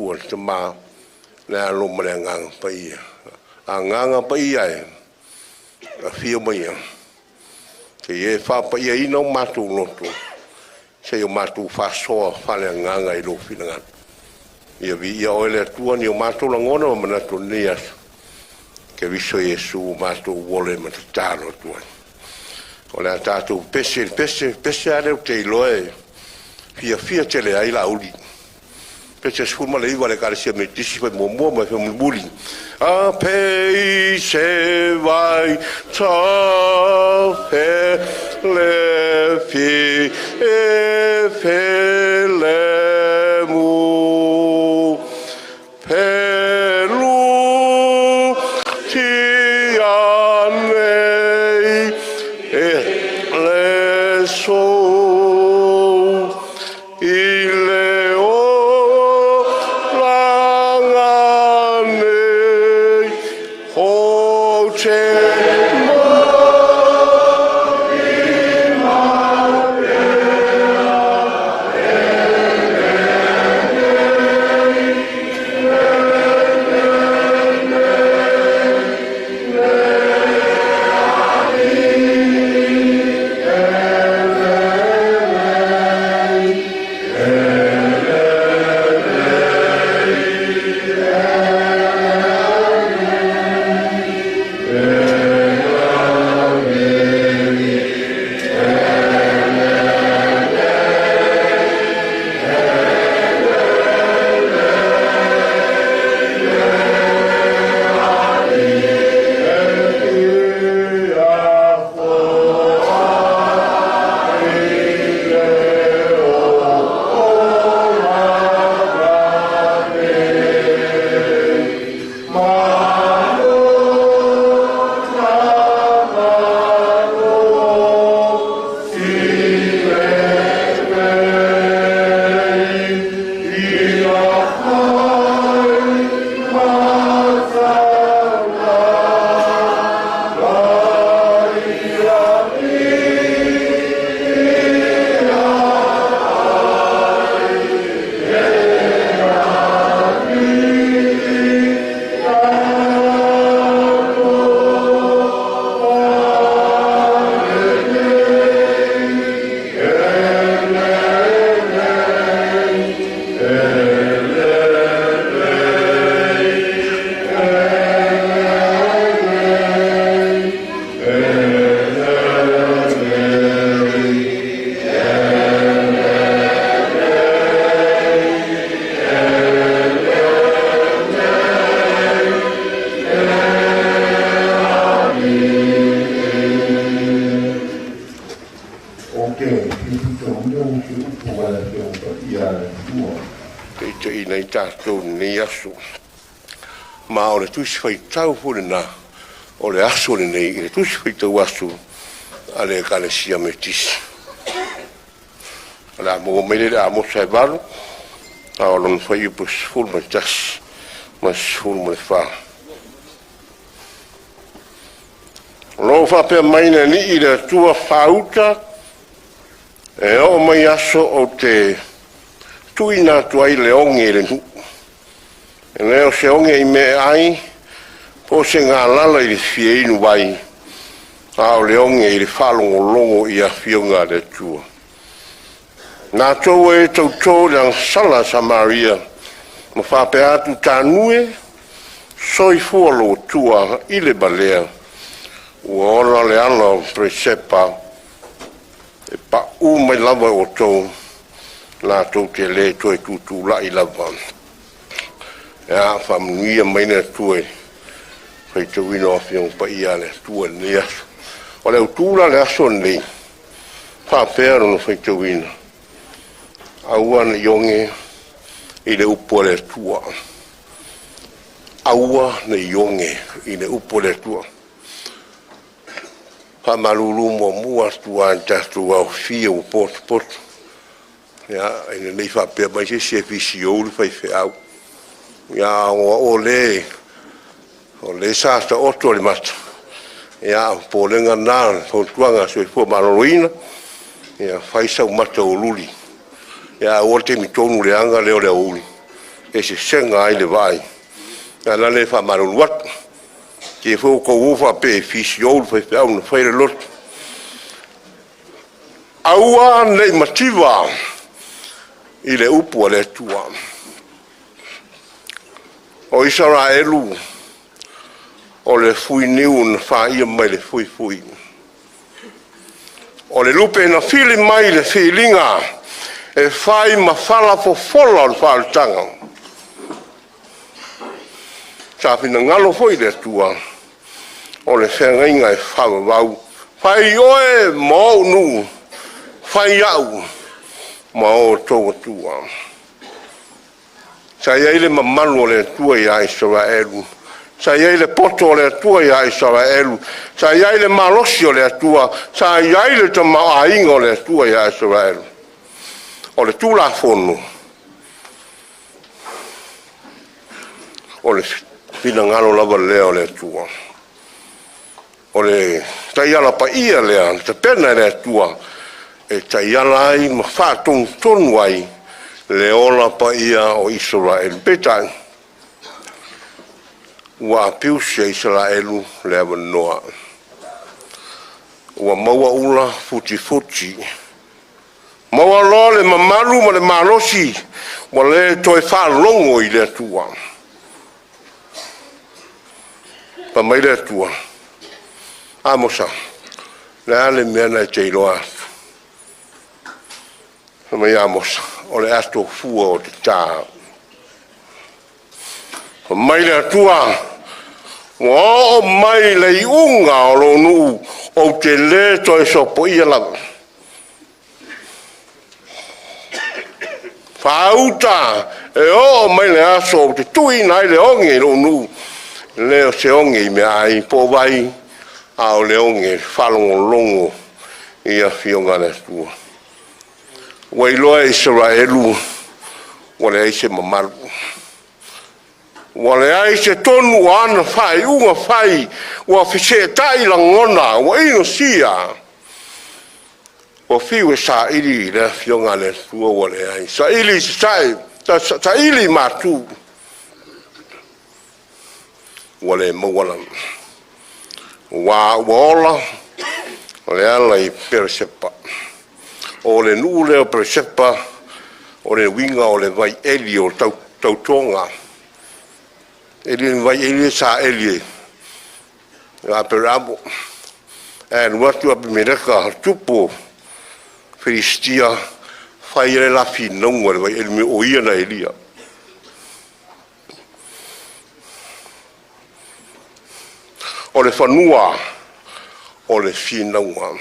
tua te mā nea loma le nganga pa ia. A nganga pa ia e a whio mai a. Te e whapa ia ina o mātou loto. Se o mātou whasoa whale nganga i lo whina ngana. Ia vi ia oele atua ni o mātou langona ma manato ni asu. Ke viso Yesu mātou wole ma te tālo atua. O le a tātou pese are o te iloe. Fia tele ai la uli. Pese skuma le iwa le karesia me tisi fai momoa mai fai mulmuli. A pei se vai ta he le fi e fe le mu. Pelu ti anei e le so. Ma o le tusi fai tau fune na o le aso le nei le tusi fai tau aso a le kalesia Methodist. Ala mo mele a mo sai valo a o lon fai pus ful ma tas ma ful ma fa. Lo fa pe mai na ni i le tua fauta e o mai aso o te tuina tuai le onge le nu. E leo se onge i me ai, po se ngā lala i le fie inu wai, a o le onge i le whalongo longo i a fionga le tua. Nā tau e tau tau le ang sala Samaria, ma whape atu tānue, soi fualo tua i le balea, ua ona le ana presepa, e pa u mai lava o tau, nā tau te le toi tutu la i lava. Ya familia maina tue fai tu ino fiong pa ia le tue nia o le utura le ason le fa pero no fai tu ino aua ne yonge i le upo le tua aua ne yonge i le upo le tua fa malulu mo mua tua anta tua fio pot ya ina nei fa pe mai se fisio fai fe au ya o le sa sta otto le mat ya po le ngana po tuanga so fo maroina ya fai sa mata o luli ya o te mi tonu le anga le uli e se senga ai le vai. Ala le fa maruat. Ke fo ko ufa pe fisio fa fa un fa le lot. Aua le mativa. Ile upu le tua. O Israelu. O le fui niu na fa ia mai le fui fui. O le lupe na fili mai le filinga. E fai ma fala fo fola o whaatanga. Sa pina ngalo foi le tua. O le whengainga e whawa wau. Fai oe mo nu. Fai au. Ma o tōga tua. Sa iei le mamalu o le tua i a Israelu. Sa iei le poto o le tua i a Israelu. Sa iei le malosi o le tua. Sa iei le tamaainga o le tua i a Israelu. O le tūla whonu. O le pina ngalo lava lea o le tua. O le taiala pa ia lea, te pena le tua. E taiala ai ma whātong tonu ai. Le ola pa ia o Israel. Petai. Ua piusia Israelu le awanoa. Ua maua ula futi futi. Maua lo le mamalu ma le malosi. Wa le toi whalongo i le tua. Pa mai le tua. Amosa. Le ale mea na te iloa. Pa mai amosa. O le asto fua o te tā. Pa mai le tua. O mai le iunga o lo nu. O te le toi sopo ia lava. Fauta e o mai le aso te tui nai le onge lo nu le se onge me ai po vai ao le onge falongo longo ia fionga le tua wai loa Israelu wale ai se mamalu wale ai se tonu ana fai unga fai wa fise tai langona wa ino sia o fiu sa ili le fionga le tua wale ai sa ili sa ili matu wale mawala wa wala wale ala i persepa o le nu le persepa o le winga o le vai eli o tau tonga eli vai eli sa eli la perabo and what you have mereka tupo Filistia fai le la finonga le vai el me oia na Elia. O le whanua o le finonga.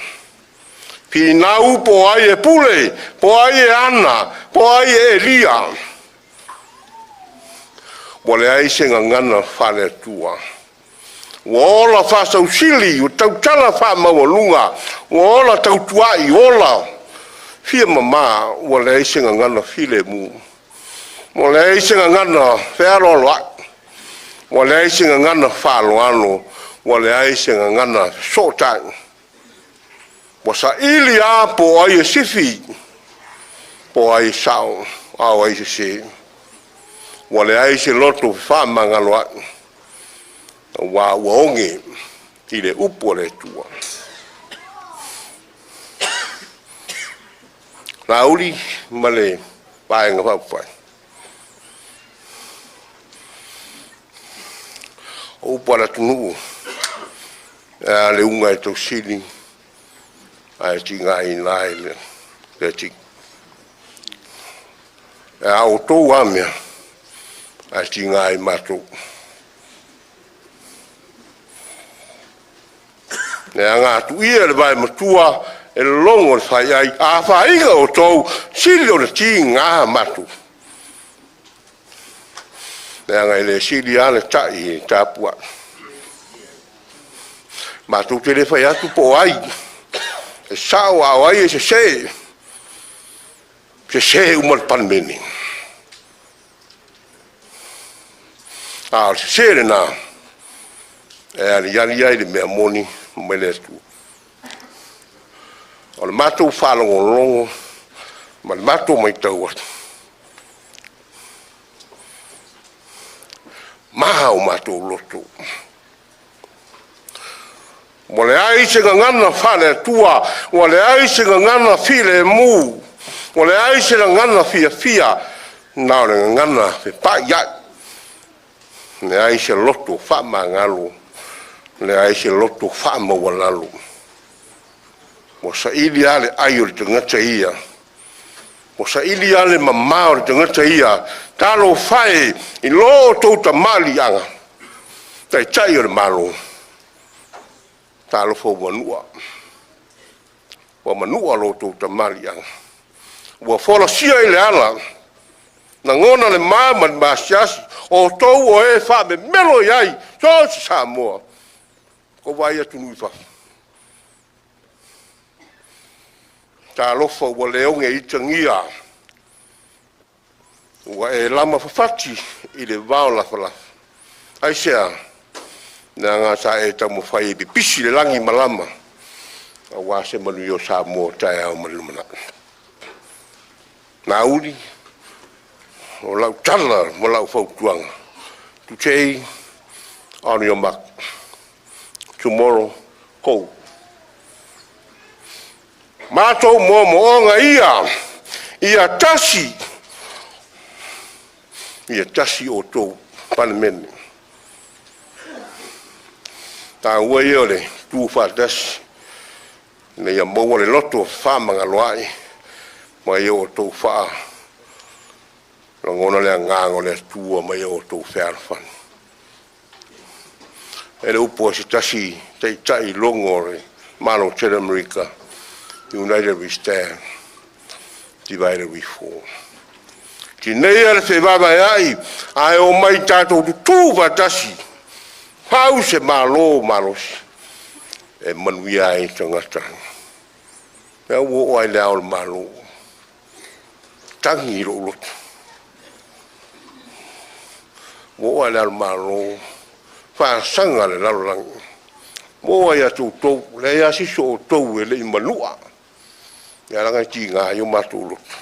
Finau po ai e pule, po ai e ana, po ai e Elia. Wale ai se ngangana whale tua. Wola whasau sili, o tau tala wha mawalunga, wola tau tuai, wola. Fia mama, wale ai se ngangana file mu. Wale ai se ngangana whearoloa. Wale ai se ngangana whaloano. Wale ai se ngangana sotai. Wasa ili a po ai e sifi. Po ai sao, au ai se. Wale ai se loto whamangaloa. Wa waonge i le upo le tua. Na uli male paenga whaupai. O upo ala tunu. Le unga e tau sili. Ai tinga i nai le ting. O tō amea. Ai tinga i matou. Ngā tu ia le vai matua e longo le whai ai. A whainga o tau sili o le ti ngā matu. Ngā le sili a le tai e tāpua. Matu te le whai atu po ai. E sao au ai e se se. Se se umar panmeni. A se se le nā. E ali yali ai le mea moni. Mele tu. O le matou whalongo longo, ma le matou mai tau atu. maha o mātou loto. Mo le ai se ngana Falelima, mo le ai se ngana file mu, mo le ai se ngana fia, na le ngana fe pa ya. Le ai se loto fa mangalo, le ai se loto fa mawalalu. Mo sa ili ale ai o le tangata ia, mo sa ili ale mamao le tangata ia, talo fai i lo tau tamali anga, tai o le malo. Talo fo manua. Wa manua lo tau tamali anga. Wa fola sia i le ala, na ngona le mama masiasi, o tau o e fa me melo iai, so si Samoa. Ko vai atu nui fa. Ta lofa ua leonge i tangia. Ua e lama fafati i le vao lafalafa. Ai sea, na ngā sa e tamu whai e pipisi le langi malama. A wā se manu i o Samoa tae au malumana. Nā uri, o lau tala mo lau fautuanga. Today, on your mark. Tomorrow, go. Mātou moonga ia tasi o tō panemene. Tā ua ia le tū whātasi, ne ia maua le loto whāmanga loai, ma ia o tō whaa, ngona lea ngango lea tūa ma ia o tō whērwhani. E le upo se tasi tai longo le Mano Tere Amerika, United we stand, divided we fall. Ki nei ale se vava ai, ai o mai tātou tu vatasi, hau se malo malosi, e manuia ai tangata. Mea uo ai lea o le malo, tangi i lo lotu. Uo ai lea o le malo, whaasanga le lalolangi. Mo ai atu tau, le ia siso o tau e le imanua. Ia langa i ti ngā i o mātou lotu.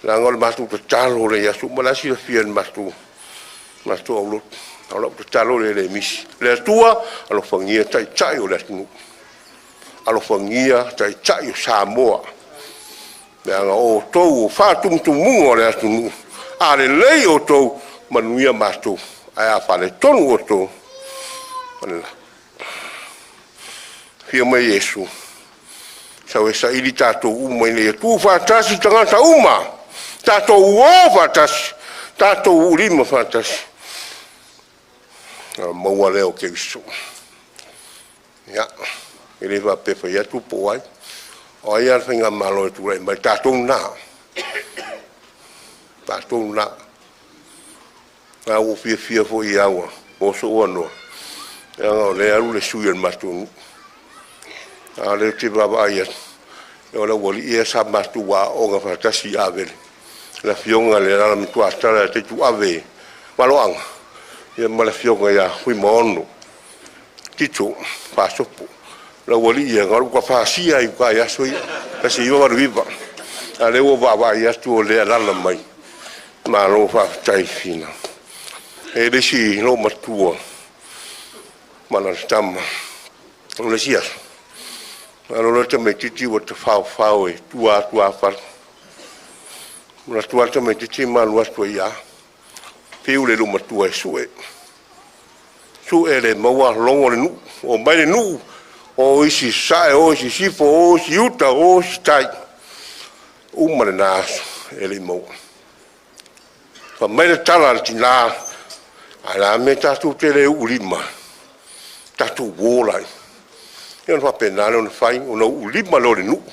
Langa o le mātou te talo le ia su, malasi le fia le mātou au lotu. Au lau te talo le misi. Le atua, alo whangia tai o le atunu. Alo whangia tai o Samoa. Le anga o tau o whātumtumunga o le atunu. A le lei o tau manuia mātou. Ai a whale tonu o tau. Fia mai Yesu. Sau e sa ili tātou uma i le tū whātasi tangata uma. Tātou uo whātasi. Tātou urima whātasi. Maua leo ke iso. Ia. E le whapepa ia tupo ai. O ai ar whinga malo e tūrei mai tātou nā. Tātou nā. Ngā o fia fo i aua. O so ua noa. Ia ngā o le aru le suian matunu. A le te baba ai atu. E o la wali ia sa matu wa o ngā whatasi awele. La fionga le rana mitu atara te tu awe. Maloanga. Ia ma la fionga ia hui maono. Tito, whasopo. La wali ia ngaru ka whasia i ka iaso i. Kasi iwa waru iwa. A le o baba ai atu o le rana mai. Ma lo whatai fina. E le si no matua. Mana tama. O le si aso. Ano te me titi wa te whao e tua whar. Muna tua te me titi manu atua ia. Piu le luma tua e sue. Sue le maua longo le nu. O mai le nu. O isi sae, o isi sifo, o isi uta, o isi tai. Uma le naaso e le maua. Fa mai le tala le tina. Ala me tatu te le ulima. Tatu wolai. Ia no penale on fai ona ulima lo le nu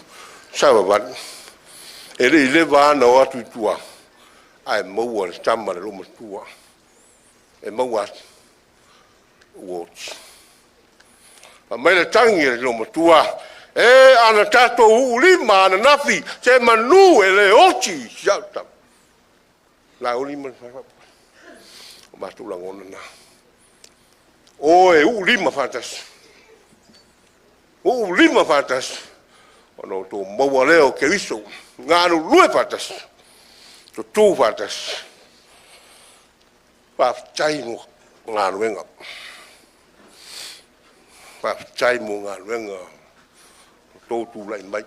sawa van ele ile va na o atu tua ai mo o tama le lo tua e mo wa watch ma mai le tangi le lo tua e ana tato ulima na nafi se manu ele ochi jauta la ulima ma tu la ngona na o e ulima fantas o lima fatas ono to maua leo ke iso nganu lue fatas to tu fatas pa chai no ngā ruenga. Whachai mo ngā ruenga tōtu lai mai.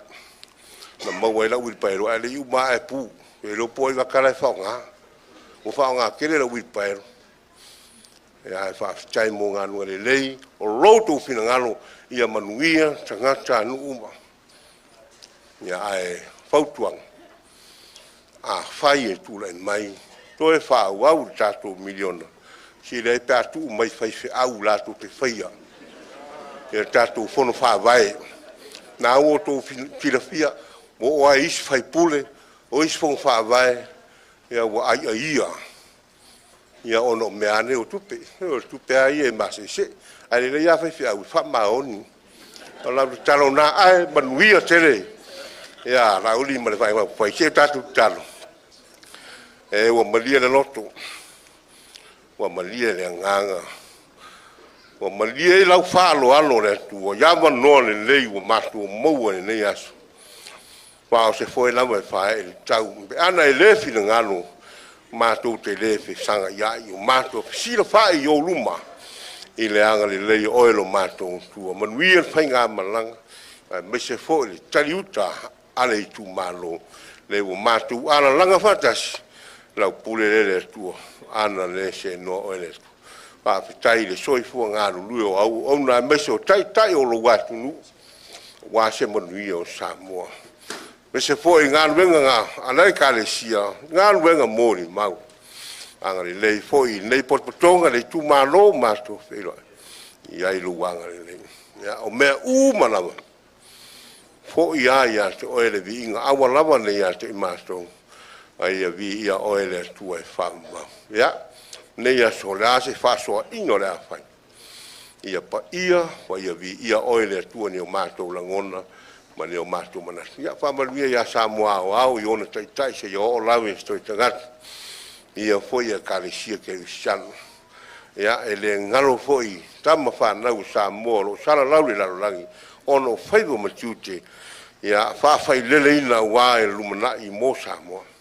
Na mau e lau wilpaero, ale iu maa e pū, e lo poi wakarai whaonga. Mo whaonga kere lau wilpaero. E ai whachai mo ngā ruenga le lei, o roto whina ngalo ia manuia, tangata nu uma. Ia ai whautuang. A whai e tū lai mai, to e whau au tātou miliona. Si rei pētū mai whai au lātou te whaia. E tātou whono whawai. Nā o tō whirawhia, o ai isi whai pule, o isi whong whawai, ia wa ai a ia. Ia ono meane o tupe ai e masi se. Ai rei a whai au whamaoni. O lau talo nā ai manuia tere. Ia rauli ma le whai se tātou talo. E wa malia le loto. Wa malia le nganga. Wa malia e lau whaalo alo le tu. Wa yawa noa le lei wa matu o maua le nei aso. Wao se foi lau e whae e tau. Be ana e lefi le ngano. Matu te lefi sanga iai. O matu sila whae i o luma. I le anga le lei oelo matu. Tua manuia le whai ngā malanga. Me se foi le taliuta ale i tu malo. Le wa matu ala langa whatasi. Lau pule le tua, ana le se no oele tu. Whawhitai le soifua ngā rului o au, o nā mese o tai o lo watu nu, wā se manui o Samoa. Mese fōi ngā ruenga ngā, anai ka le sia, ngā ruenga mōri mau. Anga le lei fōi, nei potpotonga le tu mālo mātou whēroi. Iai lu wanga le lei. Ia, o mea umanawa. Fōi ia te oele vi inga, awa lawa ne ia te i mātou. Ai vi ia oele tu e whamau. Ia, nei a so le ase whasoa ino le a whai. Ia pa ia, wa ia vi ia oele tu ni o mātou langona, ma ni o mātou manasi. Ia whamaruia ia Samoa o au, i ona tai se i o lawe stoi tangata. Ia foi a karesia ke usiano. Ia, e le ngalo foi, tama whanau Samoa, lo sara lauri lalo langi, ono whaivo matute, ia whawhai lele ina wā e lumana i mō Samoa.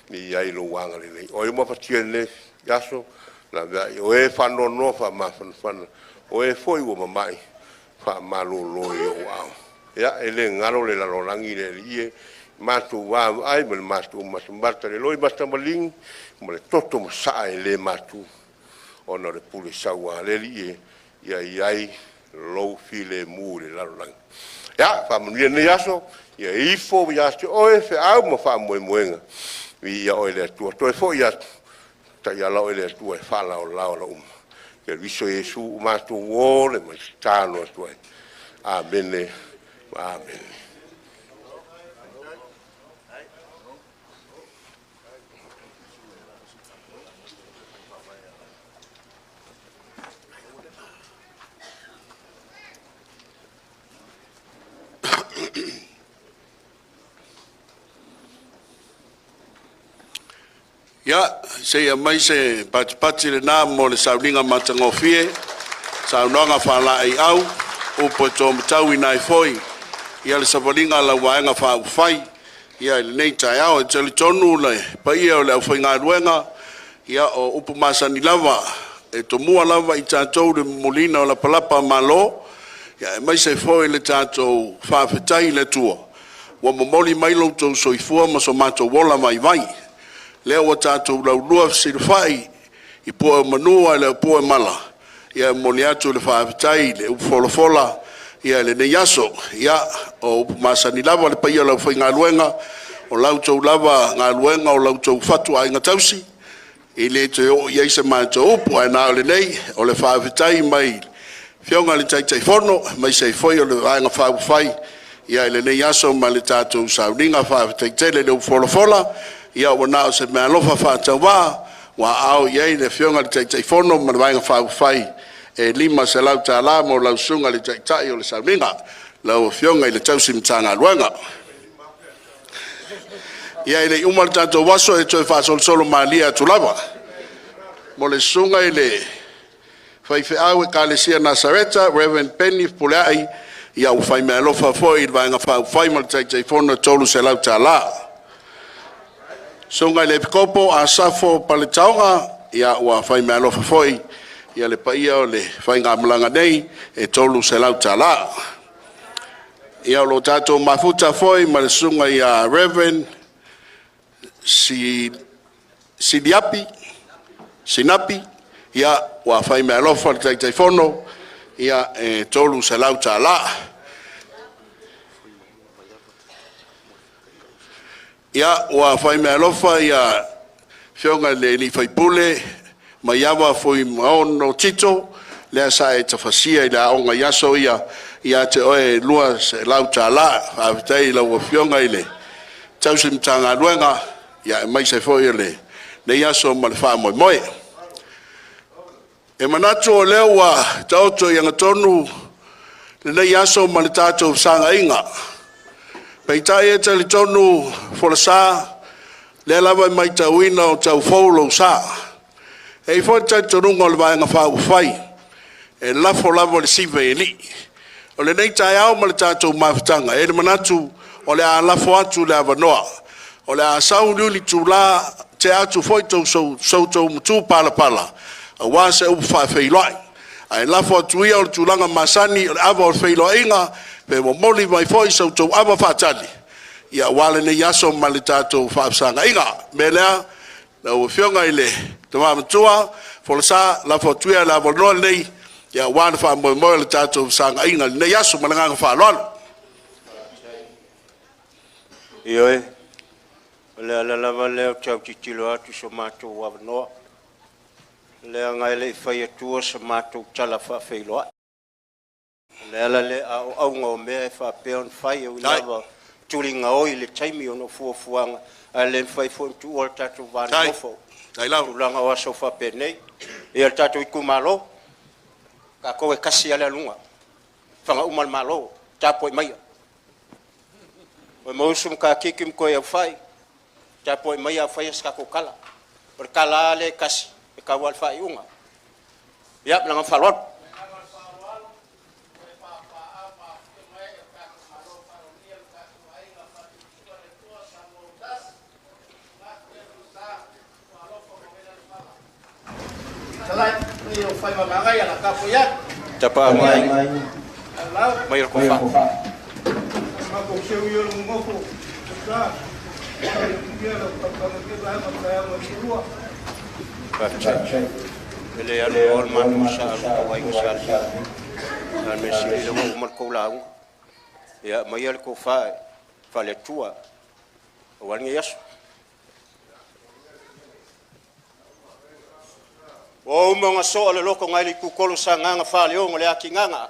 Ni ai lo wanga le nei. O e mapatia le yaso, la vai o e whano no wha mawhana. O e foi o mamai, wha malo lo e o au. Ia, e le ngaro le lalorangi le ie, mātou wā ai, ma le mātou masambata le loi masamaling, ma le toto masaa e le mātou. Ona le pule saua le ie, ia iai, lo file mu le lalorangi. Ia, wha manuia ne yaso, ia ifo yaso, o e wha au ma wha moe moenga. Vi ia oile tua, toi foi atu, ta ia la oile tua e whala o lao la uma. Ke viso Jesu umatu ngore, ma tāno atu ai. Amene, amene. Ia, se ia mai se pati le nā mo le saulinga matangofie, saunoanga whala ai au, upo tō matau i nai foi, ia le savalinga la waenga wha ufai, ia le nei tai au, e tali tonu le, pa ia o le au whai ngā ruenga, ia o upo masani lava, e to mua lava i tātou le molina o la palapa malo, ia e mai se foi le tātou whawhetai le tua, wa momoli mai lau tau soifua ma so mātou wola mai vai, leo wa tātou lau lua sirwhai i poe manua le poe mala. Ia moni atu le whaafitai, le upofolofola, ia le neiaso, ia o masani lava le paia lau whai ngā luenga, o lau tau lava ngā luenga o lau tau whatu ai ngā tausi, i le te o iei se mātou upu ai nā le nei, o le whaafitai mai whionga le tai whono, mai sei whoi o le ainga whaafai, ia le neiaso ma le tātou sauninga whaafitai tele le upofolofola, ia wana o se mea lofa whātau wa au iei le whionga le tai whono ma le wainga whaafai e lima se lau tā la mo lau sunga le tai o le sauninga lau whionga i le tausi mtanga luanga. Ia i le umar tātou waso e toi whaasol solo maalia tulawa. Mo le sunga i le whaiwhi au e kālesia Nasareta, Reverend Penny Puleai, ia u whai mea lofa fo i le wainga whaafai ma le tai whono tolu se lau tā la. Sunga le pikopo a safo paletaonga ia ua whai mea lofa foi ia le paia o le whainga malanga nei e tolu se lau tala. Ia lo tato mafuta foi ma le sunga ia Reverend Sinapi ia wa whai mea lofa le taitaifono ia e tolu se lau tala. Ia wa whai mea lofa ia whionga le ni whaipule ma iawa foi maono tito lea sa e tafasia i la onga yaso ia te oe lua se lau tala avitai la ua whionga i le tausim tanga luenga ia mai se foi le yaso ma le wha moe moe. E manatu o leo wa tauto i angatonu le yaso ma le tato sanga inga. Peitai e te li tonu folasa le lava mai tauina o tau faulo sa. E fo tai torunga o le vaenga whau whai. E lafo lavo le sive e li. O le nei tai au ma le tatou mawhitanga. E le manatu o le a lafo atu le avanoa. O le a sau liuli tu la te atu foi tau tau mutu pala pala. A wase upu whai whailoi. A e lafo atu ia o le tulanga masani o le ava o le whailoi inga. Pe mo moli mai foi sau tau ava whatali. Ia wale ne yaso ma le tatou whaapsanga inga. Me lea na ua whionga i le te mamatua, folasa la fotuia la volnoa nei, ia wana wha moe moe le tatou sanga inga, nei asu malanganga wha loalo. Ioe, le alalawa leo tau titilo atu so mātou wavanoa, lea ngai le whai atua sa mātou tala wha whailoa. Le ala le au aunga o mea e wha peon whai au lava turinga oi le taimi ono fuafuanga, a le whai fontu o le tatou vana mofo. Tulanga o aso whape nei, e al tatou iku malo, ka koe kasi ale alunga, whanga umal malo, tapo i maia. O mausum ka kikim koe au whai, tapo i maia whai askako kala, o le kala ale kasi, e ka wal whai unga. Iap langa whalon. Tapa mai mai ko fa ma ko se yo mo ko ta ele ya no on man sa ko ai sa na me si lo mo ko la ya mai ko fa le tua o ani yaso o mga so le loko ngai ku kolo sanga nga fale o le akinganga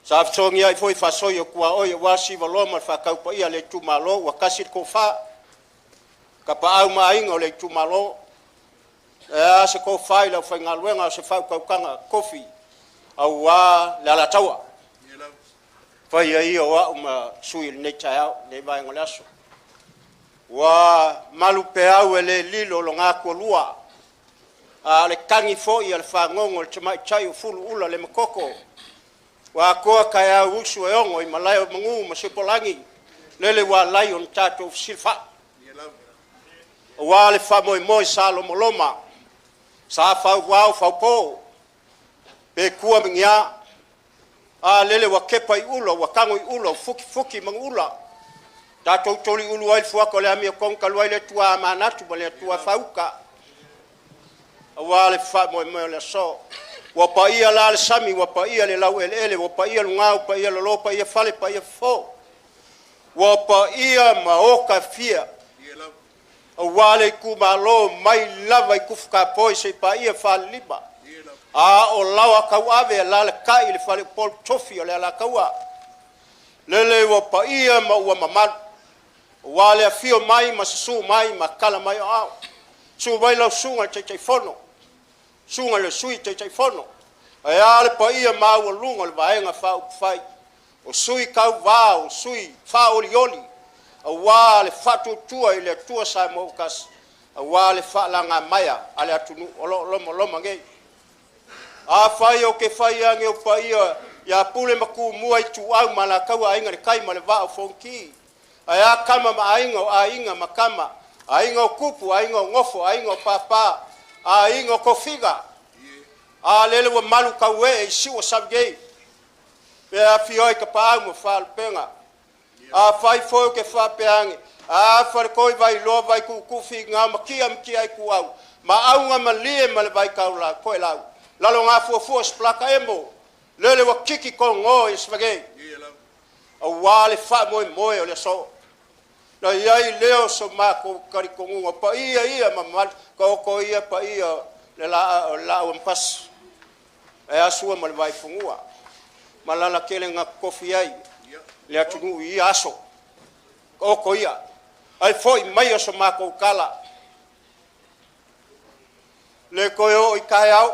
sa ftongi ai foi fa soyo kwa o wa si valoma fa ka pa ia le tu malo wa kasi ko fa ka pa au mai ngo le tu malo e se ko fa ila fa ngalwenga se fa ka kanga kofi au wa la Alataua fa ia ia wa ma sui ne chao le vai ngolaso wa malu pe au le lilo lo ngako lua le kangi fo i al whangongo le tamai chai o fulu ula le makoko. Wa koa kai au usu e ongo i malai o mangu ma sepolangi. Lele wa lai on tato of silfa. Wa le wha moi moi sa lo moloma. Sa whau wau whau po. Pe kua mingia. Lele wa kepa i ula, wa kango i ula, fuki fuki mang ula. Tato toli ulu ai fuako le amia kongka luai le tua manatu ma le tua whauka. Wale fa mo le so wa pa ia la sami wa pa ia le lau ele wa pa ia ngau pa ia lo pa ia fale pa ia fo wa pa ia ma o ka fia wale ku malo mai lava ku ka poi se pa ia Falelima o lawa ka ave la le kai le fale pol tofi le la kawa lele wa pa ia ma wa mama wale fio mai ma su mai ma kala mai au su vai la sunga te fono sunga le sui te fono ai ale pa ia ma o lunga le vaenga fa fai o sui ka va o sui fa oli oli a wale fatu tua ile tua sa mo kas a wale fa la nga maya ale atunu lo mangai a fai o ke fai ange o pa ia ya pule maku muai tu au mala ka wa inga kai male va fonki aya kama ma ainga makama ainga kupu ainga ngofo ainga papa ainga kofiga a lele wa malu ka we si wa sabge pe a fioi ka pa mo fal penga a fai fo ke fa peangi a far koi vai lo vai ku fi nga ma ki ai ku au ma au nga ma lie ma vai ka la ko la la lo nga fo splaka emo lele wa kiki ko ngo ismage a wale fa mo o le so na yai leo so ma ko kari ko ngo pa ia ma mal ko ia pa ia le la o pas e asu ma vai fungua malala kele nga kofi ai le atu i aso ko ia ai foi mai so ma ko kala le ko yo i kai au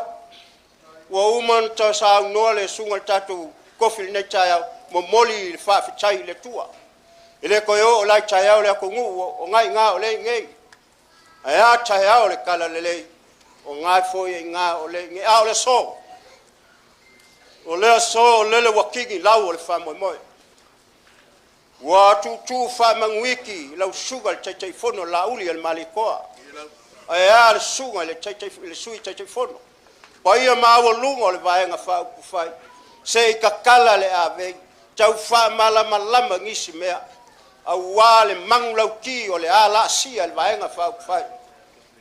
wa uman ta sa no le sungal tatu kofi ne chaya mo moli fa fi chai le tua ile ko yo la chaya le ko ngu o ngai nga o le ngai aya chaya o le kala le o ngai foi nga o le ngai a o le so o le wakigi lau o le fa mo wa tu fa mangwiki lau sugal chai fono la uli al malikoa aya le sunga le chai le sui chai fono pa ia ma o lungo le vai nga fa ku fai se ka kala le ave tau fa malama ngisi mea a wale manglau ki o le ala si al vai nga fa ku fai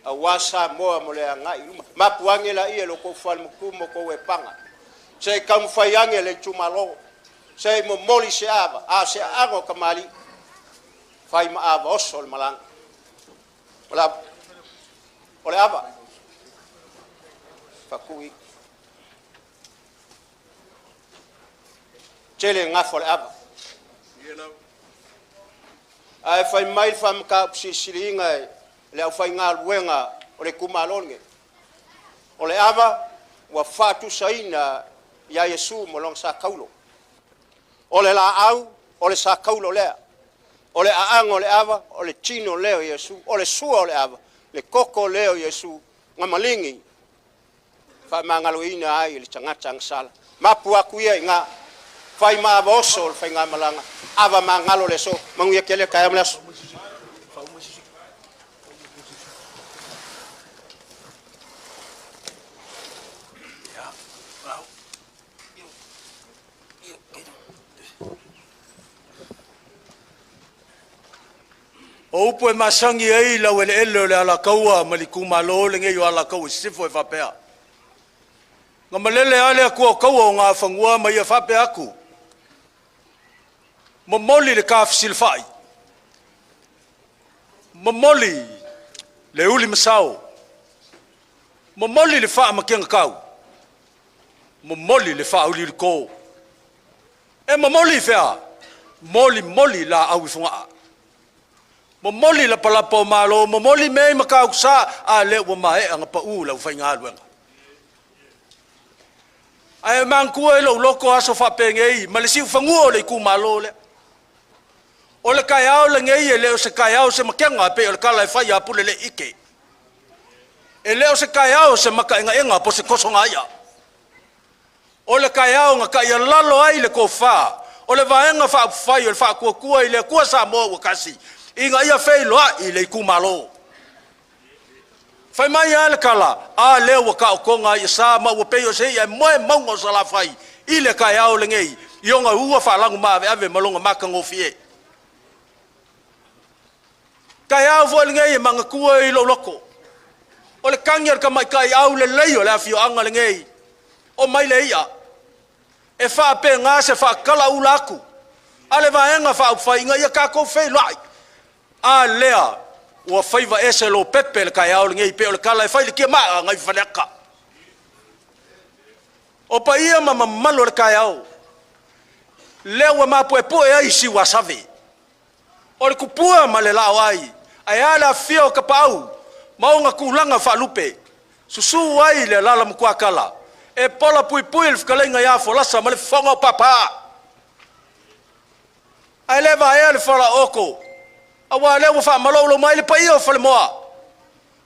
a wasa mo le ngai ma puange la ia lo ko fa mo ko we panga se kam fayange le chumalo se mo moli se ava a se ago kamali fai ma ava osol malang ole ava fakui chele ngafole ava ai fai mai fam ka siringa le fai ngal wenga ole kumalonge ole ava wa fatu saina ya Yesu molong sa kaulo ole la au ole sa kaulo le ole aang ole ava ole chino leo Yesu ole su ole ava le koko leo Yesu ngamalingi fa mangaloina ai le changachang sala mapu aku ia nga fai ma bosol fai ngamalanga ava mangalo le so manguya kele kaya mlas o upo e masangi ai lau ele le alakaua malikuma lo le ngai o alakaua Sisifo e whapea. Ngā malele ale a kua kaua o ngā whangua mai a whapea aku. Momoli le ka fisilfai. Momoli le uli masao. Momoli le wha makianga kau. Momoli le wha uli ko. E momoli whea. Moli la au i whangaa. Momoli la palapo malo, momoli mei makau sa a le wa mai anga pa u la fai nga luenga. Ai mangkua lo loko aso fa pengei, malisi fanguo le ku malo le. O le kaiao le ngei le o se kaiao se makenga pe o le kala fai apu le ike. E le o se kaiao se maka enga po se kosonga ia. O le kaiao nga ka ia lalo ai le ko fa. O le vaenga fa fai o le fa kua i le kua sa mo wa kasi. Inga ia fei loa i le kumalo. Fai mai ale kala, a leo wa ka okonga i sa ma wa peyo se ia moe maungo sa la fai. I le kai au le ngei, i onga ua wha langu mawe ave malonga maka ngofie. Kai au fo le ngei manga kua i lo loko. O le kangiar ka mai kai au le leio le afio anga le ngei. O mai le ia. E wha pe ngā se wha kala ulaku. Ale vaenga wha upwhai inga ia ka kou fei loai. A lea ua faiva ese lo pepe le kai au ngei pe o le kala e fai le kia maa ngai whaneka. O pa ia ma malo le kai au. Lea ua mapu e poe ai si wasave. O le kupua ma le lao ai. Ai ala fio ka pau. Maunga kulanga whalupe. Susu ai le lala mkua kala. E pola pui le whakalenga ia folasa ma le whonga papa. Ai lewa ea le whala oko. Awa le wa fa malolo mai le pai o fale moa.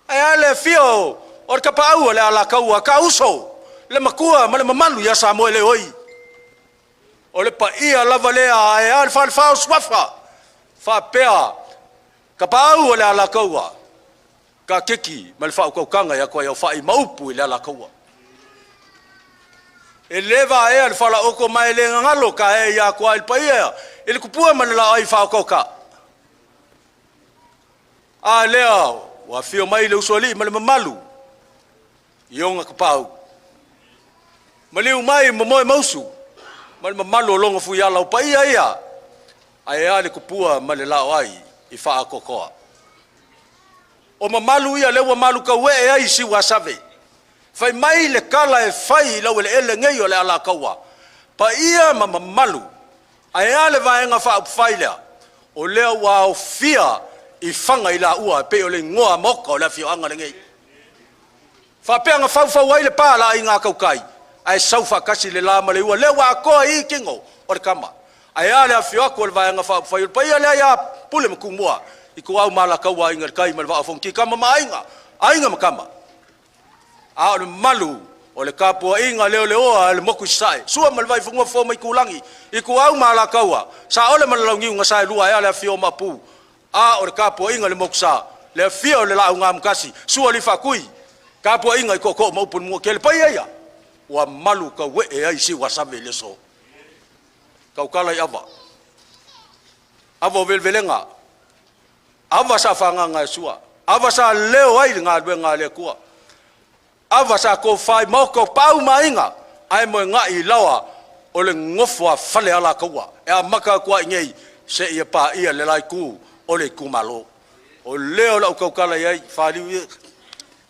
Ai le fio o ka pau le ala kaua ka uso. Le makua ma le mamalu ya sa mo le oi. O le pai lava le ai al fa swafa. Fa pea. Ka pau le ala kaua. Ka keki ma le fa ko kanga ya ko ya fa i maupu le ala kaua. e leva e al fala oko mai le ngalo ka e ya kwa il paia ele kupua manala ai fa koka a lea wa fio mai le usoli male malu yonga kapau maliu mai momoe mausu male malu longa fu ya lau paia ia ai ale kupua male la ai I fa kokoa o mamalu ia le wa malu ka we ai si wasave fai mai le kala e fai lau ele ngai o le Alataua pa ia mamalu ai ale vaenga fa fai lea o lea wa o fia I fanga I la ua pe o le ngoa moka o le fio anga le ngai fa peanga fau ai le pala I ngā kaukai ai saufa kasi le la ma le ua le wa koa I kingo o le kama ai ale a fio ako le vaenga fa fai pa ia le ia pule mkumua I ku au Alataua inga kai ma le va fonki kama ainga makama a le malu o le kapua inga le oa le moku sai sua ma le vai funga fo mai kulangi I ku au Alataua sa ole ma le laungi unga sai lua ai le fio mapu a o le kapua inga le moksa le fia o le la unga mkasi sua li fakui kapua inga I koko mau pun mua ke le pai ia wa malu ka we e ai si wasave le so kau kala I ava velvelenga ava sa fanga nga sua ava sa leo ai nga duenga le kua ava sa ko fai moko pau mainga ai mo nga I lawa o le ngofo fale Alataua e a maka kwa ngei se ia pa ia le lai ku o le kumalo o leo la kau kala ai fali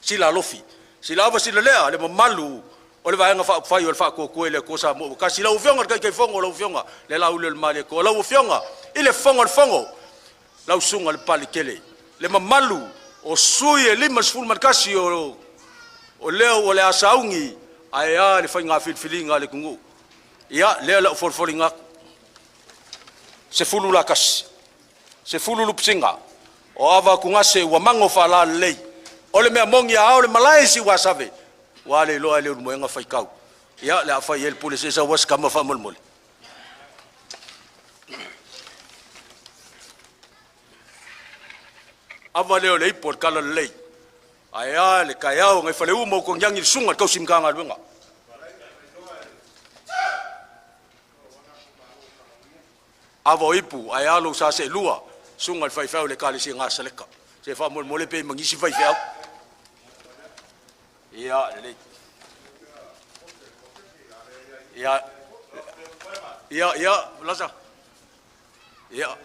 sila lofi sila ava sila lea le malu o le vaenga fa fai o le fa ko le ko sa mo ka sila u fionga kai fongo lo fionga le la ule le male ko la u fionga ile fongo la usunga le pali kele le malu o sui e lima sful markasi o leo o le asaungi ai a le fainga filinga le kungu ia le la forfolinga se fulu la kas se fulu lupsinga o ava kungase wa mango fala lei o le mea mongi a o le malaisi wa save wa le loa le moenga faikau ia le afai el polisi sa was kama fa molmol ava leo le por kala lei ai le kaiao ngai fale mo ko nyangi sunga kau simkanga luenga ava ipu ai alo sa se lua sunga fai fai le kali si ngasa leka se fa mol pe mangisi fai fai ia le ia lasa ia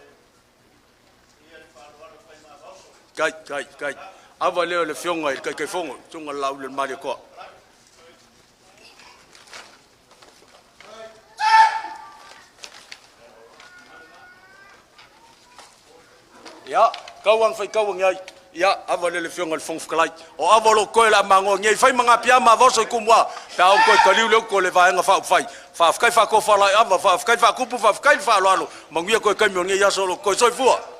kai ava leo le fionga kai fongo tunga lau le mari ko ia kawang fai kawang ia ava le fionga le fong fkalai o ava lo ko la mango ngai fai manga pia ma voso kumwa pa o ko kaliu le ko le vaenga fa kai fa ko fa la ava fa kai fa kupu fa kai fa lo mangia ko kai ngai ya solo ko soi fua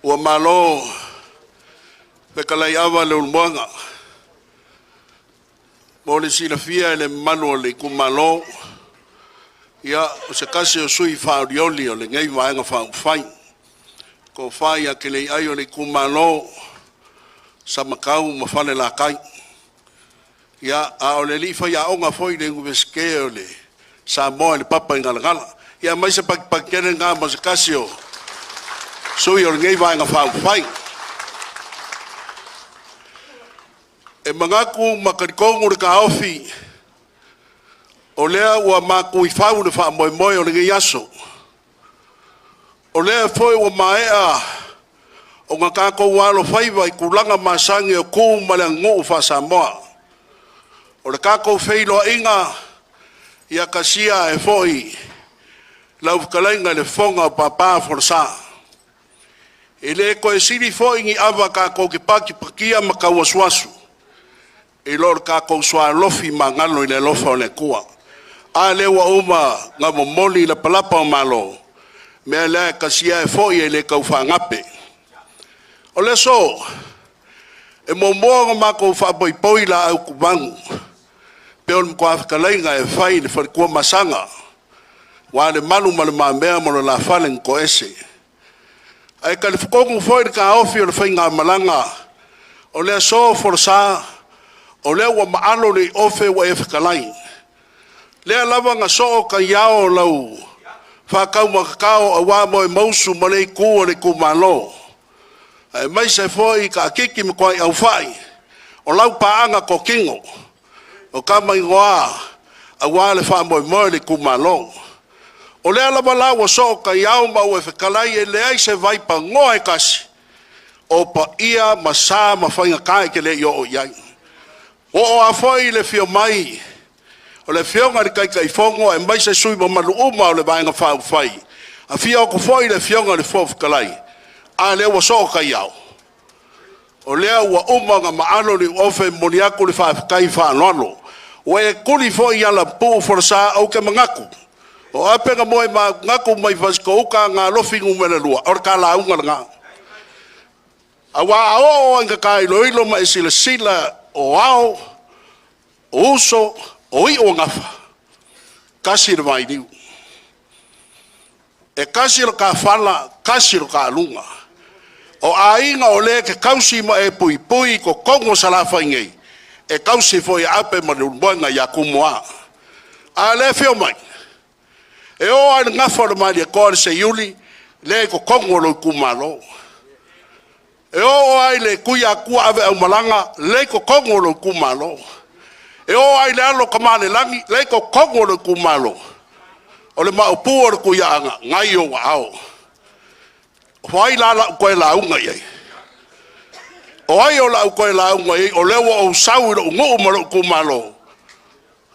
Ua malo pe kalai awa le ulmoanga mo le silafia le manu le kumalo ia o se kasi o sui faurioli o le ngai vaenga fai ko fai a kele ai o le kumalo sa makau ma fale la kai ia a o le lifa ia onga foi le nguveske o le sa mo le papa ngala ia mai se pakere nga ma se kasi o sui o ngai vaenga fai e mangaku makarikongo le kaofi o lea ua maku I fau le wha moe o le ngai aso o lea foi ua maea o ngā kako walo whaiva I kulanga masangi o kou male ngō wha Samoa o le kako whailo inga ia kasia e foi lau whakalainga le whonga o papa forsa e le ko e siri foi ngi ava kako ki paki pakia makaua suasu e lor kako sua lofi mangalo I le lofa o le kua a le wa uma nga momoli la palapa o malo me le kasia e foi e le kau whangape o le so E mo mo ma ko fa poi poi la au kubangu. Pe on ko afkalainga e fai le fa ko masanga. Wa le malu mal mambea mo la falen ko ese. Ai ka le fko foi ka ofi o le fainga malanga. O le so forsa o le wa maalo le ofe wa e fkalai. Le lava nga so ka yao lau. Fa kau makakao awa mo e mausu mo le ku o le kumalo. Ai mai se foi ka kiki mo koi au fai. O lau paanga ko kingo. O ka mai ngoa awa le fa mo le kumalo. O le alaba la wa so ka yao ma o e whakalai e le ai se vai pa ngoa e kasi. O pa ia ma sa ma whainga kai ke le yo o iai. O a foi le fio mai. O le fio ngari kai kai fongo e mai se sui ma malu uma o le vainga whau whai. A fio ko foi le fio ngari fo whakalai. A le wa so ka yao. O lea ua umanga maalo ni ofe moniaku li whaakai whaanoano. O e kuli fo i ala puu forsa au ke mangaku. O apenga moe ma ngaku mai vasiko uka ngā lofingu mele lua. Or ka la unga ngā. A wa ao anga kai loilo ma esila sila o ao, o uso, o i o ngafa. Kasi le mai niu. E kasi lo ka whala, kasi lo ka lunga. O ainga o le ke kausi ma e pui pui ko kongo salafa ingei. E kausi fo i ape ma le unboenga ya kumoa. A le fio mai. E o ai ngafa le mai e kore se yuli, le ko kongo lo kumalo. E o ai le kuia kua ave au malanga, le ko kongo lo kumalo. E o ai le alo kamane langi, le ko kongo lo kumalo. O le maupu o le kuia anga, ngai o ao. Whai la koe la unga iei. O ai o la koe la unga iei, o lewa o sau i lo ngu umaro kumalo.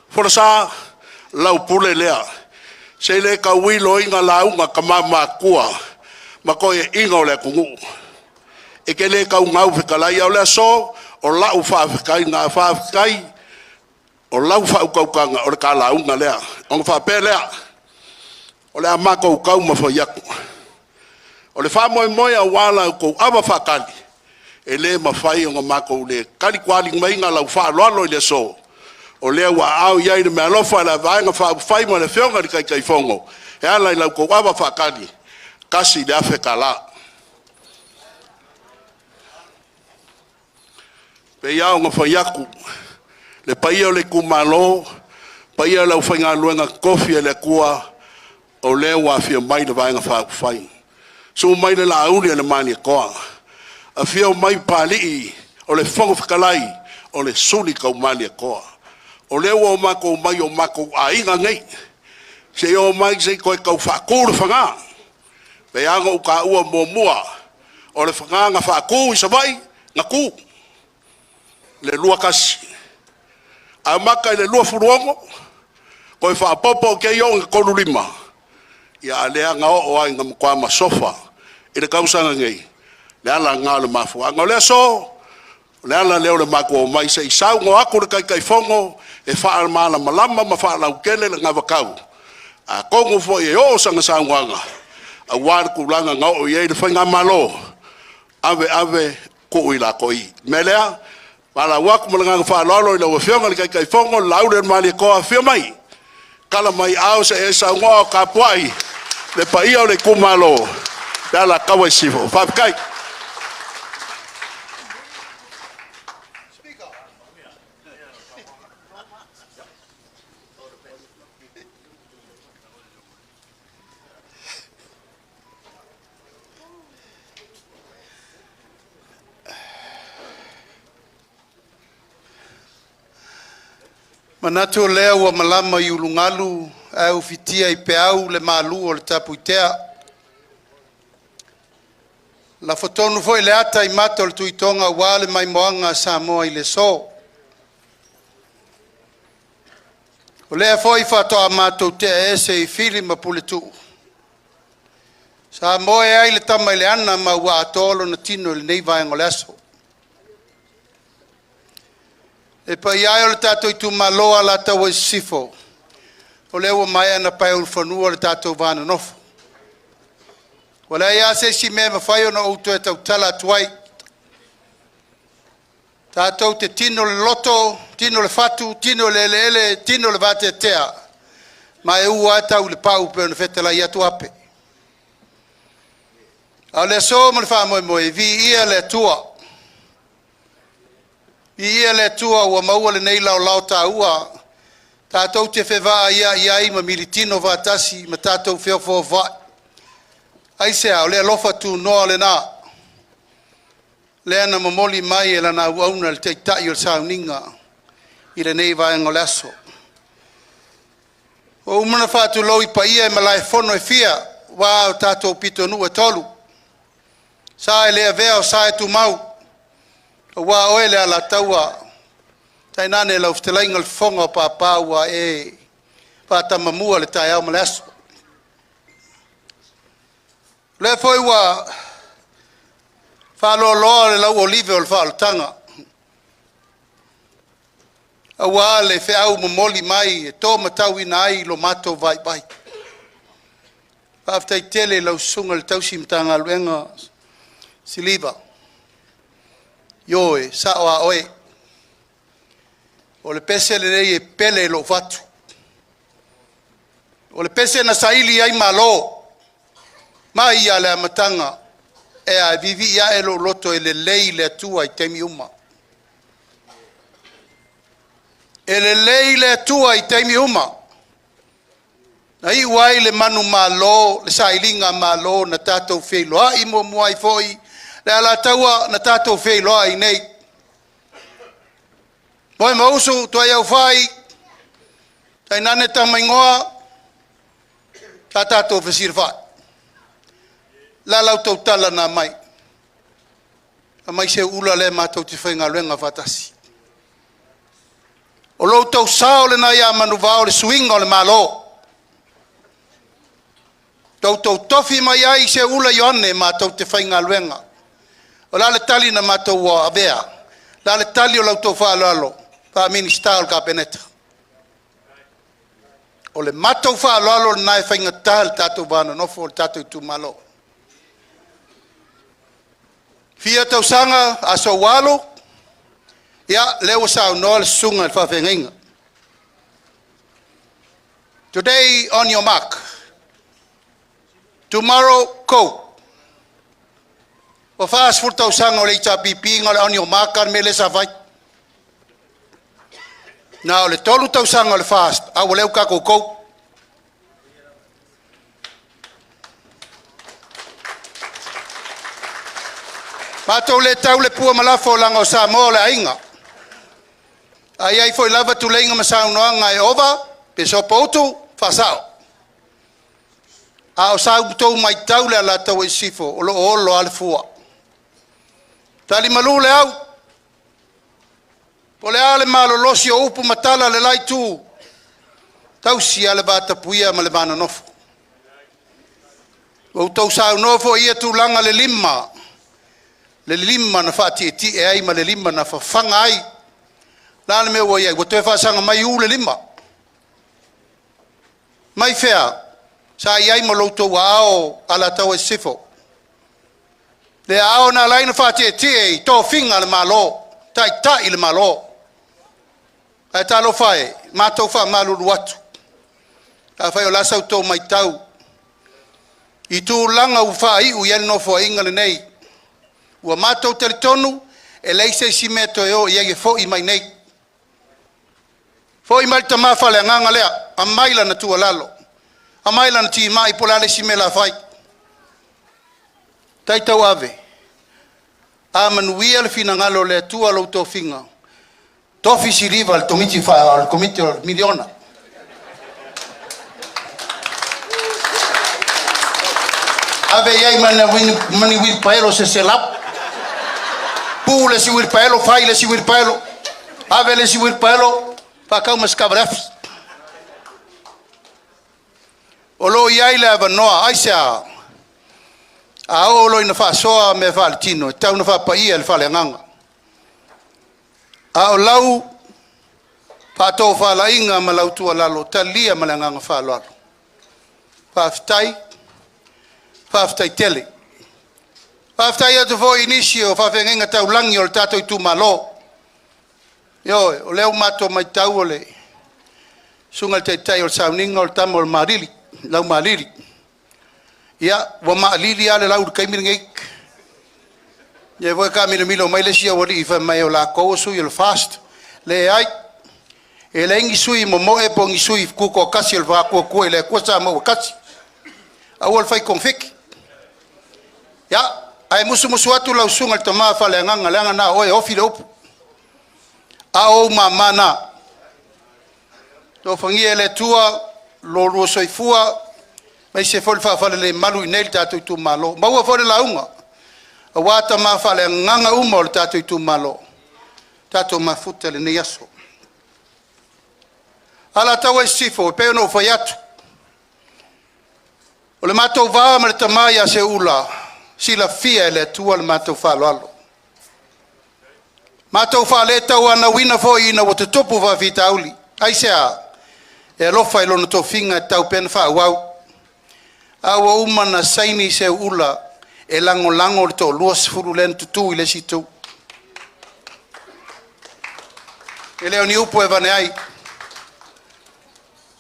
Fora sa, lau pule lea. Se le ka wilo inga la unga ka mama kua. Ma koe inga o le kungu. E ke le ka unga uwhikalai au lea so, o lau whaafikai ngā whaafikai, o lau whaukaukanga o le ka la unga lea. O ngā whape lea. O lea mako ukau ma whaiaku. O le wha moe moe a wala ko awa whakali. E le mawhai o ngā mako le kari kuali mai ngā lau wha loalo i le so. O le wa au iai le mea lofa la vaenga whai ma le whionga li kai kai whongo. E ala i lau ko awa whakali. Kasi le afe ka la. Pe iau ngā whaiaku. Le paia o le kumalo. Paia lau whainga luenga kofi e le kua. O le wa fia mai le vaenga whai. So mai le la uli le mani koa. A fio mai pali o le fongo whakalai o le suni kau mani koa. O le o mako mai o mako a inga ngai. Se o mai se koe kau whakuru whanga. Pe anga u ka ua mua. O le whanganga whaku i sa vai nga ku. Le lua kasi. A maka i le lua furuongo. Koe whapopo ke yo nga konu lima. Ia lea nga o ai nga mkwa ma sofa. I le kausanga ngei. Le ala ngā le mafu. Anga lea so. Le ala leo le mako o mai se isau ngo aku le kai kai fongo. E wha maana malama ma wha lau kele le ngā wakau. A kongo fo e o sanga sangwanga. A wāre kulanga ngā o iei le whainga malo. Ave ko i la koi. Me lea. Wala waku malanga ngā wha lolo i la wafionga le kai kai fongo. Lau le mali koa whio mai. Kala mai au se e sa ngoa ka puai. Le paia o le kumalo. Dala kawa sifo. Fafikai. Manatu lea ua malama i ulungalu au fitia i peau le malu o le tapu itea. La fotonu foi le ata i mata o le tuitonga wale mai moanga Samoa i le so. O lea foi fatoa matou te ese i fili ma pule tu. Samoa e ai le tama i le ana ma ua atolo na tino le nei vaenga le aso. E pa iai o le tatou i tu maloa Alataua Sisifo. O le ua mai ana pai o le whanua le tatou vana nofo. O le ia se si mea mawhai o na outu e tau tala atuai. Tātou te tino le loto, tino le fatu, tino le ele, tino le vate tea. Ma e ua tau le pau pe ona fetela i atu ape. Au le so mo le wha moe moe, vi ia le tua. Vi ia le tua ua maua le nei lau lau tā ua. Tātou te whewaa ia iai ma militino vātasi ma tātou whiofo vai. Aise au le alofa tu noa le nā. Le ana mamoli mai e lana uauna le teitai o le sauninga i le nei vaenga le aso. O umana whātu lau i pa ia e malai whono e fia wā o tātou pito nu e tolu. Sa e lea vea o sa e tu mau. O wā oe le Alataua. Tai nane lau ftelainga le whonga o pāpāua e whātamamua le tai au ma le aso. Le foi wa falo lo le lau olive o le falo tanga. A wa le fe au momoli mai e tō matau ina ai lo mato vai vai. Whaftai tele lau sunga le tausi mtanga luenga siliva. Yoe, sawa oe. O le pese le rei e pele lo fatu. O le pese na saili ai malo. Mai ia le amatanga e a vivi ia e lo loto e le lei le atua i teimi uma. E le lei le atua i teimi uma. Na i wai le manu malo, le sailinga malo na tātou wheiloa i mo muai foi. Le Alataua na tātou wheiloa i nei. Moi mausu tua iau whai, tai nane tamaingoa, tā tātou whesir whai. La lau tau tala na mai. A mai se ula le mātou te whainga luenga whatasi. O lau tau sao le na ia manu vao le suinga o le malo. Tau tau tofi mai ai se ula yoane mātou te whainga luenga. O la le tali na mātou wa avea. La le tali o lau tau whaaloalo. Pa minister o ka peneta. O le mātou whaaloalo na e whainga tahal tātou vana nofo o tātou tu malo. Fia tau sanga aso walo, ia leo sao noa le sunga le whawhenginga. Today on your mark, tomorrow ko. O fast food tau sanga o le ita pipi ngale on your mark kan me le sa vai. Na o le tolu tau sanga o le fast, a o leo kako ko. Pato le tau le pua malafo langa o Samoa le ainga. Ai ai foi lava tu leinga masau noanga e ova, pe so poutu, fasao. A o sau tau mai tau le Alataua i Sisifo, o lo olo ale fua. Tali malu le au. Po le ale malo losi o upu matala le lai tu. Tau si ale bata puia ma le vana nofo. O tau sau nofo ia tu langa le lima. Le lima na fati ti e ai ma le lima na fanga ai. La me wo ia, wo te fa sanga mai u le lima. Mai fea. Sa ai ma lo to wao Alataua i Sisifo. Le ao na lai na fati ti e to finga le malo. Tai il malo. Ai talo fai, ma to fa malu watu. A fai o la sau to mai tau. I tu langa u fai u yel no fo inga le nei. Ua mātou teri tonu, e leise si mea to eo, iage fo i mai nei. Fo i mai ta mawhale nganga lea, a maila na tua lalo. A maila na ti mai polale si mea la fai. Tai tau ave. A manuia le fina ngalo lea tua lau tō finga. Tofi si riva al tomiti fa, al komite o miliona. Ave iai mani wil paelo se selap. Pu le si wir paelo, fai le si wir paelo. Ave le si wir paelo, pa kau mas kabrafs. Olo iai le avanoa, aisea. A olo ina fa soa me fa altino, tau na fa paia le fa le nganga. A o lau, pa tō fa la inga ma lau tua lalo, talia ma le nganga fa lalo. Fa aftai tele. Aftai atu fo inisio fa whengenga tau langi o le tātou tu malo. Yo, o leo mato mai tau ole. Sungal te tai o sauninga o tamo o marili, lau marili. Ia, wa maalili ale lau kaimiri ngeik. Ia voi ka milo mai le sia wali ifa mai o la ko su il fast. Le ai. E le ngi sui mo e po ngi sui ku ko kasi el va ko le ko sa mo kasi. Awal fai konfik. Ya, ai musu atu lau sungal tama fa le nganga le ngana o e ofi le op. A o mamana. Do fangi ele tua lo soifua mai se fol fa le malu inel tatu tu malo. Mau fa le launga. Wata ma fa le nganga umol tatu tu malo. Tatu ma futa le niaso. Alataua Sisifo pe no fa yatu. O le matou va ma le tamaya se ula. Sila fia le tua le matou fa lo. Matou fa le tau ana wina fo ina o te topu va vitauli. Ai sea e lofa ilo no tofinga tau pen fa wau. Awa umana saini se ula e lango to luas furu len tutu ile situ. Ele oni upo e vane ai.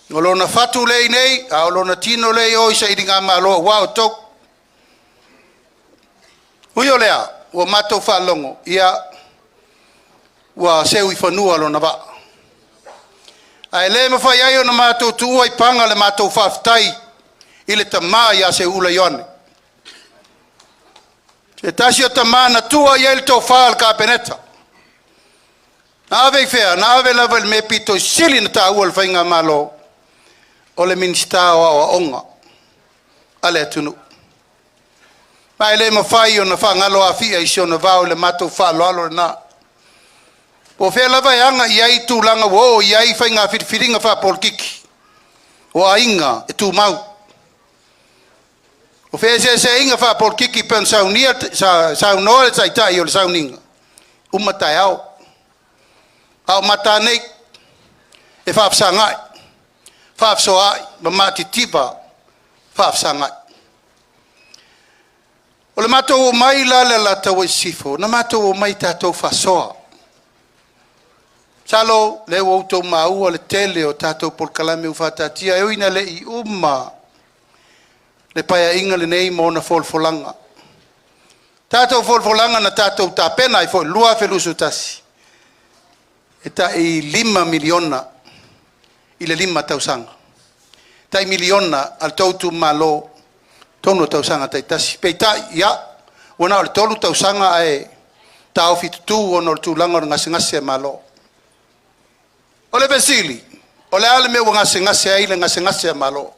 Ngolona fatu le nei, a olona tino le o isa idinga malo wau tok. Uyo lea, o matou fa longo, ia wa seu ifanua lo na va. Ai le me fai ai o na matou tu ai panga le matou faftai ile tama ya se ula yone. Se tasi o tama na tua ia il to fa al kapeneta. Na ave fea, na ave level me pito sili na ta ual fainga malo o le minsta o onga ale tunu. Mai le me fai o na fa ngalo a fia iso na va o le matou fa lo na. O fe lava yanga iai tu langa wo iai fainga firinga fa polkiki. O ainga e tu mau. O fe se inga fa polkiki pen saunia sa no sai tai o sauninga. Umata au. Au mata nei e fa sanga. Fa so ai mati tipa fa sanga. O le mato mai la la tawa Sisifo, na mato mai tato fa soa. Salo le woto mau o le tele o tato por kalame ufatatia e ina le I umma le paya inga le nei mo na folfolanga. Tato folfolanga na tato ta pena I fo lua felusu tasi. Eta I 5 miliona I le 5 tausanga. Tai miliona al tautu malo tono tausanga tai tasi. Peita ya wana al tolu tausanga e tau fitu ono tu langor ngase malo. Ole besili, ole ale me ngase ai le ngase malo.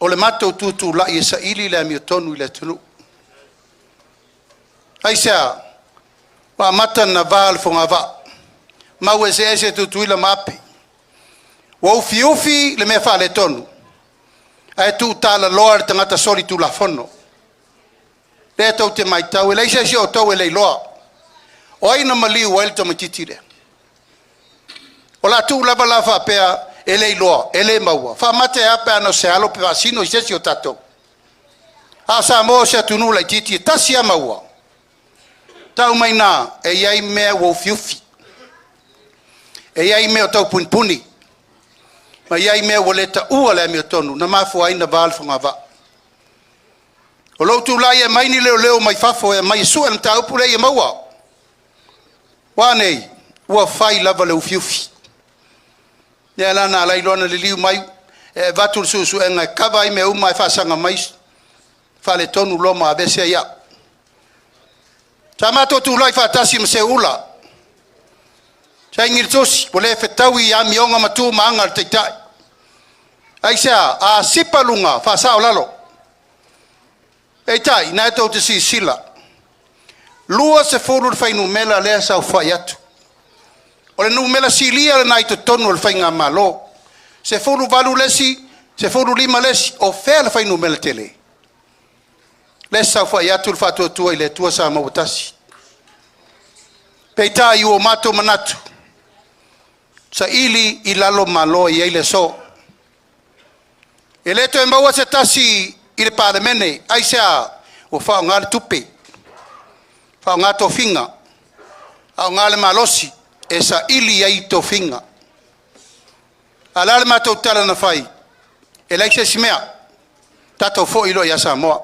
Ole mato tu la isa ili le mi tonu ile tunu. Aisa wa mata na val fonga va. Ma wese tu ile mapi. Wa ufi le me fa le tonu. Ai tu tala lord tangata soli tu la fono. Le tau te mai tau le isa si o tau le loa. O ai na mali wel to matitire. Ola tu lava pea ele loa, ele maua. Fa mate apa no se alo pe vasino I sesi o tato. A sa mo se tunu la titi tasia maua. Tau mai na e iai me wo fiufi. E iai me o tau punpuni. Ma iai me wo leta ua le me tonu na mafu ai na val fonga va. O lo tu la e mai ni leo mai fafo e mai su en tau pule e maua. Wane ua fai lava le fiufi. Ya la na lai lona le liu mai e vatul susu enga kava I me uma fa sanga mai fa le tonu loma abese ya tamato tu lai fa tasim se ula sai ngirtos pole fetawi ya mionga matu manga taitai aisa a sipalunga fa sa lalo eitai na to te sila lua se folu fa numela le sa fa yatu. Ole numela silia na ito tonu al fainga malo. Se folu valu lesi, se folu 5 lesi, o fea fai numela tele. Lesa fa yatul fatu tua ile tua sa mawutasi. Peita yu o mato manatu. Sa ili ilalo malo I ile so. Eleto e maua se tasi ile paramene, aisa o fa ngal tupe. Fa ngato finga. Au ngale malosi. e sa ili ai to finga. Ala le matou tala na fai. E lai se simea. Tatou fo ilo ia Samoa.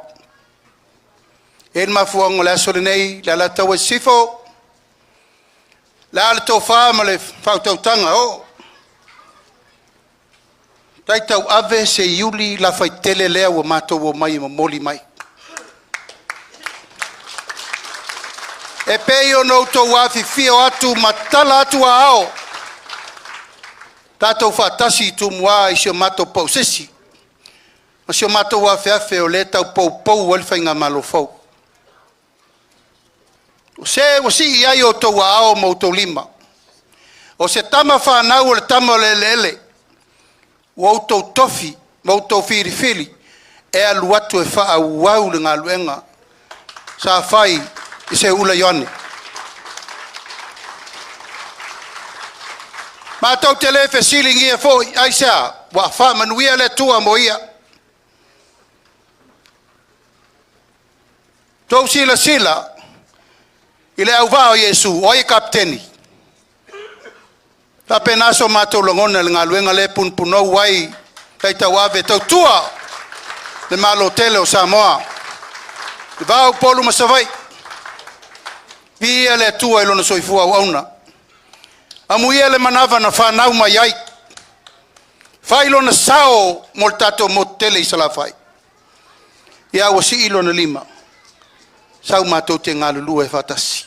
E mafuanga le aso nei, la Alataua Sisifo. La le tofa ma le fautautanga o. Tai tau ave se iuli la fai tele lea wa matou o mai ma moli mai. E peio no tau afi fio atu matala atu a ao. Tatou fatasi tu mua i sio matou pausesi. Ma sio matou afe o le tau pou wal fainga malofau. O se wasi iai o tau a ao mo tau lima. O se tama whanau o le tama lele. O tau tofi, mo tau firifili. E alu atu e wha au wau le ngā luenga. Sa fai i se ula yone. Ma tau te le fe silingi e fo ai sea. Wa wha manuia le tua mo ia. Tau sila i le au vao Yesu, o i kapteni. Ta penaso matou langona le ngā luenga le punpunou wai, kai tau ave tau tua, le malo tele o Samoa. Le vao polu masavai, via le tua ilona soifua au auna. Amuia le manava na whanau mai ai. Whai ilona sao mol tato mo tele i salafai. Ia wasi ilona lima. Sau matou te ngā lulu e whatasi.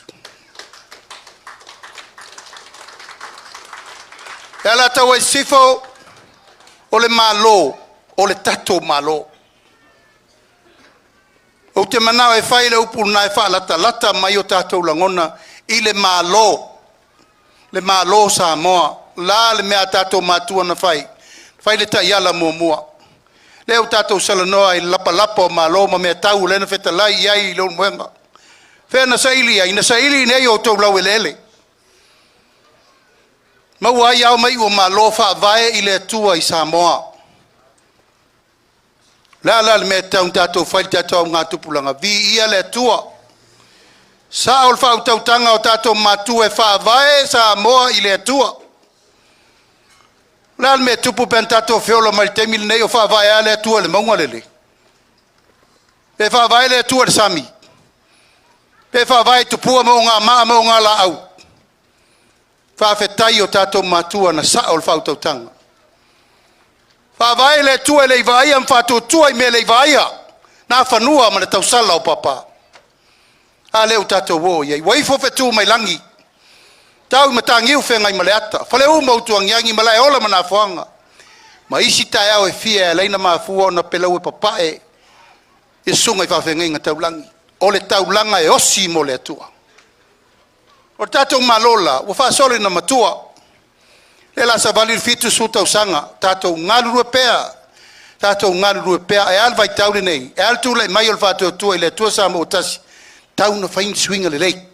E Alataua Sisifo o le malo, o le tato malo. O te manao e whai le upu na e whaalata mai o tatou langona i le malo. Le malo Samoa. La le mea tatou matua na whai. Whai le ta iala mua. Leo tatou salanoa i lapa o malo ma mea tau lena whetalai iai i leo mwenga. Whea na saili ai, na saili nei o tau lau ele. Mau ai au mai o malo whaavae i le tua i Samoa. La le mea tau tatou whai tatou ngā tupulanga. Vi ia le tua. Sa ol whau tautanga o tatou matua e whaavae Samoa i le tua. La me tupu pen tatou whiola mai temil nei o whaavae a le tua le maunga lele. Pe whaavae le tua le sami. Pe whaavae tupua mo ngā maa mo ngā la au. Whaafetai o tatou matua na sa ol whau tautanga. Whaavae le tua le iwaia mwhatu tua i me le iwaia. Nā whanua ma le tausala o papa. A leo tatou wo iei. Waifo fetu mai langi. Tau matangiu whengai maleata. Whale u mautuang yangi malai ola mana whanga. Ma isi tai au e fia e leina maa fua na pelau e papae. E sunga i whawhengai ngā taulangi. O le taulanga e osi mo le atua. O tatou malola, ua whaasole na matua. Le la sa valir fitu su tau sanga. Tatou ngaluru e pea. Tatou ngaluru e pea. E alvai taule nei. E al tūlai mai ol whātua tua i le tua sa mo otasi. Tau na whain swinga le lei.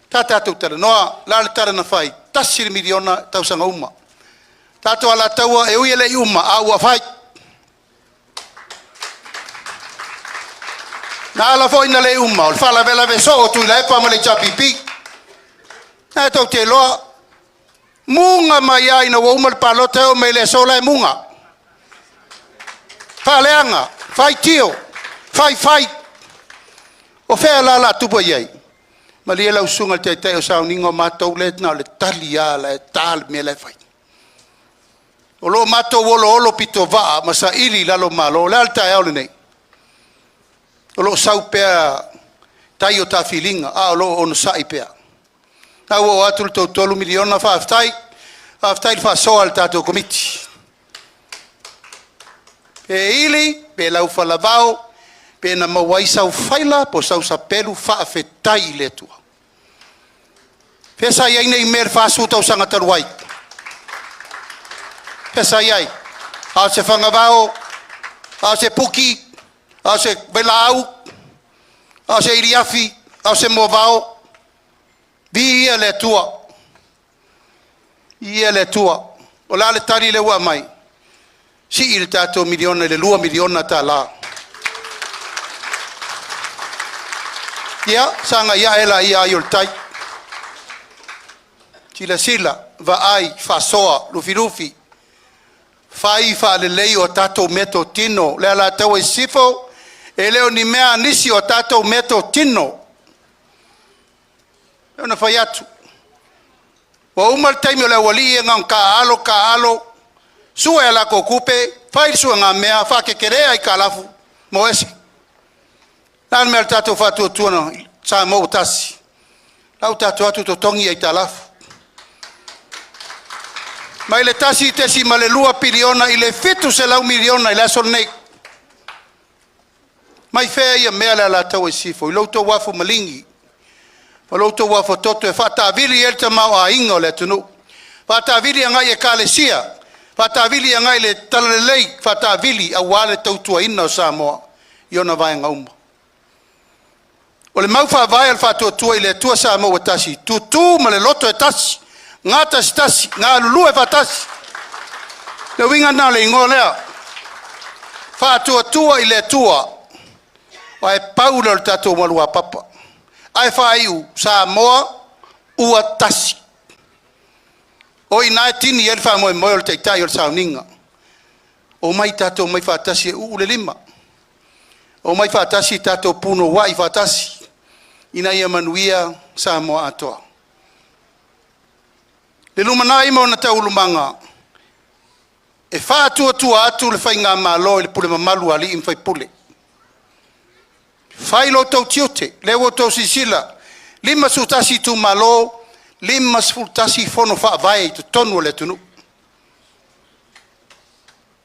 Tatou tala noa, la le tala na whai. Tasiri miliona tau sanga uma. Tatou Alataua e ui ele uma a ua whai. Na ala foi na le uma, o fala vela veso o tu le pa ma le chapipi. Na tau te loa. Munga mai ai na uma palota o me le sola e munga. Faleanga, fai tio, fai. O fea la tupo iei. Ma lia lau sunga te o sao ningo matou le na le tali ala e tal me le fai. O lo matou olo pito va ma sa ili lalo malo le alta e ole nei. O lo sau pea tai o ta filinga a o lo ono sai pea. Na o atu to tolu miliona fa aftai fa so al tato komiti. Pe ili pe lau fa lavao pe na mawai sau faila po sau sa pelu fa afetai le tua. Pesa iai nei mer fa su tau sanga taruai. Pesa iai. A se whangavao, a se puki, a se belau, a se iriafi, a se movao. Vi ia le tua. Ia le tua. O la le tari le ua mai. Si il tato miliona le 2 miliona ta la. Ia, sanga ia ela ia ayol tai. sila vaai fasoa lufi fai fa lelei o tatou meto tino le Alataua Sisifo e leo ni mea nisi o tatou meto tino ona fai atu wa umal taimi o le wali e ngang ka alo sua e lako kupe fai sua ngā mea fa kekerea i ka lafu mo esi nan mea tatou fatu tuana sa mo utasi lau tatou atu to tongi e ta lafu mai le tasi tesi ma le 2 piliona i le fitu se lau miliona i le aso nei mai fea ia mea le Alataua Sisifo i loutou wafu malingi ma loutou wafu toto e whaatavili e te mau a inga o le tunu whaatavili a ngai e kalesia whaatavili a ngai le talalelei whaatavili a wale tautua ina o Samoa i ona vai ngauma o le mau whaavai al whaatuatua i le tua Samoa tasi tutu ma le loto e tasi ngā tasi, ngā lulu e whatasi. Le winga nā le ingo lea. Whātua i le tua. Wai paula le tatou malua papa. Ai whaiu Samoa ua tasi. O i nai tini e le whamoe moe o le teitai o le sauninga. O mai tatou mai whatasi e ule lima. O mai whatasi tatou puno wai whatasi. Ina ia manuia Samoa atoa. Le lumana ima ona tau lumanga. E whātua atu le whai ngā malo i le pule mamalu ali im whai pule. Whai lo tau tiote, lewo tau sisila. 5 sutasi tu malo, 5 sutasi fono whaavai i tu tonu o le tunu.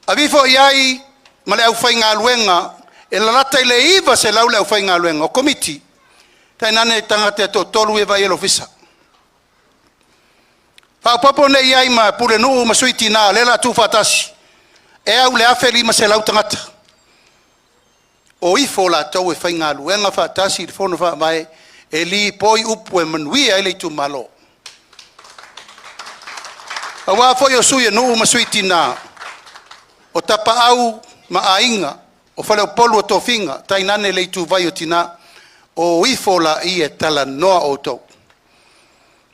A vifo iai, ma le au whai ngā luenga, e lalata i le iwa se lau le au whai ngā luenga, o komiti. Tai nane tangate to tolu e vai elo visa. Whaapapo ne iai ma pule nuu ma suiti nā lela tu whatasi. E au le afe 5 se lau tangata. O ifo la tau e whai ngā luenga whatasi i whono whaamai e li poi upu e manuia e le tu malo. A wafoi o sui e nuu ma suiti nā. O tapa au ma ainga. O whale o polu o tofinga. Tai nane le tu vai o tina. O ifo la i e tala noa o tau.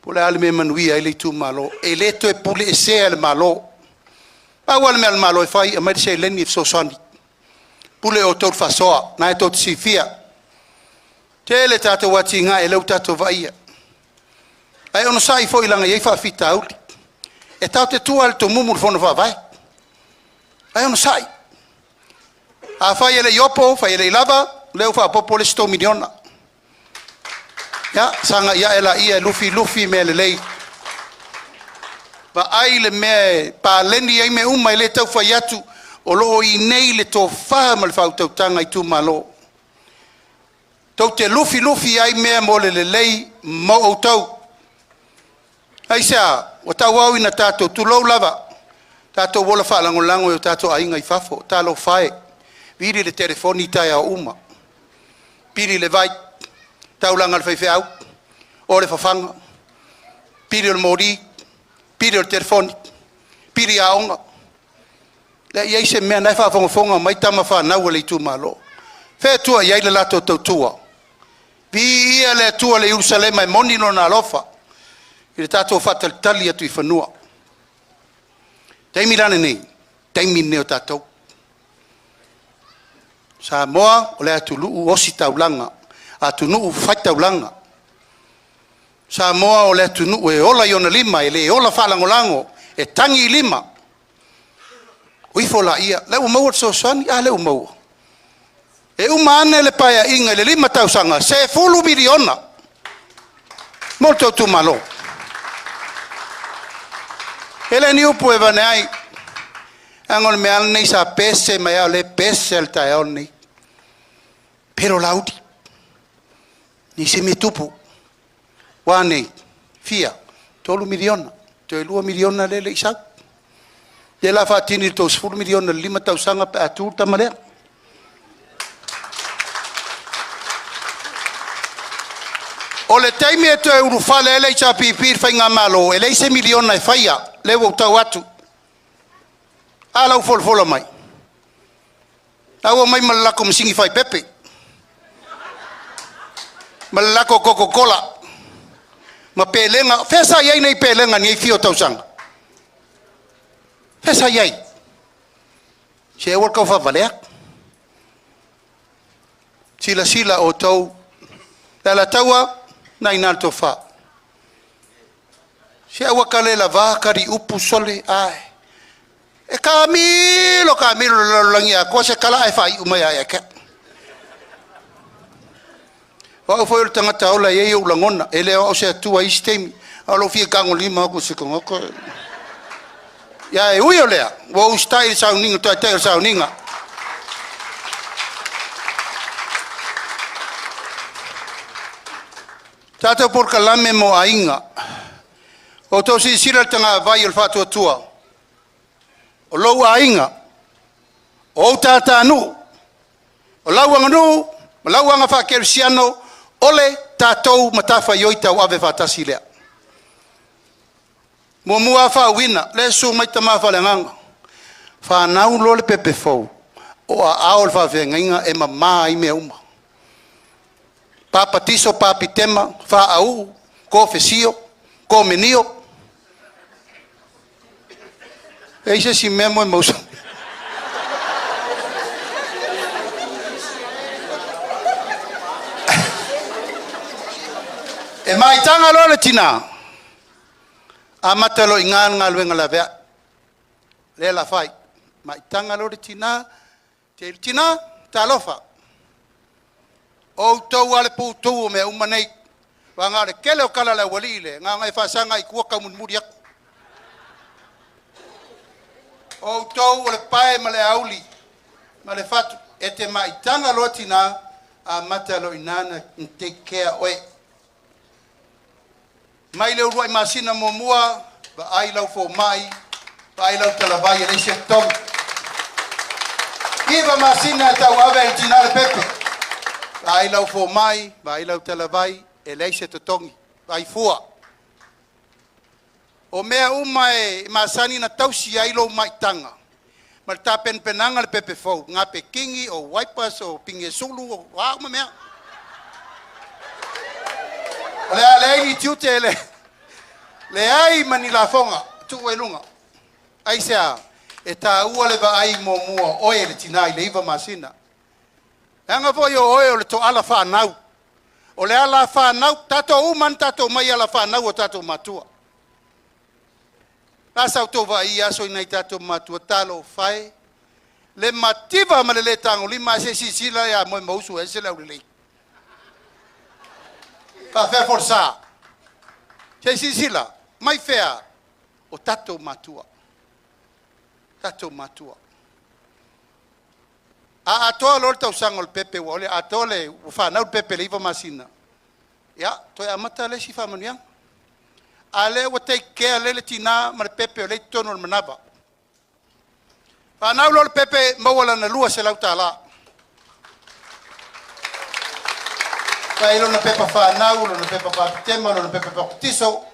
Pule ale me manuia ele tu malo e le to e pule e se ale malo awal me al malo e fai a mai se leni so soni pule o tot fasoa na e tot sifia tele tato wati nga e le tato vaia ai ono sai foi langa ye fa fita out e tau te tu al to mumu fono va vai ai ono sai a fai ele yopo fai ele lava le fa popole 100 miliona. Ya, sanga ya ela ia lufi me le lei. Va ai le me pa lendi ai me uma le tau fa yatu o lo i nei le to fa mal fa tau tanga i tu malo. Tau te lufi ai me mo le lei mo o tau. Ai sa, o tau au ina tato tu lo lava. Tato wola fa lango o tato ai ngai fafo, ta lo fae. Viri le telefoni tai a uma. Piri le vai tau langa le whaiwheau, o le whawhanga, piri o le mori, piri o le telefoni, piri a onga. Le iei se mea nai whawhonga mai tama whanau le i tu malo. Whea tua iei le lato tau tua. Vi ia le tua le Jerusalema e moni no na alofa. I le tato whatalitali atu i whanua. Taimi rane nei, taimi neo tatou. Samoa o le atu luu osi taulanga. Atu nuu whaita ulanga. Samoa o le atu nuu e ola iona 5, e le ola whalangolango, e tangi 5. Uifo la ia, leu maua so sani, leu maua. E umane le paia inga, le 5 tausanga, se 10 miliona. Molto tu malo. Ele ni upu e vane ai, angol me alnei sa pese, mai au le pese al tae oni. Pero laudi. Ni se me tupu. Wane, fia, 3 miliona. 2 miliona le isau. De la fatini to 10 miliona 5 tausanga pe atu tamalea. O le taimi e to euro fale ele isa pipir fai ngā malo. Ele se miliona e faia. Lewo tau atu. Ala u folfola mai. Awa mai malako msingi fai pepe. Malako Coca-Cola. Ma pelenga, fesa yai nei pelenga ni fio tausanga. Fesa yai. Se wal ka fa valea. Sila o tau. Alataua na inalto fa. Se wakale la va kari upu sole ai. E Camilo langia ko se kala e fai umaya ya ka. Wa foi o tangata ola ye o langona ele o se tua istemi alo fi kango lima ko se ko ya e ui olea wo style sounding to tell sounding tata por kalame mo ainga o to si sira tanga vai el fatu tua o lo ainga o tata nu o lawanga nu lawanga fa kersiano ole tatou matafa yoita wa ave fatasi lea mo mua fa wina le su mai tama fa lenga fa nau lo le pepe fo o a aol fa venga e mama i me uma papa tiso papi tema fa au ko fesio ko menio ese si memo emoso e mai tanga lo le tina amatalo ingan ngalwenga la vea le la fai mai tanga lo le tina te tina talofa o to wale pu tu me umanei wanga le kele o kala la walile nga ngai fa sanga i kuaka mun mudia o to wale pai male auli male fatu ete mai tanga lo tina amatalo inana take care oe mai le ruai masina momua ba ai lau fo mai ba ai lau talavai le se tong iba masina ta wave tina le pepe ba ai lau fo mai ba ai lau talavai e le se tong ai fua o mea umai masani na tausi ai lo mai tanga mal ta penanga le pepe fo nga pekingi o wipers o pinge sulu o wa mea le ni tiute le ai manila fonga tu welunga ai sea e ta ua le va ai mo mua oe le tinai le iva masina anga foi o le to ala fa nau o le ala fa nau tato uman tato mai ala fa nau o tato matua pasa to va ia so ina tato matua talo fai le mativa ma le tango lima se sila ya mo mausu e se le pa fe forza se sila mai fea o tato matua a to lo tau sango pepe wole a to le fa na pepe le iva masina ya to ya mata le si fa mania ale o te ke le tina ma pepe le tono manaba fa na lo pepe mo wala na lua se lauta la fa ilo na pepe fa na lo na pepe fa tema lo na pepe fa tiso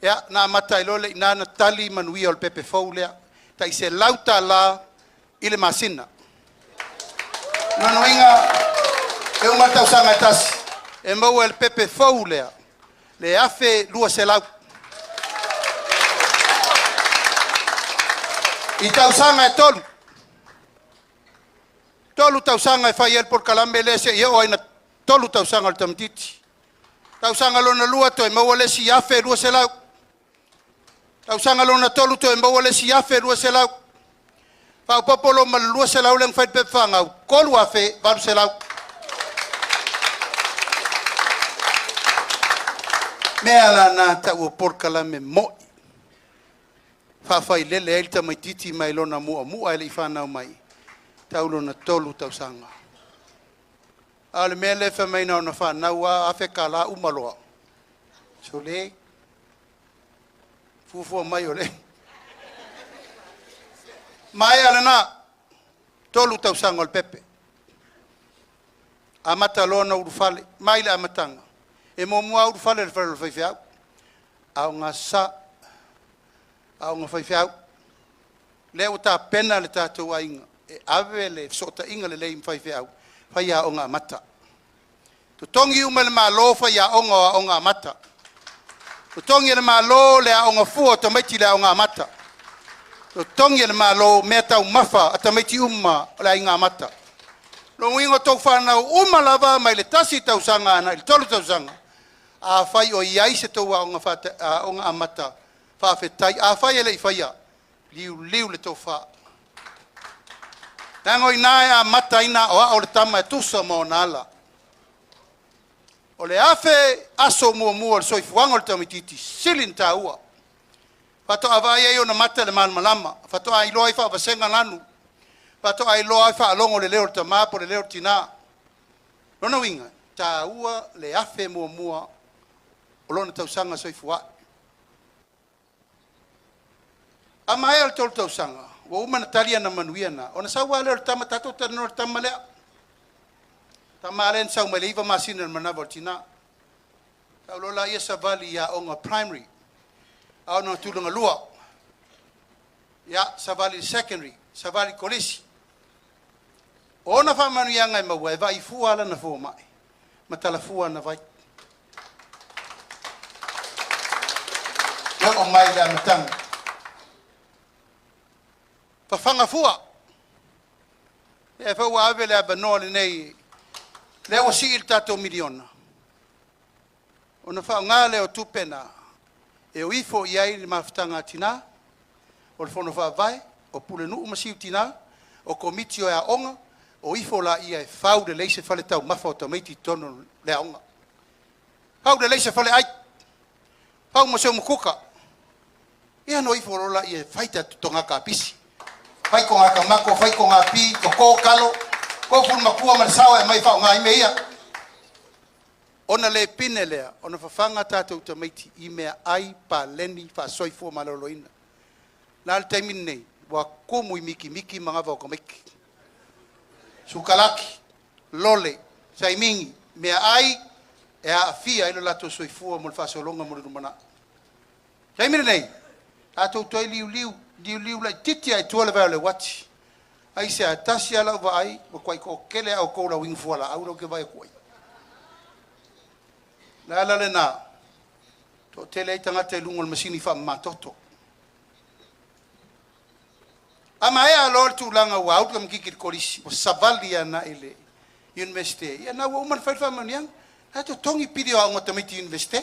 ya na mata ilo le na tali manui o pepe foulea tai se lauta la ile masina no inga e o mata usanga tas e mo el pepe foulea le afe lua se lau i tausanga tolu tausanga e fai el por calambe le se yo aina tolu tausanga al tamtiti tausanga lo na lua to e mo le si afe lua se lau tausanga lo na tolu to e mo le si afe lua se lau fa popolo mal lua se lau leng fai pe fanga kolu afe va se lau me ala na ta o por calambe mo fa fai lele el ta mai titi mai lona mu ele fana mai taulo na tolu tausanga al mele fa mai na fa na wa afeka la umaloa sole fufu mai ole mai ala na tolu tausanga al pepe amata lona urfale mai la amatanga e mo mua urfale le fai fia au ngasa au nga fai fiau le o ta pena le tatou ainga e ave le sota inga le leim fai fiau fai a o nga mata To tongi uma le malo fa ya onga mata. To tongi le malo le onga fu to meti le onga mata. To tongi le malo meta umafa atameti la inga mata. Lo wingo to fa na lava mai le tasi tau sanga na il tolu tau sanga. A fai o iai se to onga fa onga amata. Fa fetai a fai le faia. Liu le to fa. Tango ina mata ina o le tama tusa mo nala. O le afe aso mua le soifuanga le tamititi silin taua. Fato avai e ona mata le malmalama. Fato ai loa i fa vasenga lanu. Fato ai loa i fa alongo le leo le tamapo le leo tina. Lona winga, taua le afe mua o lona tausanga soifua. Ama e al tolu tausanga. Wa uma na talia na manuiana. Ona sawa leo le tama tato tano le tama lea. Tamaren sa umaliva masina manava tina. Lola ia savali ya onga primary. Au no tulunga lua. Ya savali secondary, savali kolisi. Ona fa manu yanga mawa va ifua la na fo mai. Matala fua na vai. Ya o mai la matang. Fa fanga fua. E fa wa ave la banole nei. Le o si il tato miliona. Ona fa ngale o tupena. E o ifo iai le maftanga tina. O le fono fa vai. O pule nu umasiu tina. O komiti o ea onga. O ifo la ia e fau de leise fale tau mafa o tamaiti tono le onga. Fau de leise fale ai. Fau maseo mukuka. Ia no ifo rola ia e faita tonga ka pisi. Fai ko ngaka mako, fai ko ngapi, ko kalo. Ko fun makua malsawa e mai fa nga imeia. Ona le pine lea, ona fafanga tatou tamaiti i mea ai pa leni fa soifua maloloina. Nal taimin nei, wa kumu i miki mga vau kamiki. Sukalaki, lole, saimingi, mea ai e a fia ilo lato soifua mo le fasolonga mo le rumana. Taimin nei, tatou toi liu la titi ai tuale vau le wati. Ai se atasi ala vai, wa kwai ko kele au ko la wing fuala, au no ke vai kwai. La le na. To tele tanga te lungol masini fa matoto. Ama e alor tu langa wa out kam kikir kolisi, o savalia na ele university. Ya na wo man fa maniang, ha to tongi pidi o ngotamiti university.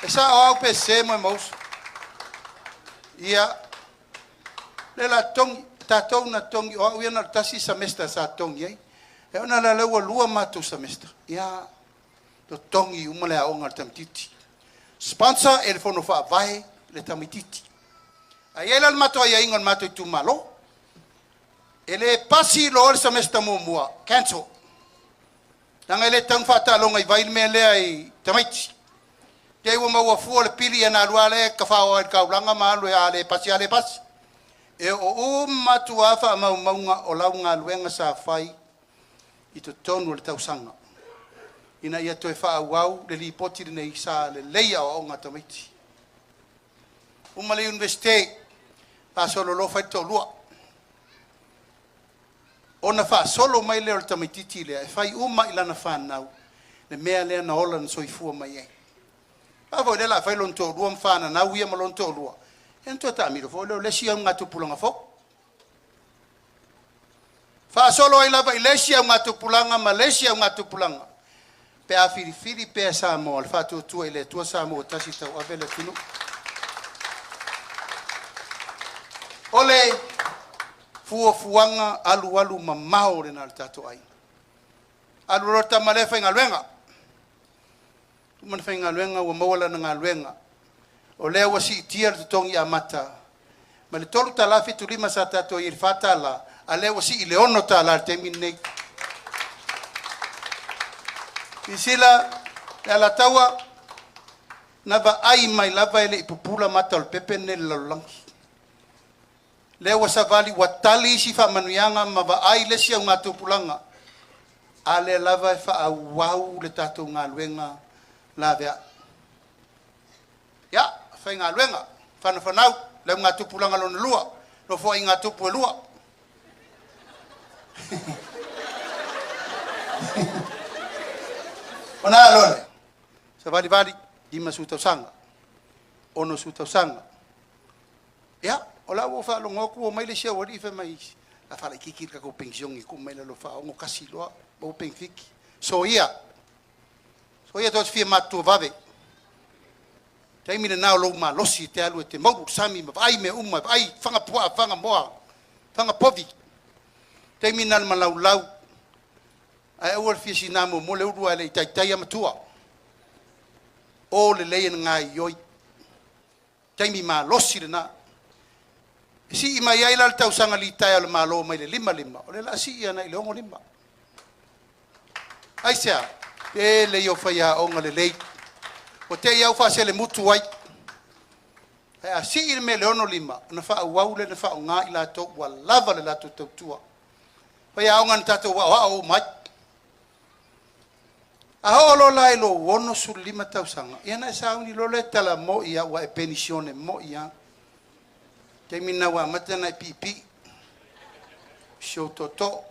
Esa au pese mo mos. Ya lela tong tatou na tongi o ia na tasi semester sa tongi ai e ona la lewa lua matu semester ia to tongi umale a onga tamtiti sponsor el fono fa vai le tamititi ai ela mato ia ingon mato tu malo ele pasi lo semester mo mua cancel tanga ele tang fata longa i vai me le ai tamiti dei wo ma wo fu le pili na luale ka fa o ka ulanga ma lo ya le pasi ale pasi e o matua fa maunga o launga luenga sa fai i to tonu le tausanga. Ina ia toe fa wau le li poti nei sa le leia o nga tamiti. Uma le universite pa solo lo fai to lua. Ona fa solo mai le tamiti le fai uma ilana fa nau. Le mea le na ola soifua mai e. Pa vo le la fai lon to lua fa na nau ia malon to lua. Ento tamiro fo le sia nga tupulanga fo. Fa solo ai lava ilesia nga tupulanga Malaysia nga tupulanga. Pe a fili pe sa mo al fa tu ile tu sa mo tasi tau avele tunu. Ole fuanga alu mamao le na tato ai. Alu rota malefa ngalwenga. Man fa ngalwenga wa mawala ngalwenga. O leo wasi tier to tongi amata. Ma le tolu talafi tu lima sa tato i fatala. A leo wasi i leono tala terminate. Isila e Alataua nava ai mai lava ele ipupula mata o pepe ne lalangi. Leo wasavali watali si fa manuyanga mava ai le sia ngatu pulanga. Ale lava fa awau le tato ngaluenga lavea. Ya, fa ngaluenga fa fanau le ngatu pulanga lo lua. Lo fo ngatu pu lua. Ona lole. Sa vali lima su tausanga. Ono su tausanga. Ya, ola wo fa lo ngoku o mai le sia wadi fa mai. La fa le kiki ka ko pension i ku mai le lo fa o kasi lo o penfiki. So ia tot fia matu vave. Te mi na lo ma losi te alu te mau sami ma ai me umma ai fanga pua fanga moa. Fanga povi. Te mi na ma lau. Ai o fia sina mo le urua le tai matua. O le le ngai yoi. Te mi ma losi na. Si ima ia ila tau sanga li tai al malo mai le lima. O le la si ia na ile ongo lima. Ai sea, le yo fa ya onga le lei. O te ia fa se le mutu ai. Ai si il me le ono lima, na fa wa le na fa nga ila to wa lava le la to tua. Fa ya onga tato wa o mai. A holo la lo wono su lima tau sanga. Ia na sa uni lo le tala mo ia wa e pensione mo ia. Te mina wa mata na pipi. Show toto.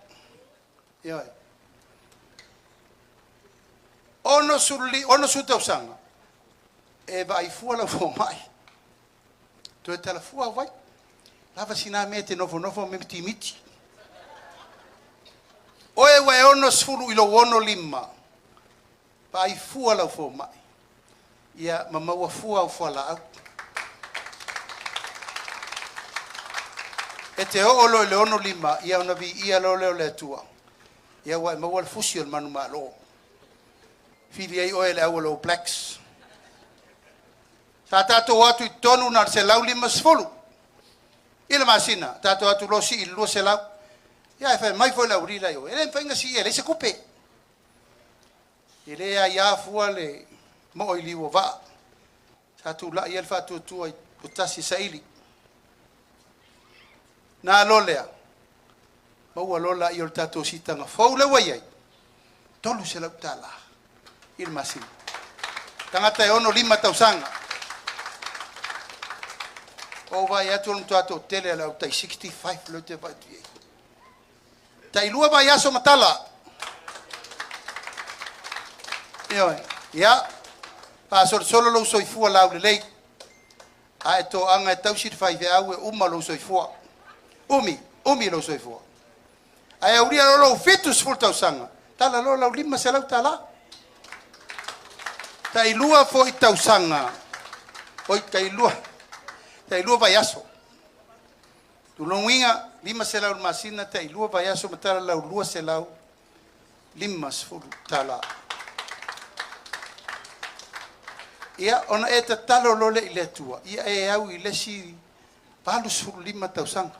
Ia. Ono su tau sanga. E vai fu la fo mai. Tu e tala fu vai. Lava sina mete no me miti. Oe wa ono sfulu ilo wono lima. Vai fu la fo mai. Ia mama wa fu au fo la au. E te olo le ono lima, ia ona vi ia lo le tua. Ia wa ma wal fusiol manu malo. Fili ai oe le au blacks. Sa tato watu I tonu na se lau lima sfolu. Ila masina, tato watu losi I lua se lau. Ia e fai mai foi lau rila yo. Ele mfainga si ele se kupe. Ele ia fua le mo I liwa va. Sa tu la ia fa tu tu ai putasi saili. Na lolea. Mau lola I ol tato sitanga fau le wai. Tolu se lau tala. Il masin. Tangata e ono lima tausanga. O vai atu un tuato tele la utai 65 lo te vai tu. Tai lua vai aso matala. Ya. Pa solo lo soi fu la le lei. A to anga tau sit fai ve au uma lo soi fu. Umi lo soi fu. Ai auria lo fitus fu tausanga. Tala lo la lima se la tala. Tai lua foi tausanga. Oi tai lua vai aso. Tu longinga lima se lau masina tai lua vai aso matala lau lua se lau lima sfulu tala. Ia ona e ta talo lole I le tua. Ia e au I le si palu sfulu lima tausanga.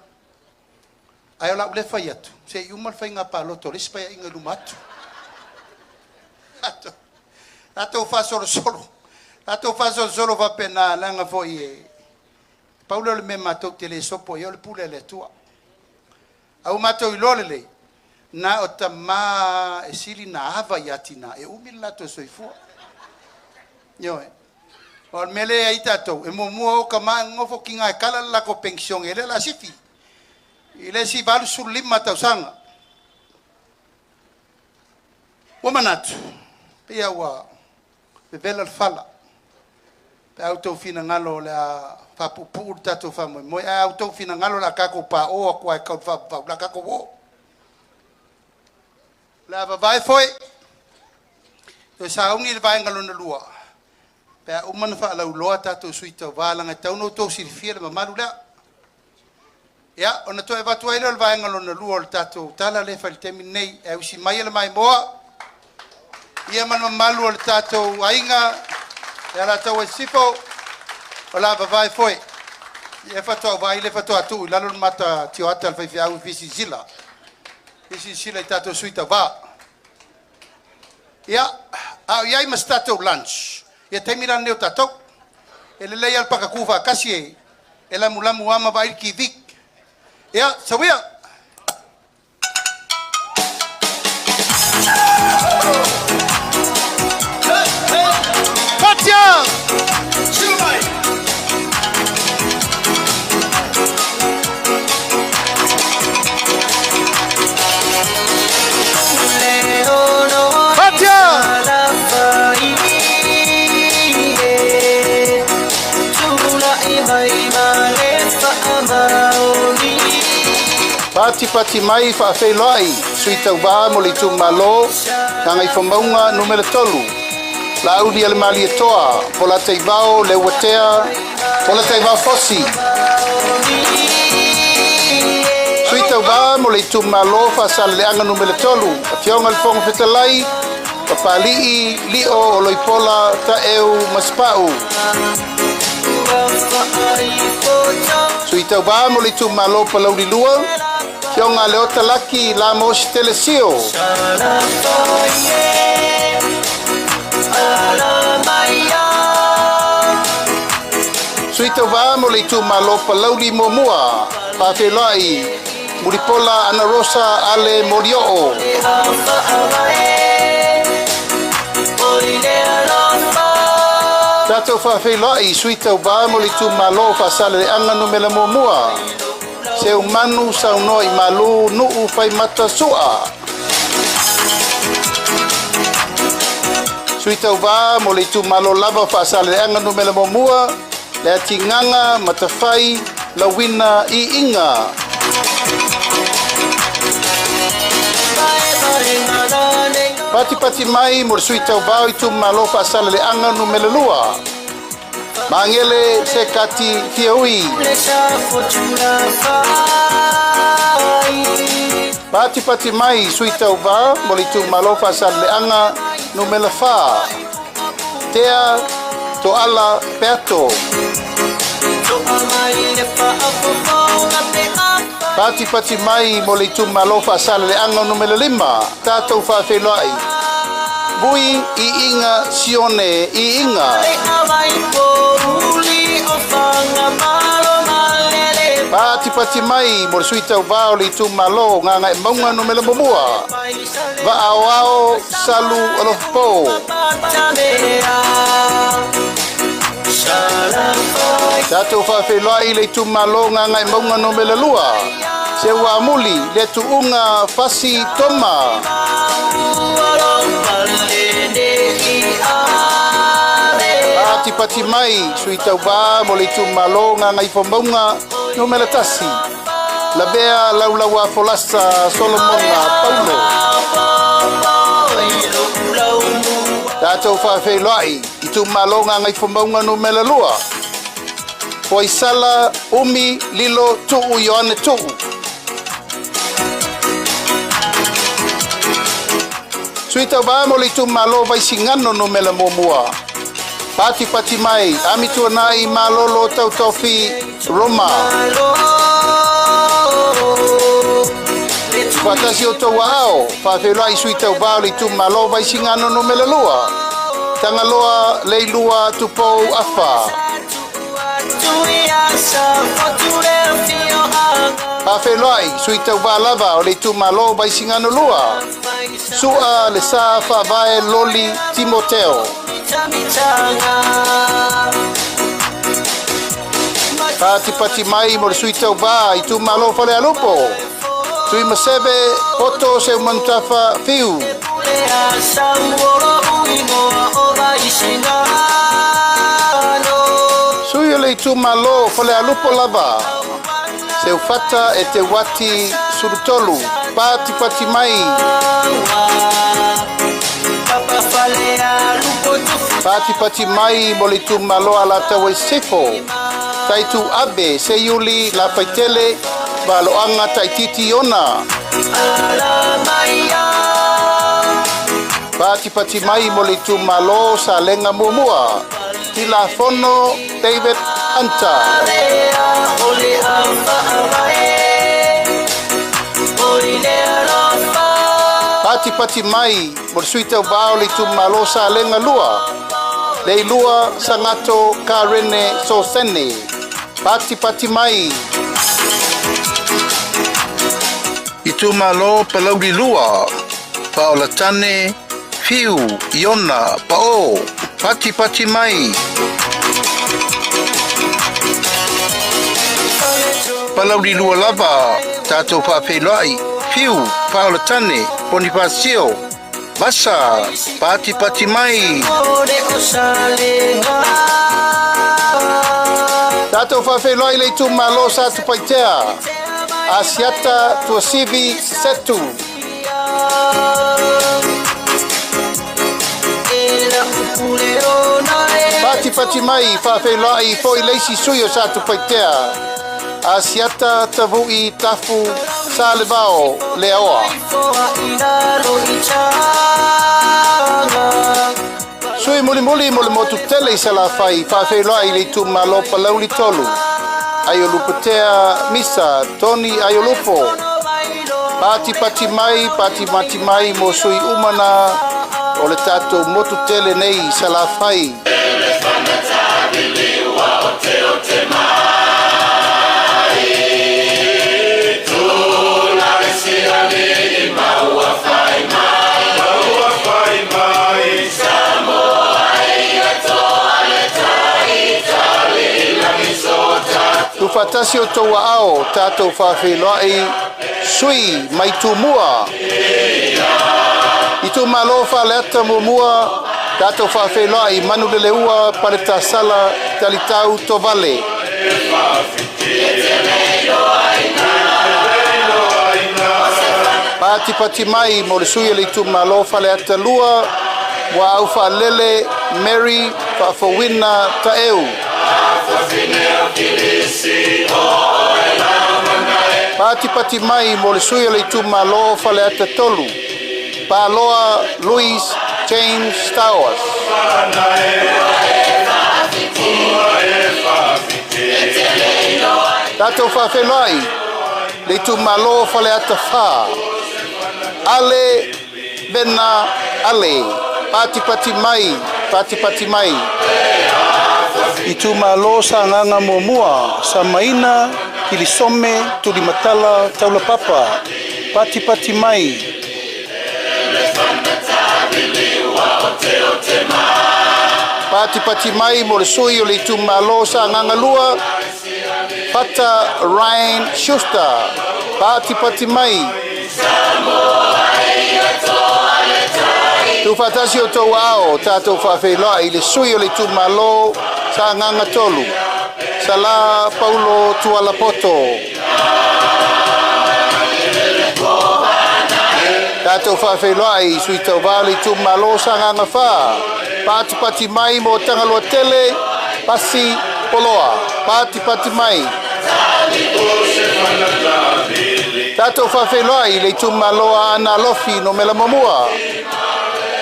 Ai ola ule fai atu. Se iumal fai ngā paloto lesi pai inga lumatu. Ato fa solo. Ato fa solo va pena langa foi. Paulo le mema to tele sopo yo le pule le tua. Au mato I lole. Na otama e sili na ava yatina e umila to soifua. Yo. O mele ai tato e mo ka ma ngofo kinga kala la ko pension ele la sifi. Ile si valu sul lima tausanga. Womanatu. Ia wa bevela fala. Pe auto fina ngalo la fa pupu tato fa mo auto fina ngalo la kako pa o ko ai ka fa la kako wo. La vai foi. To sa uni vai ngalo na lua. Pe o man fa la loa tato suita vala nga tau no to sirfia ma malu la. Ya, ona to eva to ile vai ngalo na lua tato tala le fa terminei e usi mai le mai moa. Ia man malu al tato ainga e Alataua Sisifo ola vai foi. Ia fa to vai le fa to atu la lo mata tio atal fa fi au visi zila. Visi zila tato suita va. Ia, ia mas tato lunch. Ia termina neu tato. Ele lei al pakakuva kasi e la mulamu ama vai ki vik. Ia, sawia. Patia! Shumai! Leo Pati mai whaafeiloi, sui tau wā mo le tu malo, ka ngai whamaunga numero tolu. La udi ale mali toa, po la teivao, le watea, po la teivao fosi. Sui tau wā mo le tu malo, whaasale le anga numero tolu, a fionga le fonga whitalai, papalii, lio o loipola, ta eu maspau. Sui tau wā mo le tu malo palauri lua, Kionga leo talaki la moshi telesio. Suita wa mo le tu malo palauli mo mua. Pafelai muripola ana rosa ale morio. Tato fafelai suita wa mo le tu malo fasale anga numela mo mua. Se umanu sa unoi malu nuu fai mata sua. Suita uva mo le tu malo lava fasale anga numela momua le atinganga matafai lawina I inga. Pati mai mo suita uva I tu malo fasale le anga numela lua. Mangele se kati fiaui. Pati mai suita uva molitu malofa sal le anga numela fa. Tea to ala peto. Pati mai molitu malofa sal le anga numela 5. Tato fa felai. Bui I inga sione I inga. Pati mai mo suita uva le tu malo nga ngai maunga no mela momua. Va ao salu alopo. Tato fa felai le tu malo nga ngai maunga no mela lua. Se wa muli le tu unga fasi toma. Pati mai suita uva mo le tu malo nga ngai fomaunga no mela tasi. La bea laulaua folasa Solomona Paulo. Tato fa felai I tu malo nga ngai fomaunga no mela lua. Poi sala umi lilo tu Yohane tu. Suita uva mo le tu malo vai singano no mela momua. Pati mai, ami tuanai malolo tau tofi Roma. Fatasi o tau ao, whawhelai sui tau bauli tu malo vai singano no mela lua. Tangaloa leilua tupou afa. Whawhelai sui tau balava o le tu malo vai singano lua. Sua le sa whavae loli Timoteo. Pati mai mo suita uva I tu malo fale alupo. Sui masebe poto se mantafa fiu. Sui le tu malo fale alupo lava. Se ufata e te wati surutolu. Pati mai. Pati mai mo le tu malo Alataua Sisifo. Tai tu abe se yuli la faitele valoanga taititi ona. Pati mai mo le tu malo sa lenga mumua. Tila fono David Anta. Pati mai mo suita vao le tu malo sa lenga lua. Le lua sangato karene sosene. Pati mai. I tu malo palauri lua. Paola tane fiu Iona pao. Pati mai. Palauri lua lava. Tato whawhelai. Fiu Paola tane Bonifacio. Vasa, pati mai. Tato whawhelai le tu malo sa tu paitea. Asiata tuasivi setu. Pati mai whawhelai fo I leisi suyo sa tu paitea. Asiata tavui tafu sa levao leoa. Sui muli mole motu tele sa la fai whawhelai le tu malo palauli tolu. Ayoluputea misa Tony Ayolupo. Pati mai mo sui umana o le tatou motu tele nei sa la fai. Tufatasi o toa ao tatou whawhelai sui mai tumua. I tu malo whaleata mua tatou whawhelai manu leleua pareta sala talitau to vale. Pati mai mo le sui le tu malo whaleata lua wa au whalele Mary whawhawina taeu. Pati mai mo le sui le tu malo whaleata tolu. Paloa Louis James Towers. Tatou whawhelai le tu malo whaleata wha. Ale bena ale. Pati mai. I tu malo sa nganga mua sa maina kilisome tulimatala taula papa. Pati mai. Pati mai mo le sui o le tu malo sa nganga lua. Pata Ryan Schuster. Pati mai. Tu fatasi o tau ao tatou whawhelai le sui o le tu malo sa nganga tolu. Sala Paulo Tualapoto. Tatou whawhelai sui tau vale tu malo sa nganga wha. Pati mai mo tangaloa tele pasi poloa. Pati mai. Tatou whawhelai le tu maloa ana lofi no mela mamua.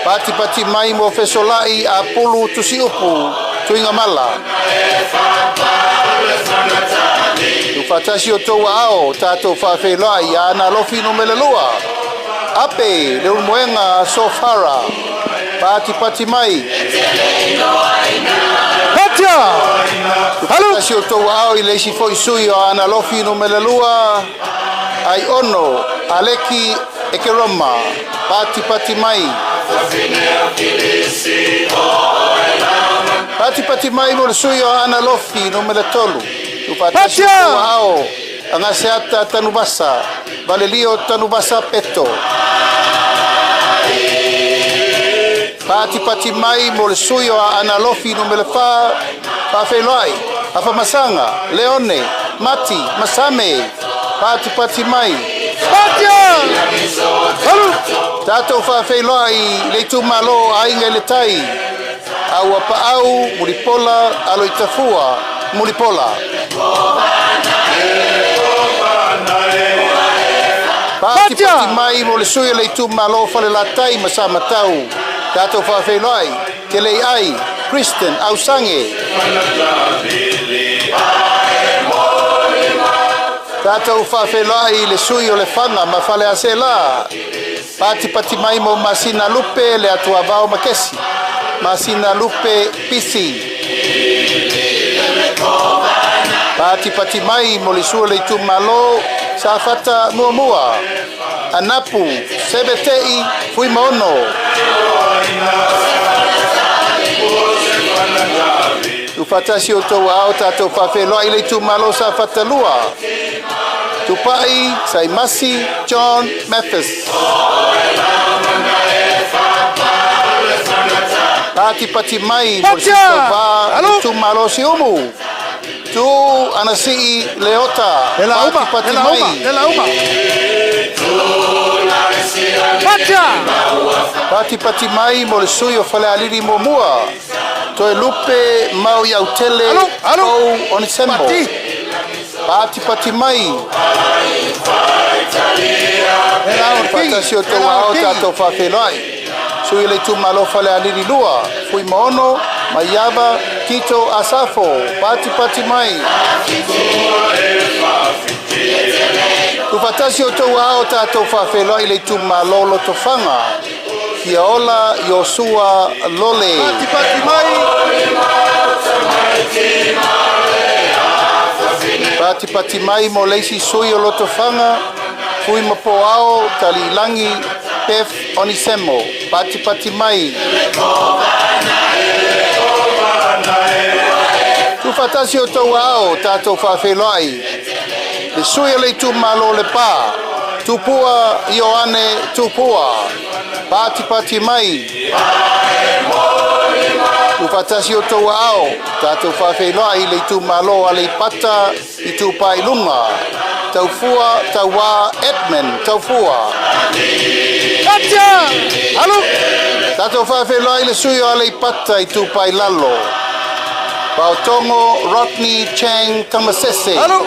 Pati mai mo fesolai a pulu tusi upu tuinga mala. Tu fatasi o toa ao tatou whawhelai ana lofi no mela lua. Ape le umuenga sofara. Pati mai. Patia! Halo! Si o toa ao I leisi foi sui o ana lofi no mela lua. Ai ono aleki ekeroma. Pati mai. Pati mai mo sui o ana lofi no mela tolu. Tu patasi o toa ao. Anga seata tanubasa. Valelio tanubasa peto. Pati mai mo le sui o ana lofi no mele fa whawhelai, afa masanga, leone, mati, masame, pati mai. Patia! Tatou whawhelai le tu malo ainga le tai, au apa au, muripola, alo itafua, muripola. Pati mai mo le sui le tu malo falelatai masama tau. Tatou whawhelai, ke lei ai, Kristen, Ausange. Tatou whawhelai le sui o le whanga ma whale ase la. Pati mai mo masina lupe le atua vao makesi. Masina lupe pisi. Pati mai mo le sui le tu malo sa fata mua. Anapu, sebetei, fui mono. Tu fatasi o tau ao tatou whawhelai le tu malo sa fatalua. Tu pai, sai masi, John Methodist. Pati mai, mo si tau tu malo si umu. Tu anasi leota. Pati pati mai mo le sui o Falelima Momua. Toe lupe mau iau tele o Onisembo. Pati mai. Patasi o tau ao tatou whawhenai. Sui le tu malo Falelima lua. Fui maono, maiava, Tito Asafo. Pati mai. Tu fatasi o tau ao tatou whawhenai le tu malo lo tofanga. Kia ola Yosua Lole. Pati mai. Pati mai mo leisi sui o lotofanga. Fui mapoao talilangi pef Onisemo. Pati mai. Tu fatasi o tau ao tatou whawhelai. Le sui o le tu malo le pa. Tupua Ioane tupua. Pati mai. Ufatasi o tau ao, tātou whawhenai le tu malo a le pata i tu pailunga. Tau fua, tau wā, Edmund, tau fua. Katia! Halo! Tātou whawhenai le sui a le pata i tu pailalo. Pautongo, Rodney, Chang, Tamasese. Halo!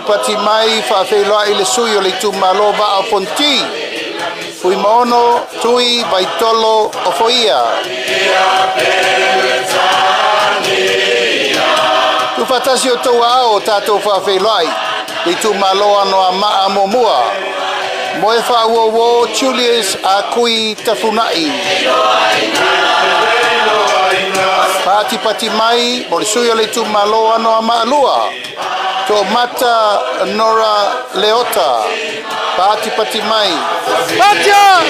Pati mai whawhenai le sui o le tu malo va a ponti. Fui maono, tui, baitolo, o foia. Tu fatasi o tau ao tātou whawhelai. Le tu malo ano a maa momua. Moe whauowo, Julius a kui tafunai. Pati mai, mo le sui o le tu malo ano a maa lua. To mata Nora Leota. Pati mai. Patia!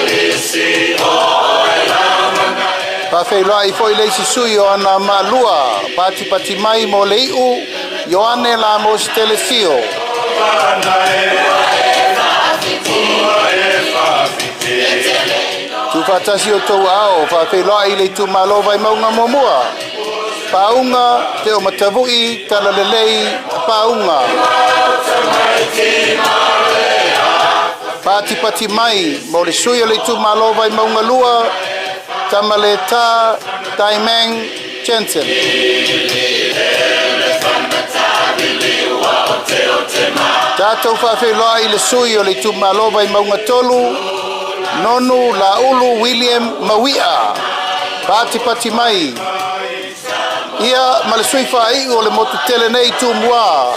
Whawhelai foi leisi sui o ana malua. Pati mai mo leiu. Ioane la mos telesio. Tu fatasi o tau ao. Whawhelai le tu malo vai maunga momua. Paunga te o matavui talalelei paunga. Pati mai, mo le sui o le tu malo vai maunga lua, Tamaleta, Taimeng, Jensen. Tātou whawhelai le sui o le tu malo vai maunga tolu, Nonu, Laulu, William, Mawia. Pati mai. Ia ma le sui whai o le motu tele nei tu mua.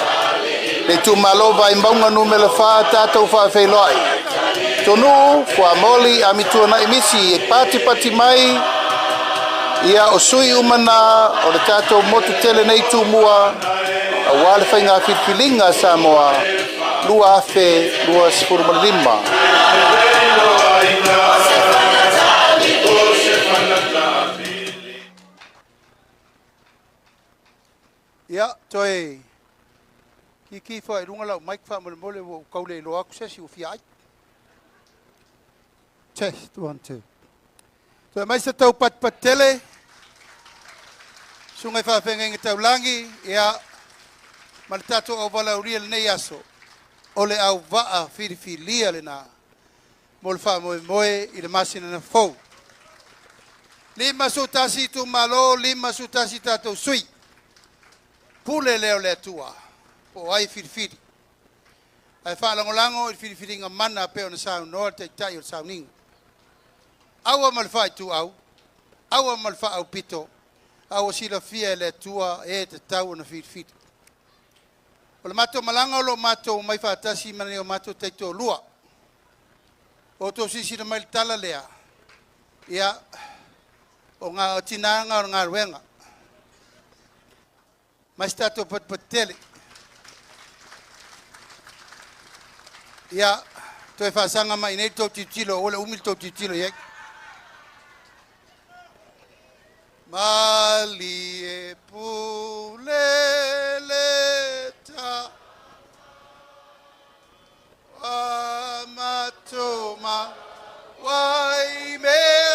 Le tu malo vai maunga numele wha tātou whawhelai. Tonu, fua moli a mitua na emisi e pati mai. Ia o sui umana o le tātou motu tele nei tu mua. A wale whainga whitwilinga Samoa. Lua afe, lua Falelima. Ia, toi. Ki whai runga lau Mike whamole o kaule lo aku sesi o fiai. Test, 1, 2. Toi mai sa tau pat tele. Sungai whawhenga tau langi. Ia, malitato au wala uria le nei aso. Ole au waa whiriwhilia le nā. Mol wha moe i le masina na fau. Lima sutasi tu malo, lima sutasi tatou sui. Pule leo le atua. Po ai whiriwhiri. Ai whalangolango i whiriwhiringa mana peo na sau noa te tai o sau ninga. Aua malwhai tu au. Aua malwha au pito. Aua sila fia le atua e te tau na whiriwhiri. O le mato malanga o lo mato mai whaatasi mani o mato teito lua. O to sisi na mai tala lea. Ia o ngā o tinanga o ngā ruenga. Mai stato pat tele. Ia to e whaasanga mai nei tau titilo o le umil tau titilo iek. Mali e puleleta Amatoma Wai mea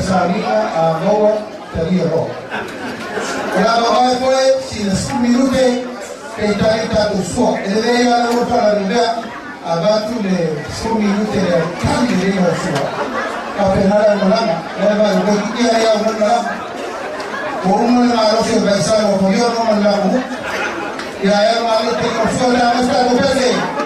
salina a moa taria ro. Ya mamai foi si na minute que taita do so. Ele veio a outra la rivera abatu le 5 minute de cambio de no so. Kapenara malama, leva o que ia o malama. Por na rocha vai sair o polio no malama. E aí o malama tem o so na mesa do pele.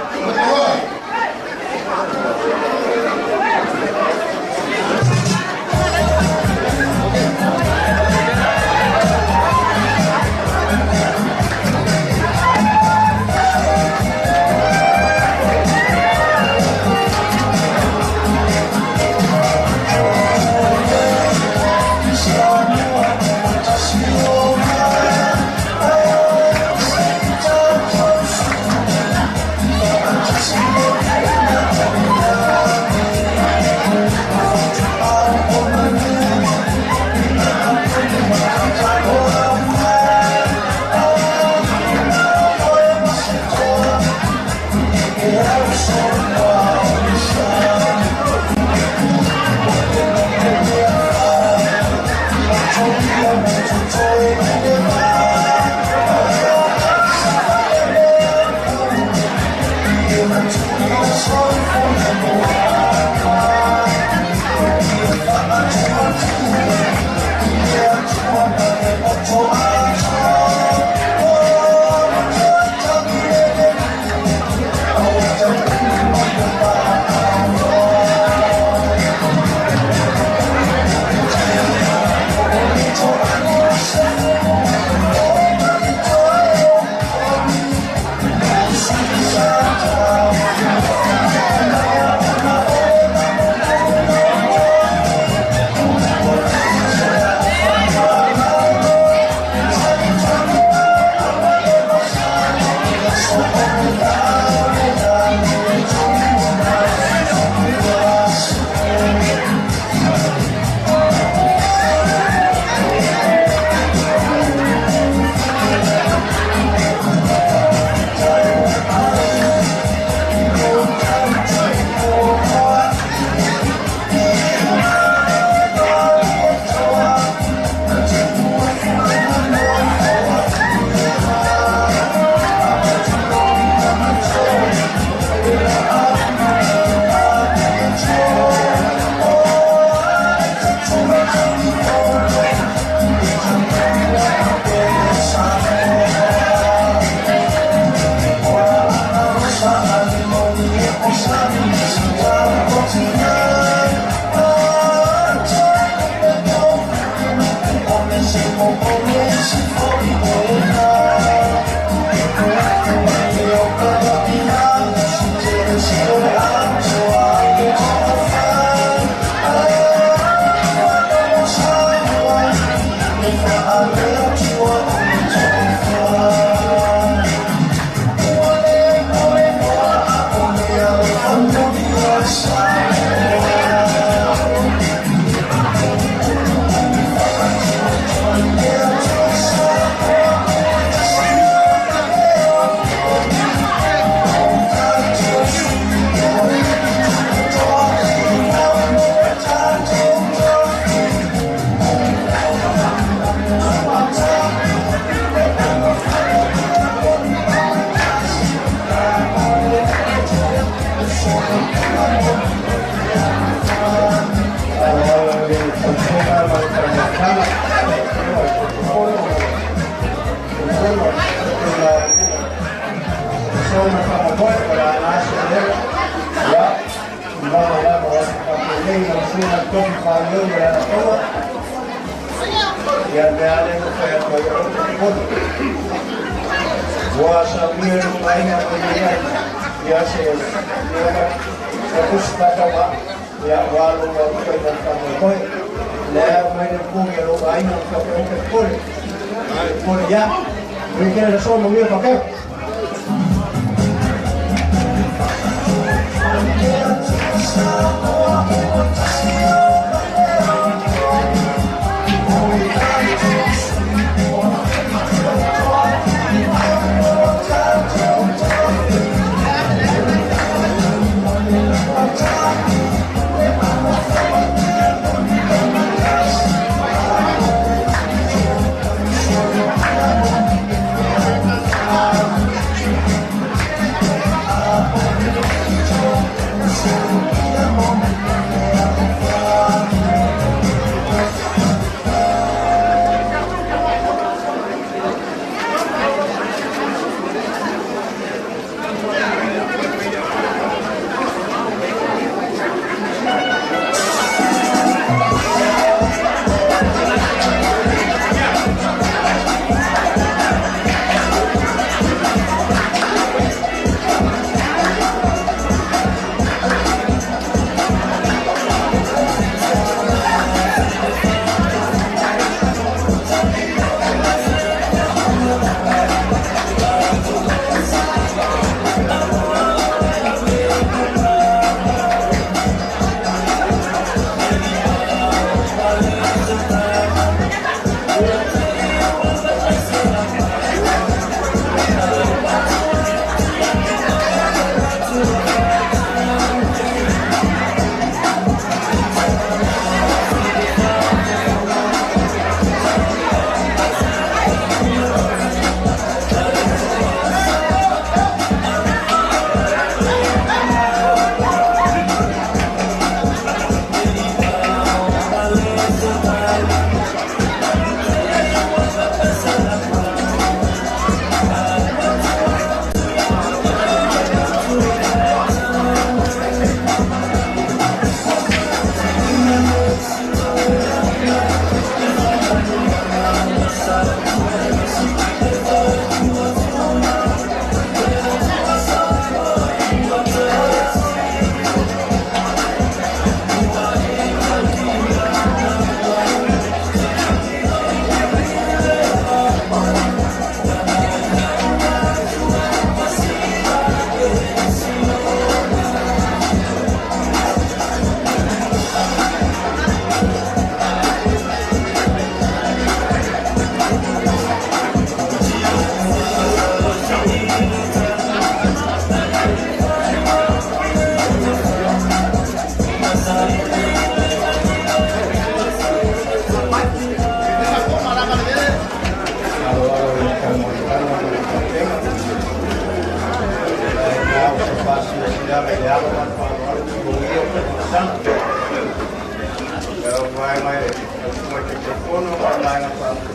telefono online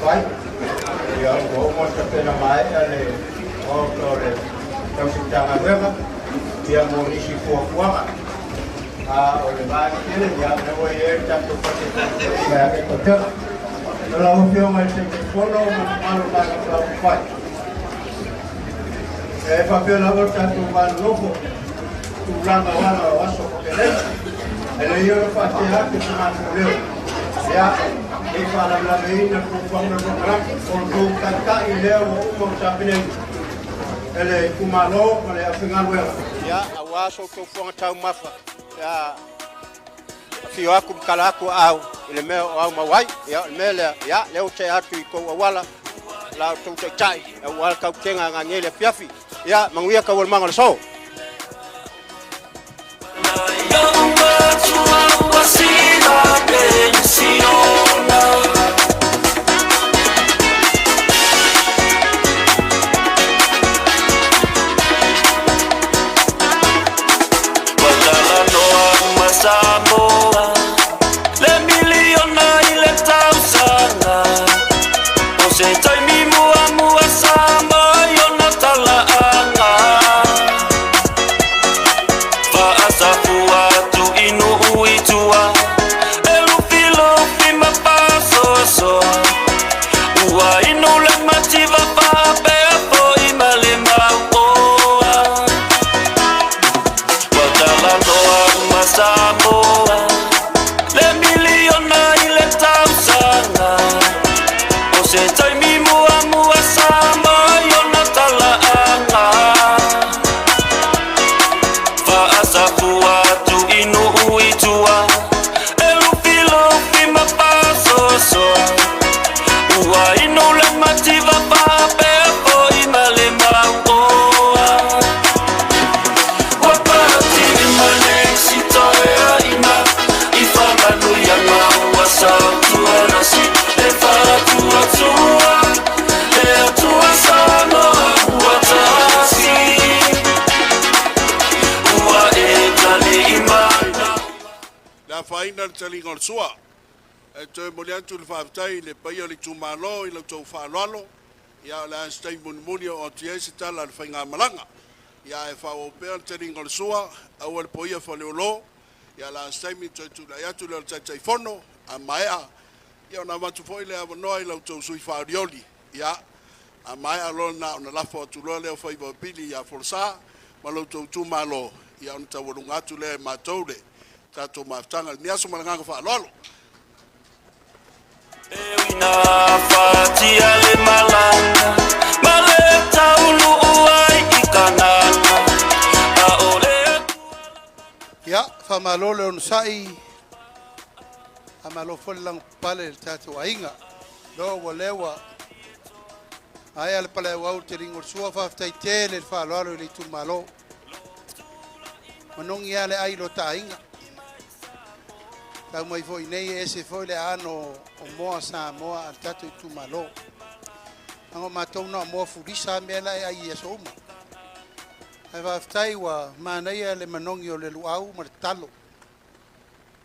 vai. Ya go mo te pena mai ale o tore. Tau se tanga wema. Ya mo nisi fuafuanga. O le vai kele ya me voy a tanto porque ya que toca. No la opción al telefono malo para vai. Papel la volta tu van loco. Tu blanda wala waso porque ele yo fatia que se manuleu. Ya e para la veina con forma program con do kaka e leo o chapine. Ele kumalo ele afingal wela. Ya awaso ko fonga tau mafa. Ya fio aku kala aku au ele me au mawai ya mele ya leo te atu ko wala la tu te chai e wal ka kenga ngangele piafi ya manguia ka wal mangal so Final telling on sua. To Moliantu Fatai, le Payo Tumalo, il to Falalo, Ya last time Munio or Tiesital and Fanga Malanga. Ya if I were telling on sua, I will Poya for Lolo, Ya last time into Layatu Taifono, and Maya, Ya Namatu Foile have no I love to Suifarioli, Ya, and Maya alone now on the left for Tulole for Billy, Ya Forsa, Maloto Tumalo, Yanta Wulungatule Matode. Tato maftanga niaso malanga fa lolo ewina fatia le malanga maleta ulu uai ikanana aole ya fa malolo on sai amalo follang pale tato ainga do wolewa aya le pale wa uteringo sua fa taitele fa lolo le tu malo manong ya le ai lo tainga tau mai foi nei ese foi le ano o moa sa moa al tatu tu malo ango matou no moa furisa mela ai eso uma ai va ftai wa manai le manongi o le luau ma talo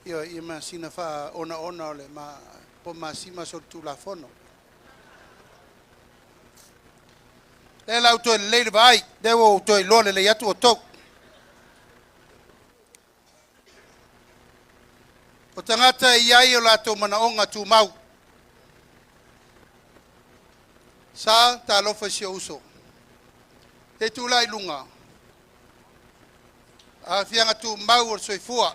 io ma sina fa ona le ma po ma sima so tu la fono le l'auto le vai devo to lo le ya tu to o tangata iai o lato manaonga tu mau. Sa ta lofa si uso. Te tu lai lunga. A fianga tu mau o soifua.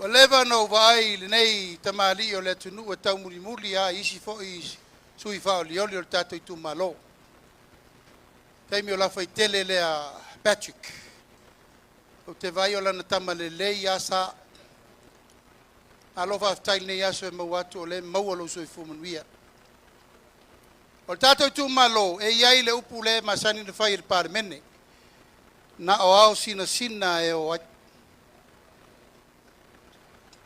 O leva no vai le nei tamali o le tunu o tau muli a isi fo isi. Sui fa o lioli o tato i tu malo. Teimi o la fai tele le a Patrick. O te vai o lana tama le lei asa alofa aftail ne yaso e mawatu o le mawalo so i fumanuia. O tato i tu malo e iai le upu le masani na fai il parmene na o au sina e o ai.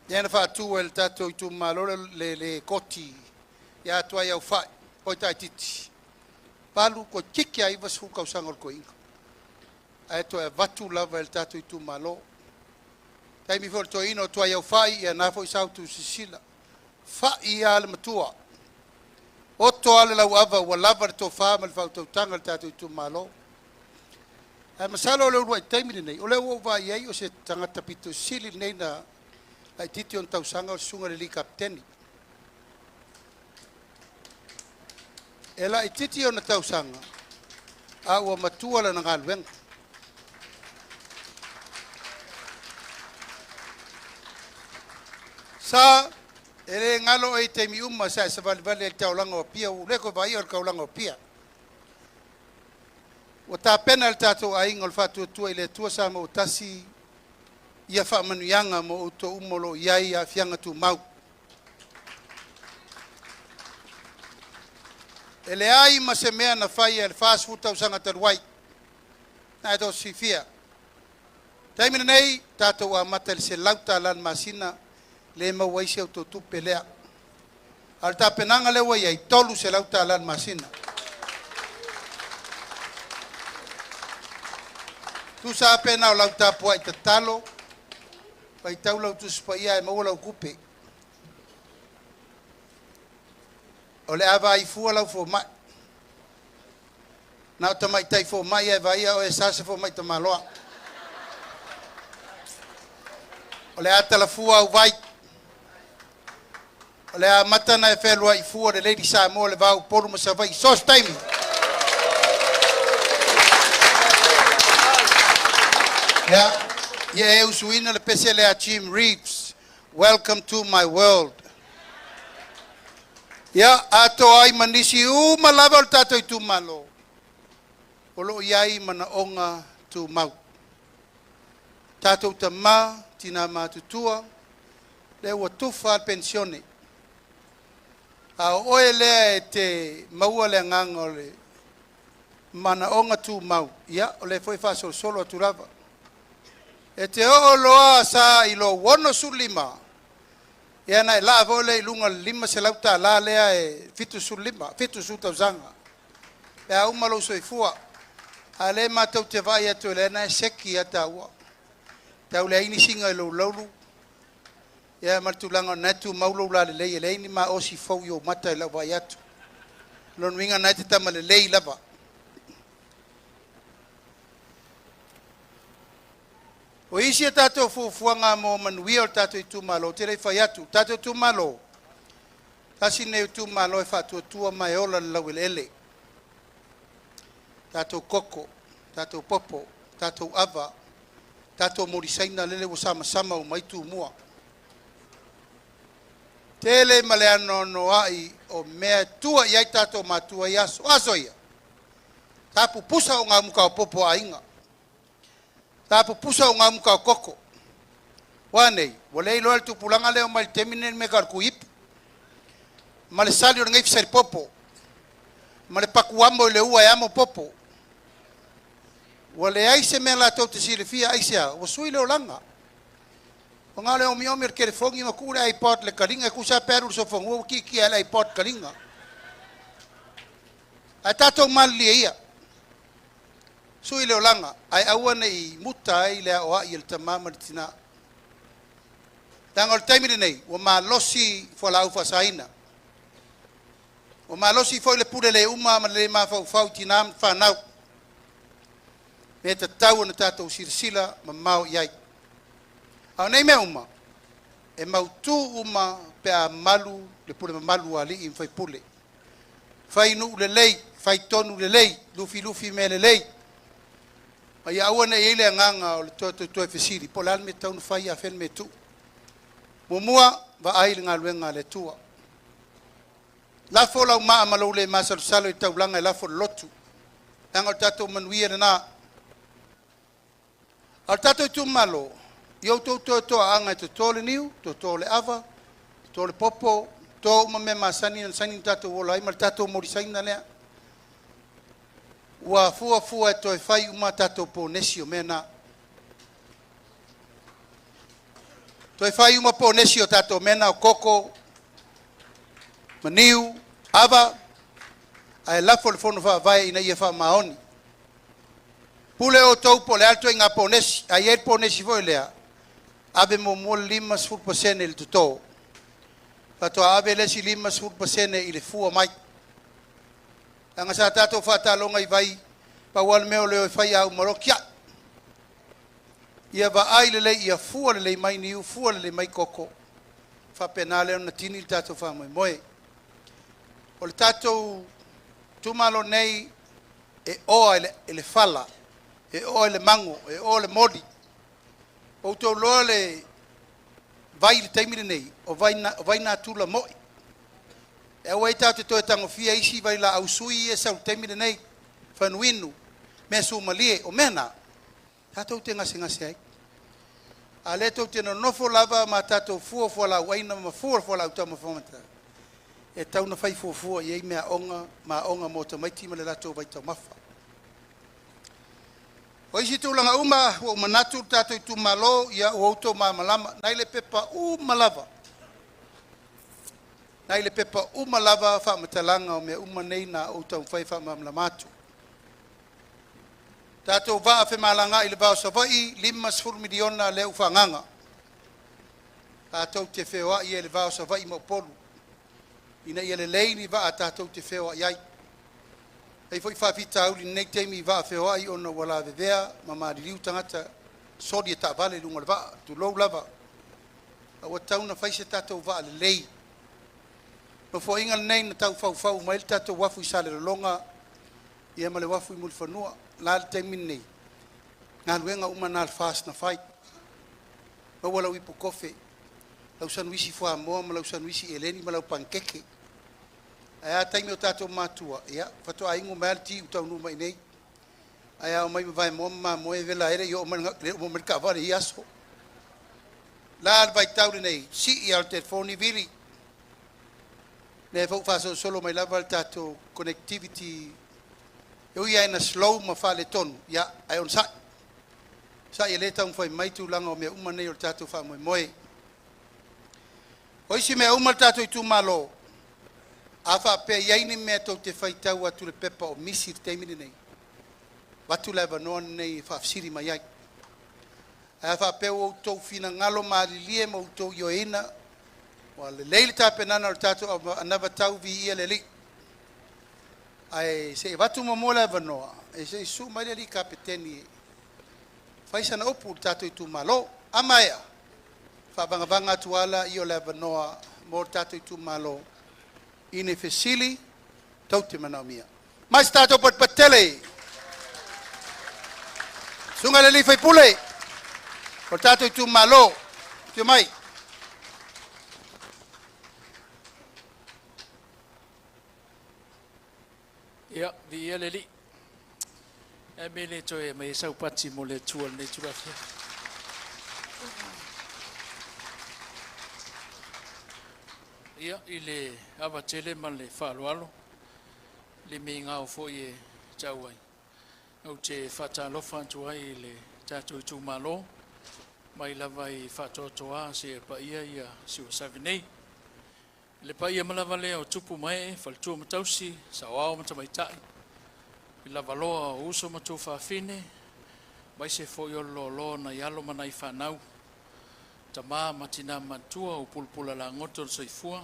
Iana fa tu el tato i tu malo le koti ya tua iau fai o tai titi. Palu ko kiki ai vasu kausanga o ko inga. Aeto e vatu lava el tatu i tu malo. taimi fo to ino to ia fai ia na fo sau tu sisila fa ia le matua o to ale la ava wa lava to fa mal fa to tanga tatu tu malo ai masalo le ru taimi nei o le o va ia o se tanga tapito sili nei na ai titi on tau sanga o sunga le kapteni ela i titi on tau sanga a o matua la nga lwen sa ele ngalo e te mi sa vale tau langa o pia u le ko vai o kaulanga o pia o ta penal tato ai ngol fatu tu ile tu sa mo tasi ia fa manuanga mo to umolo iai a fianga tu mau ele ai ma se mea na fai el fast food tau sanga terwai na do sifia taimi nei tato wa matel se lauta lan masina le ma wai se to tu pelea alta penanga le wai ai tolu se lauta lan masina tu sa pena o lauta po ai tatalo pai tau lau tu spaia e mo lau kupe o le ava i fua lau fo mai na o tamai tai fo mai e vai o e sase fo mai tamaloa o le ata la fua au vai o le a matana e whelua i fua le Lady Samoa le vau poru ma sa vai sos taimi ia e usuina le pese le a Jim Reeves welcome to my world ia ato ai manisi uma lava o tato i tu malo o lo iai mana onga tu mau tato tama tina matutua le ua tufa al pensione a oe lea e te maua le nganga o le mana onga tu mau ia o le foi fa solo atu lava e te o loa sa i lo wono sulima ia na la vole lunga lima se lauta la lea e fitu sulima fitu suta zanga e a uma lo soifua a le matau te vai atu le na seki ata ua tau le ini singa i lo laulu ia martulanga natu maulo la le le ini ma osi fau yo mata i la vai atu lo nwinga na te tama le lava o isi tato fuanga mo manuia tato i tu malo te le fai atu tato tu malo tasi ne tu malo e fatu tua mai ola lawelele tato koko tato popo tato ava tato morisaina lele wo sama sama o mai tu mua tele maleano no ai o mea tua iai tato matua yaso asoia tapu pusa o ngamuka o popo ainga tapu pusa o ngamuka o koko wanei wale ilo altu pulanga leo mal temine me karku ip mal sali o ngai fisar popo mal pakuambo le ua yamo popo wale ai se me la to te silifia ai sia o sui le olanga o ngale o miomer ke fongi ma kura ai pot le kalinga ku sa peru so fongo ki ai pot kalinga atato mali ia sui le olanga ai awane i muta ai le o ai el tamama tina tangol taimi nei o ma losi fo la ufa saina o ma losi fo le pure le uma ma le ma fau tinam fa nau me te tau na tatou sirsila ma mau iai au nei me uma e mau tu uma pe a malu le pure malu ali in fai pule fai nu le lei fai tonu le lei lufi me le lei ai awana ile nganga o le to e fesiri polal me tau fai a fen me tu mumua va ai nga luenga le tua la fola ma malo le masal salo i tau langa la fo lotu tanga tatou manuia na al tatou tu malo yo to anga to tole niu to tole ava tole popo to uma me masani sani tatou wola ai mal tatou morisaina le wa fua to fai uma tatou ponesio mena to fai uma ponesio tatou mena o koko maniu ava ai la fo fono fa vai ina ia fa maoni pule o tau po le alto inga ponesi ai el ponesi foi lea ave mo 5% il tuto fatoa ave le 5% il fu mai anga sa tato fatalonga i vai pa wal meo le fai au marokia ia va ai le ia fu le mai ni fu le mai koko fa penale on tini il tato fa moi o le tato tu malo nei e o ele fala e o le mango e o le modi o to lole vai le taimire nei o vai na tula moi e o ita to tango fia isi vai la ausui e sa taimire nei fanuinu me su malie o mena tato tenga singa sei ale to teno no fo lava ma tato fu fo la waina ma fu fo la tamo fo mata e tau na fai fu e me ma onga moto mai tima le lato vai to mafa o isi tu langa uma o manatu tato tu malo ia o to ma malama nai le pepa malava nai le pepa malava fa matalanga o me nei na o tau fai fa malamatu tato va fe malanga ile va so vai 5 miliona le ufanganga tato te fewa ia le va so vai mo polu ina ia le leini va tato te fewa ia ai foi fa vita uli nei temi va fewa i ona wala vevea mama riu tangata sodi ta vale lunga va tu lo lava o tauna fai se tato va le lei no fo ingal nei na tau fau mai tato wafu sale longa ia male wafu mul fanua la temi nei ngal wenga umanal fast na fight o wala wi kofe lau sanwisi fo mo ma lau sanwisi eleni ma lau pankeke aya taimi o tato matua ia fato aingo malti u tau numa nei aya o mai vai mo ma mo e vela ere yo mo merka vale iaso la vai tau nei si ia telefoni vili ne fo faso solo mai lava tato connectivity eu ia na slow ma fale ton ia ai on sa ia leta un foi mai tu langa o me uma nei o tato fa mo moi o isi me uma tato i tu malo afa pe yaini me to te faitau atu le pepa o misi te mini nei watu leva non nei fa siri mai ai afa pe o to fina ngalo malilie mo to yoina wa le leile ta penana o tato anava tau vi ia le li ai se watu mo leva no e se su mai le kapiteni faisa na opu tato i tu malo amaya fa vanga tuala io leva no mo tato i tu malo ine fesili tauti manamia mas tato pot patele sunga le fai pule o tato tu malo tu mai ia vi le li e mele toe mai sau pati mo le tual ne turafia ia ile ava tele man le faaloalo le minga o foi e tauai o te fatalofa atu ai le tatou tu malo mai lava i fatotoa se pa ia si o savinei le pa ia malava le o tupu mai faltu matausi sawao matamaitai i lava loa o uso matu fafine mai se foi o lo na yalo manai fanau tama matina matua o pulpula la ngoto soifua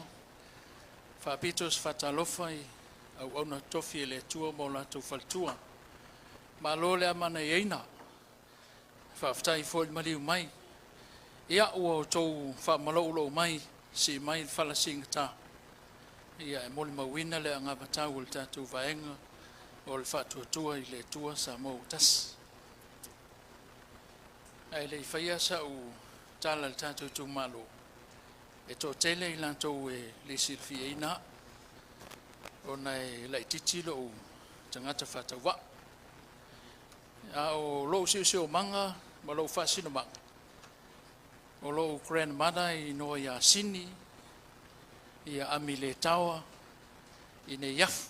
fa pitos fatalofa au ona tofi le tua mo la tu faltua malo le amana ina fa ftai foi mali mai ia o to fa malo lo mai si mai fala singta ia mo le mawina le anga batau ta tu vaenga o le fatu tua i le tua sa mo tas ai le faia sa u tala le tatou tu malo e to tele i lantou e le silfiina ona e lai titilo o tangata fatawa a o lo sio manga ma lo fasino manga o lo grandmother i no ya sini ia amile tawa ine yaf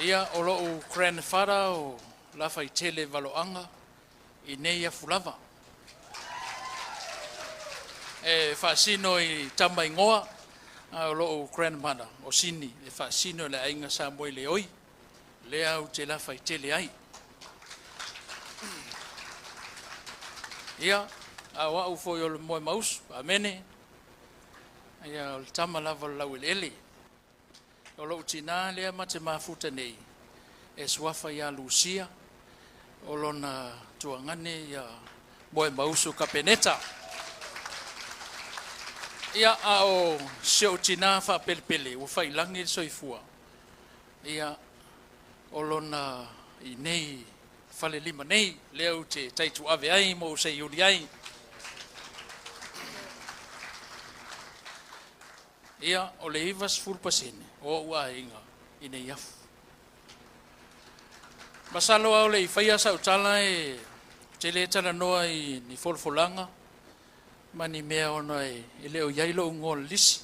ia o lo grandfather o la fai tele valoanga i neia fulava e fasino i tamba ingoa a lo grandmother o sini e fasino le ainga sa mo le oi le au te la fai tele ai Ia, awa u foi o le moe maus, amene. Ia, o le tama lava lau ele. O lo utina lea mate mafuta nei. E suafa ia Lucia. O lona tuangane ia moe mausu kapeneta. Ia o se utina fa pelepele, o fai langi soifua. Ia, o lona i nei Falelima nei, leo te taitu ave ai, mo se iuri ai. Ia, o le ivas fulpasene, o ua inga, ine iafu. Masalo au le i whaia sa utala e te le tala noa i ni folfolanga, mani mea ona e leo iailo ungol lisi.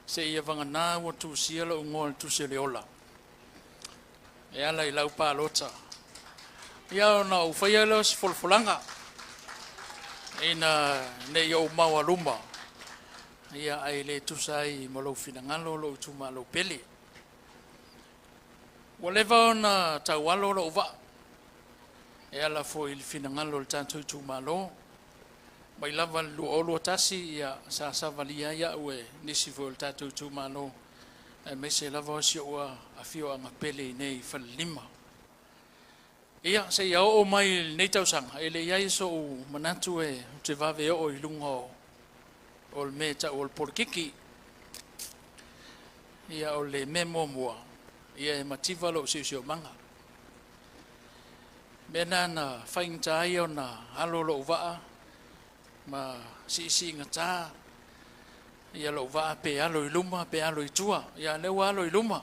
Se ia vangana ua tu sia lo ungol tu se leola. E ala i lau pa lota. Ia ona u whaia leo si folfolanga. Ina ne iau maua luma. Ia ai le tusai mo lo finangalo lo tuma lo pele. Waleva ona taualo lo uva. E ala fo il finangalo le tanto tuma lo. Mai lava lu olo tasi ia sa savalia ia ue nisi fo le tanto tuma lo. E mese lava si ua afio anga pele nei Falelima. Ia se ia o mai nei tausanga. Ele ia iso u manatu e te vave o i lunga o le meta o le porkiki. Ia o le memo mua. Ia e mativa lo sio manga. Mena na whaingta ia na alo lo uvaa. Ma si ngata. Ia lo uvaa pe alo i luma, pe alo i tua. Ia leo alo i luma.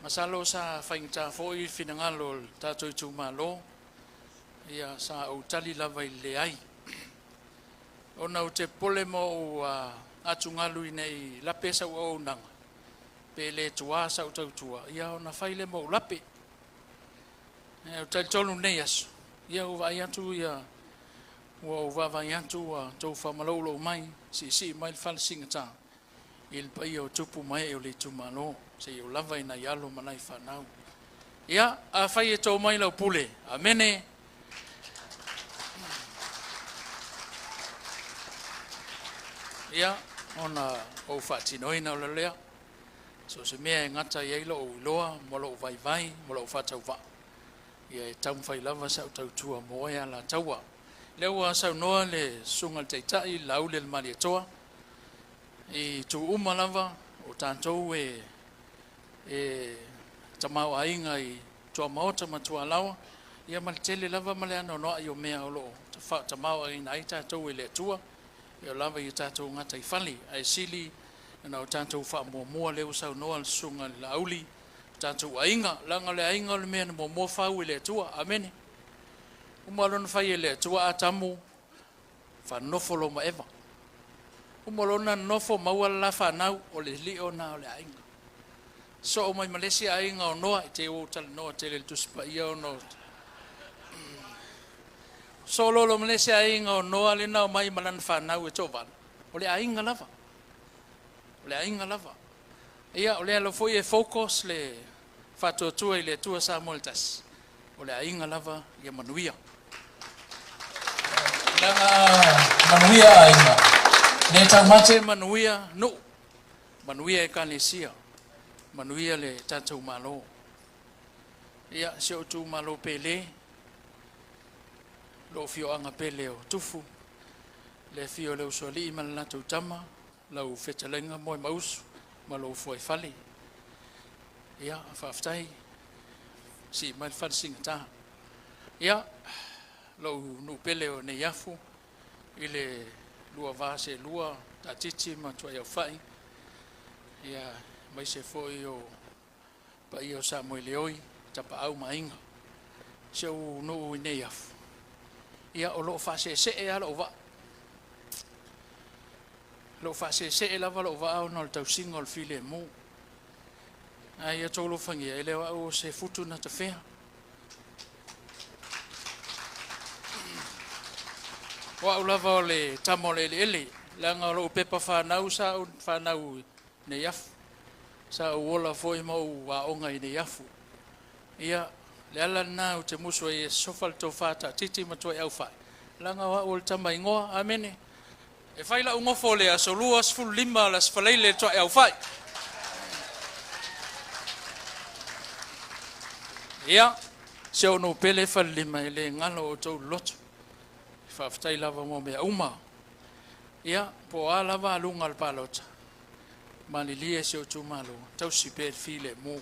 Masalo sa whaingta foi finangalo tato i tuma lo. Ia sa o tali lava i le ai. Ona o te pole mo o atungalu i nei lape sa o nanga. Pe le tua sa o tautua. Ia ona whaile mo lape. O tali tolu nei asu. Ia o vai atu ia. O vai atu a tau whamalolo mai. Si mai le whale singata. Il pai o tupu mai o le tumalo. Se o lava ina ialo manai whanau. Ia a whai e tau mai lau pule. Amene. Ia, ona o whatinoina o lea. So se mea e ngata i eilo o iloa, molo o vai, molo o whatau wa. Ia e tau mwhai lava sa o tau tua moe ala taua. Leo a sau noa le sungal teitai, lau le mari atoa. I tu uma lava, o tātou tamau ainga i tua maota matua lawa. Ia malitele lava male ano noa i o mea o loo. Tamau ainga ai tātou le tua. Ia lava i tātou ngata i whali, ai sili, na o tātou wha mua leo sau noa sunga la auli, tātou ainga, langa le ainga le mea na mua whau i le tua, amene. Umalona whai e le tua a tamu, wha nofolo ma eva. Umalona nofo maua la whanau o le lio na o le ainga. So o mai Malaysia ainga o noa, i te o tala noa te le tuspa ia o noa. So lolo Malaysia ainga o noa le nao mai malana whanau e tōwana. O le ainga lava. O le ainga lava. Ia o le alo foi e focus le whatuatua i le tua sa moltas. O le ainga lava ia manuia. Langa manuia ainga. Le tau mate manuia no. Manuia e kanesia. Manuia le tatou malo. Ia se o tu malo pele. Lo fio anga pele o tufu. Le fio le usoli ma la tu tama. Lau fetalenga moi mausu. Ma lo foi fali. Ia faftai. Si mai fal singata. Ia lo nu pele o ne yafu. Ile lua vase lua tatiti ma tua ia fai. Ia mai se foi o pa io Samuel oi tapa au mainga. Se o no ne yafu. Ia o lo fa se e ala o va. Lo fa se e lava lo va o no tau singo al file mo. Ai e tolo fangia ele o se futu na te fea. Wa lava o le tamole ele langa lo pepa fa nau sa fa nau ne yafu. Sa o la foi mo wa onga i ne yafu. Ia le ala na o te muso e sofal to fata titi mato e au fai langa wa ol tama ingoa amene e fai la ungo fole a solua sful lima la sfaleile to e au fai ia se ono pele Falelima ele ngalo o to lot fa ftai lava mo me uma ia po ala va lunga al palota manilie se o tumalo tau si per file mo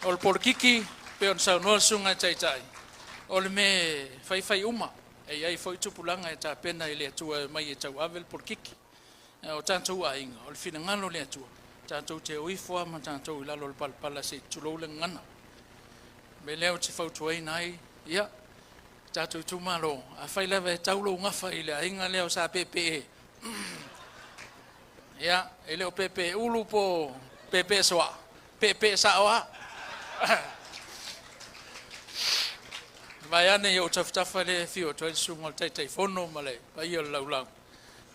ol porkiki pe on sa no sunga tai tai ol me fai uma e ai foi tupulanga e ta pena ile tua mai e tau avel porkiki o tanto a inga ol fina ngalo le tua tanto te uifo ma tanto ila lol palpala se tulo le ngana me leo te fau tuai nai ia tanto tumalo a fai leve taulo ngafa ile inga leo sa pepe ia ele o pepe ulu po pepe soa pepe sawa vai ane yo taftafa le fio to sungo tai fono male vai yo laulang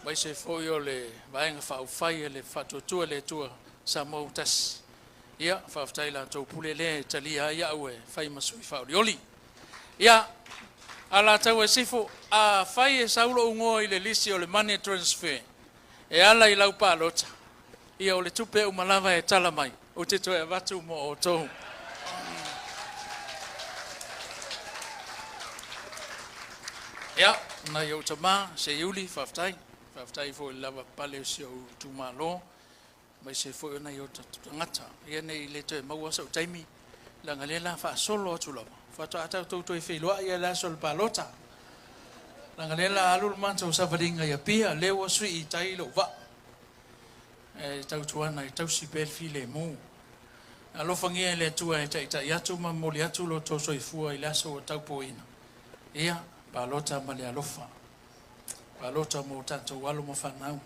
vai se fo yo le vai nga fa fai le fato tu le tu sa motas ia fa ftaila to pule le talia ia we fai masui fa oli ia Alataua Sisifo a fai e saulo ungo ile lisi o le money transfer e ala I lau palota ia o le tupe o malava e tala mai o te toe watu mo o tohu ia na yo tama se yuli faftai fo lava pale si o tumalo mai se fo na yo ngata ia nei le toe maua sa taimi la ngalela fa solo tulava fa ta ta to fe lo ia la sol palota la ngalela alul manto sa vadinga ia pia lewa sui tai lo va e tau tuana I tau si per file mo alo fangia le tua e tai ya tu ma mo le atu lo to so ifua I la so tau poina ia palota ma le alofa palota mo tanto walo mo fanau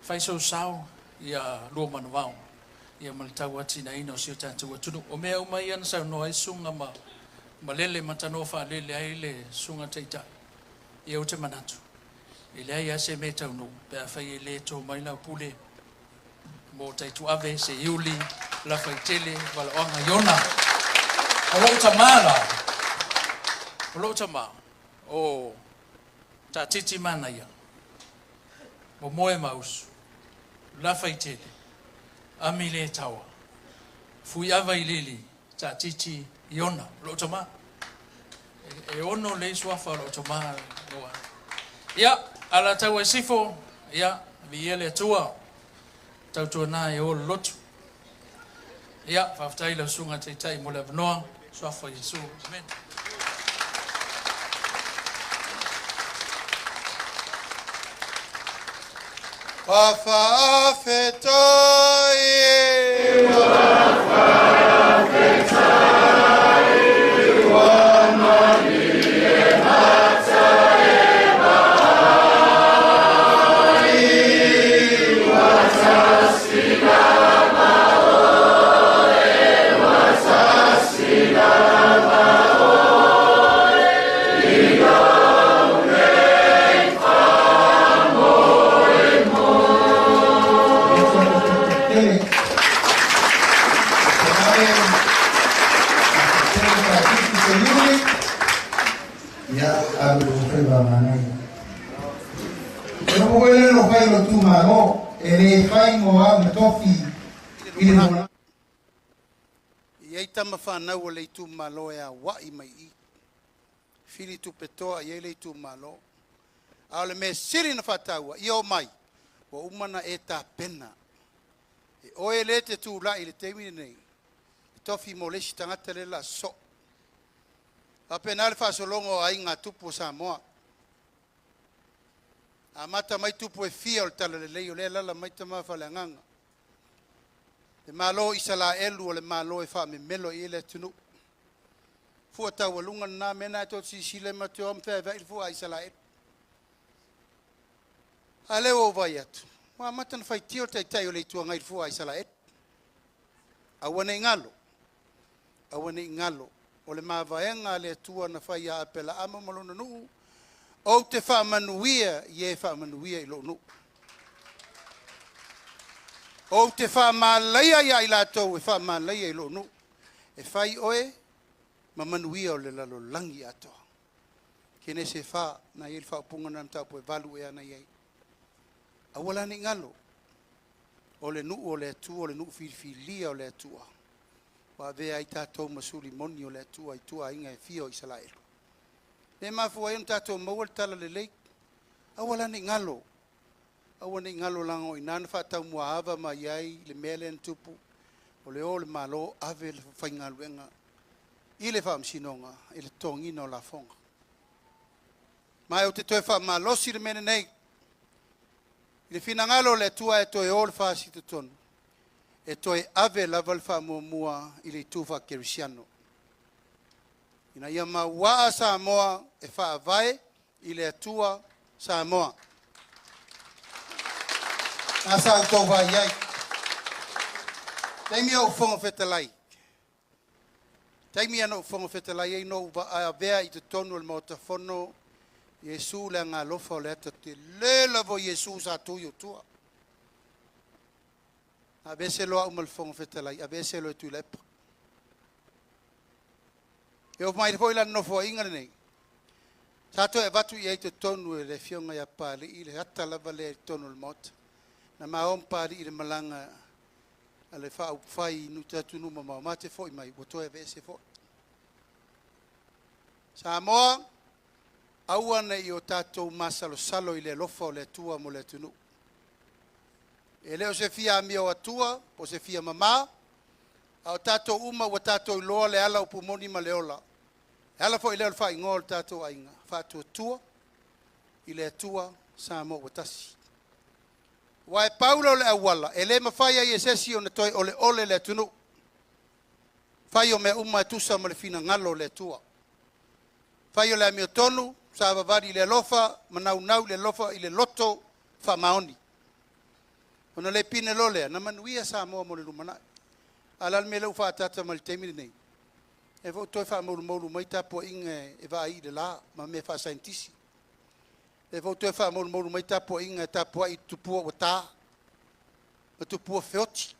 fai so sao ia lo manwao ia mal tau ati na ino si tanto watu o me o mai an sa no ai sunga ma malele matano fa lele ai le sunga taita ia o te manatu ile ia se meta no pe fai le to mai la pule mo tai tu ave se yuli la fai tele wala onga yona o lo tama o ta titi mana ia mo moe maus la fai tele amile tawa fui ava ilili ta titi yona lo tama e ono le swafa lo tama no ia Alataua Sisifo ia viele tua tau tua na e o lotu ia faftai la sunga tai mo le vanoa swafa Yesu amen Wafa fetai Tama whanau o le tu malo e a wai mai I. Fili tu petoa I le tu malo. A le me siri na whataua I o mai. O umana e ta pena. E oe le te tu la I le teimine nei. E tofi mo lesi tangata le la so. A pena le whasolongo a inga tupu sa moa. A mata mai tupu e fia o le tala le lei o le lala mai tama whale nganga. Le malo isala elu o le malo e wha me melo I le tunu. Fua tau alunga na mena to si le mateo am whea vai fua isala elu. A leo o vai atu. Wa matan whai tio tai o le tua ngai fua isala elu. Awane ngalo. Awane ngalo. O le mavaenga le tua na whai a apela ama malona nuu. O te wha manuia I wha manuia I lo nuu. O te wha malaia ia I latou e wha malaia I lo nu. E whai oe, Mamanuia o le lalo langi atoa. Kene se wha na i wha upunga na mtau po e valu e ana iei. Awala ni ngalo. O le nuu o le atua, o le nuu whiriwhiria o le atua. Wa vea i tātou masuli moni o le atua i tua inga e fio i salaelo. Le mafu ai un tātou maua le tala le leik. Awala ni ngalo. Awala ni ngalo lango i nana whatau mua hava ma iai le mele en tupu. O le malo ave le whaingaluenga. I le whaamsinonga, i le tongina o la fonga. Mai o te toe whaamalosi le mene nei. I le whinangalo le tua e toe o le whaasi te tonu. E toe ave lava le whaamua i le tuwha kerisiano. Ina ia mawaa Samoa e whaavae i le atua Samoa. Asa au tau vai iai. Taimi au whonga whetalai. Taimi ana u whonga whetalai ei no a vea i te tonu le mautafono Iesu le ngā lofa o le ata te le lavo Iesu sa tui o tua. A vese loa umal whonga whetalai, a vese loa tui lepa. E o mai te poila nofo inga nei. Sato e vatu i ei te tonu e le fionga ia pāli i le hata lava le tonu le mota. Na maom pāli i le malanga a le wha whai nu tatu numa mau mate fo i mai, wato e vese fo. Samoa, auana i o tātou masalo salo i le lofa o le atua mo le tunu. E leo se fia mi o atua, o se fia mama, a o tātou uma wa tātou loa le ala upumoni ma leola. E ala fo i leo le wha i ngol tātou ainga, whātua tua, i le atua Samoa watasi. Wa e paulo le awala, e le mawhai ai e sesi o na toi ole le tunu. Whai o mea uma e tusa ma le fina ngalo le tua. Whai o le amio tonu, sa wavari le lofa, manau le lofa i le loto wha maoni. Ona le pine lolea, na manuia Samoa mo le rumanai. Alal me lau wha atata ma le teimini nei. E vo toi wha maulu mai tapo inga e vai le la, ma me wha saintisi. E vo toi wha maulu mai tapo inga e tapo ai tupua wa tā. Ma tupua whioti.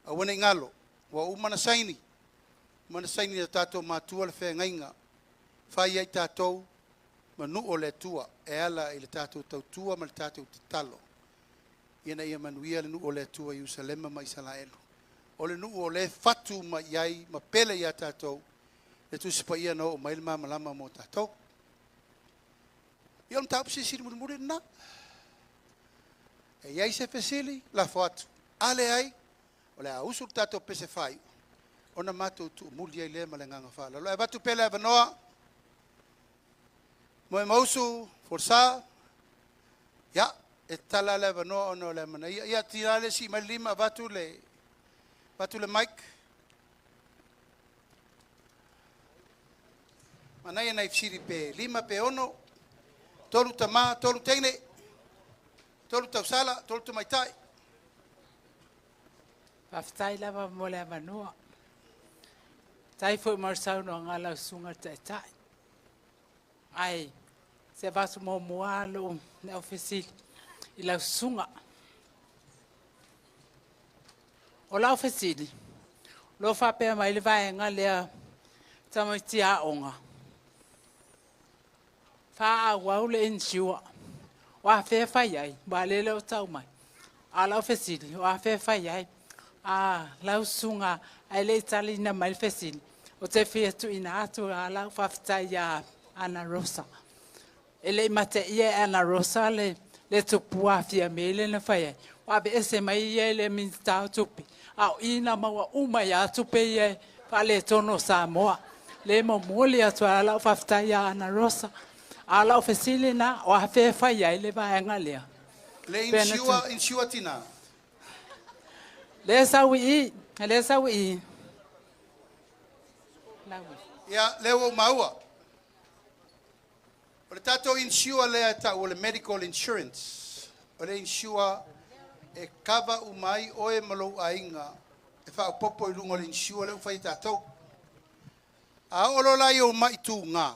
A wane ngalo, wa umana saini. Mana saini na tātou mātua le whea ngainga. Whai ai tātou, ma nu o le tua, e ala i le tātou tautua ma le tātou te talo. Iena ia manuia le nu o le tua i Usalema ma Isalaelu. O le nu o le fatu ma iai, ma pele ia tātou, le tusipa ia no o mailma malama mo tātou. Ion tāpu se siri muri na. E iai se fesili, la foatu. Ale ai, o le ausu tātou pese whai. Ona mātou tu muli ai le ma le nganga whala. Lo e watu pele e vanoa, mo e mausu, forsa, ya, e tala le vanoa ono le mana. Ia tirale si Falelima watu le mic. Manai nai fsiri pe lima pe ono, tolu tama, tolu teine, tolu tausala, tolu tamaitai. Paftai lava mo le manua. Tai foi marsau no ngala sunga tai. Ai, se vasu mo moalo na ofisi i la sunga. O la ofisi lo fa pe mai le vai ngale tamatia onga. Fa wa le insua. Wa fe fa yai, ba le lo tau mai. A la ofisi wa fe fa yai. La sunga ai le tali na mai ofisi. O te fia tu ina atu ala fa ya Ana Rosa. Ele mate ia Ana Rosa le tupua fia mele na faya. Wabe ese mai ia le minsta tupi. Au ina mawa uma ya tupe ia pale tono Samoa. Le momoli atu ala fafta ya Ana Rosa. Ala ofesili na o hafe faya ile ba ngalea. Le insua tina. Le sawi. Ya lewo maua. O le tātou insua lea ta o le medical insurance. O le insua e kava umai oe malou ainga. E wha popo I lunga le insua le ufai tātou. A olo lai o mai tū ngā.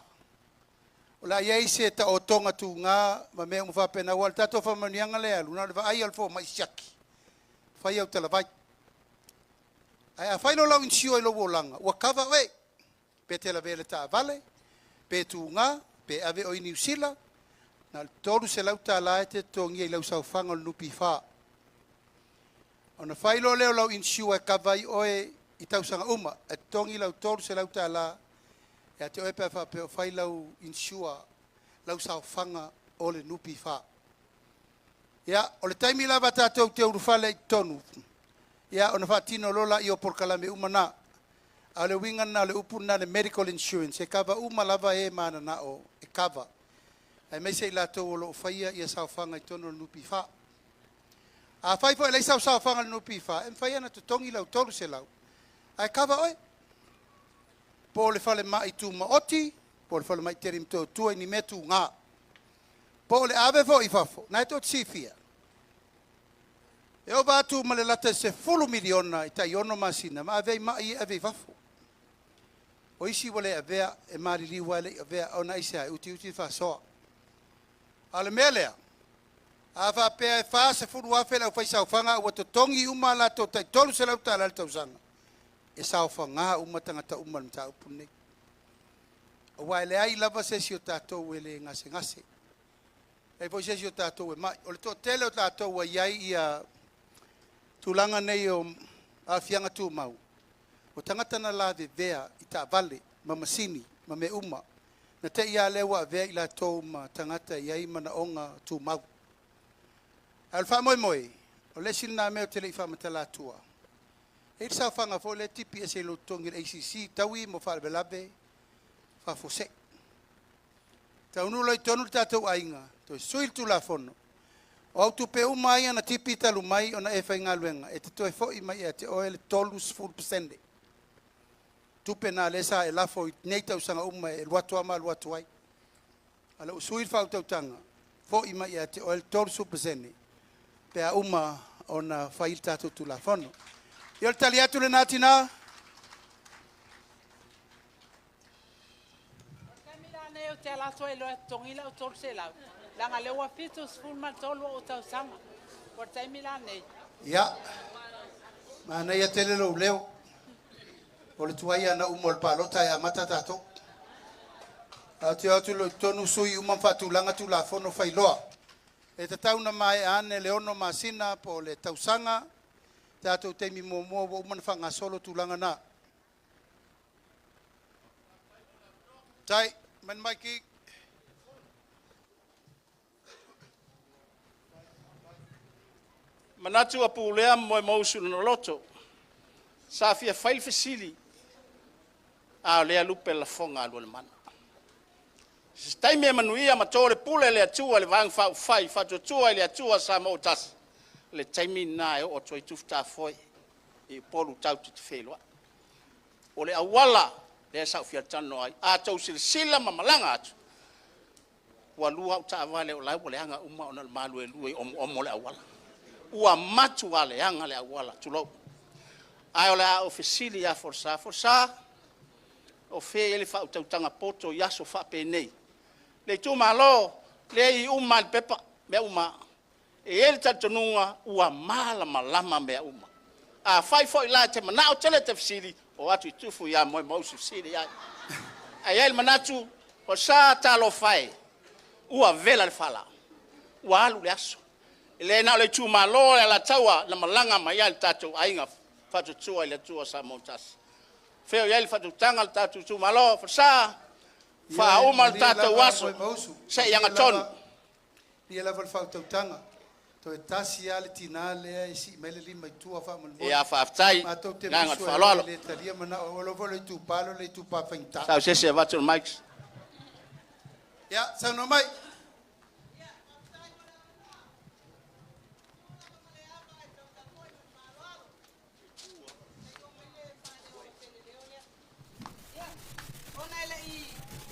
O la iei se ta o tonga tū ngā. Ma mea umwha pena ua le tātou whamanianga lea. Luna le wa ai alfo mai siaki. Whai au tala vai. Ai a whaino lau insua I lowo langa. Ua kava we. pe te la vele ta vale, pe tu ngā, pe ave o i New Zealand, na tolu se lau ta la te tongi e lau saufanga o nupi wha. Ona whailo leo lau insua e kawai oe i tausanga uma, e tongi lau tolu se lau ta la, e te oe pe wha pe o whai lau insua, lau saufanga o le nupi wha. Ia, o le taimi lava tātou te urufale i tonu. Ia, ona wha tino lola i o porkalame umana. A le winga na le upu na le medical insurance. E kava uma lava e mana na o. E kava. Ai mai se i lātou o lo whaia i a saufanga i tonu le nupi wha. A whaifo e lei saufanga le nupi wha. E whaia na tutongi lau tolu se lau. Ai kava oe. Po le whale mai tu maoti. Po le whale mai terim tō tua ni metu ngā. Po le ave fo i fafo. Nai tō tsifia. E o vātu ma le lata se 10 miliona i tai ono masina. Ma ave mai e ave fafo. O isi wale avea e mari li wale avea o na isi ai uti fa soa. Ale melea. A va pe e fa se furu afe la fai saufanga o to tongi uma la to tai tolu se la uta la tausanga. E saufanga uma tangata uma mta upune. O wale ai lava se si o tatou ele ngase ngase. E po se si o tatou e mai. O le to tele o tatou wa iai ia tulanga nei o afianga tu mau. O tangata na la vea i ta vale, ma masini, ma me uma. Na te ia lewa vea i la tau ma tangata iai mana onga tu mau. Alfa moi moi, o le sina meo tele i whamatala tua. E sa whanga fo le tipi e se lo tongi ACC, taui mo whalebe labe, whafose. Tau nulo i tonu tātou ainga, toi suil tu la fono. O au tu pe umai ana tipi talu mai ona e whai ngā luenga, e te toi fo i mai e te oele tolus full percent. Tupe na lesa e lafo i nei tausanga uma e luatua ma luatuai. Ala usuir whau tautanga, fo i mai e te oele tolus percent. Pea uma ona whail tātou tu la fono. Iol tali atu le nāti nā? Nei o te alato e loa tongila o tolu se lau. Langa lewa fitu sful ma tolu o tau sanga. Por tai mila nei. Ia. Ma nei a tele lo leo. O le tuai ana umol palota e amata tato. A te atu lo tonu sui umam fatulanga tu la fono failoa. E te tauna mai ane leono masina po le tausanga. Tato teimi momo o uman whanga solo tulanga na. Tai. Man Mikey. Manatu a pulea mo mausu no loto. Sa fia fail fasili. A le lupe la fonga lo le man. Stai me manuia matore pule le atua le vang fa fai fa tua le atua sa mo tas. Le taimi na e o toi tufta foi. E polu tau te felo. O le awala le sa fia tano ai a tau sila mamalanga atu wa lua uta vale o lai le anga uma ona malu e lui o mole awala ua matu wale anga le awala tulo ai ola ofisili ya forsa o fe ele fa uta tanga poto ya so fa pe nei le tu malo le i uma pepa me uma e ele tatonua ua mala malama me uma a fai foi la te mana o tele te fisili o atu tufu ya mo su sili ya ai el manatu o sa talo fai ua vela le fala ua alu le aso ele na le tu malo la taua na malanga mai al tatu ainga fatu tua le tua sa montas feo ya el fatu tanga tatu tu malo sa fa o mal tatu waso se yanga ton ni la vol fatu tanga to tasi ale tinale e si mele lima tua fa mo e a fa tai nanga falo le talia mana o lo vole tu palo le tu pa fenta sa se va to mics ya sa no mai ona ele I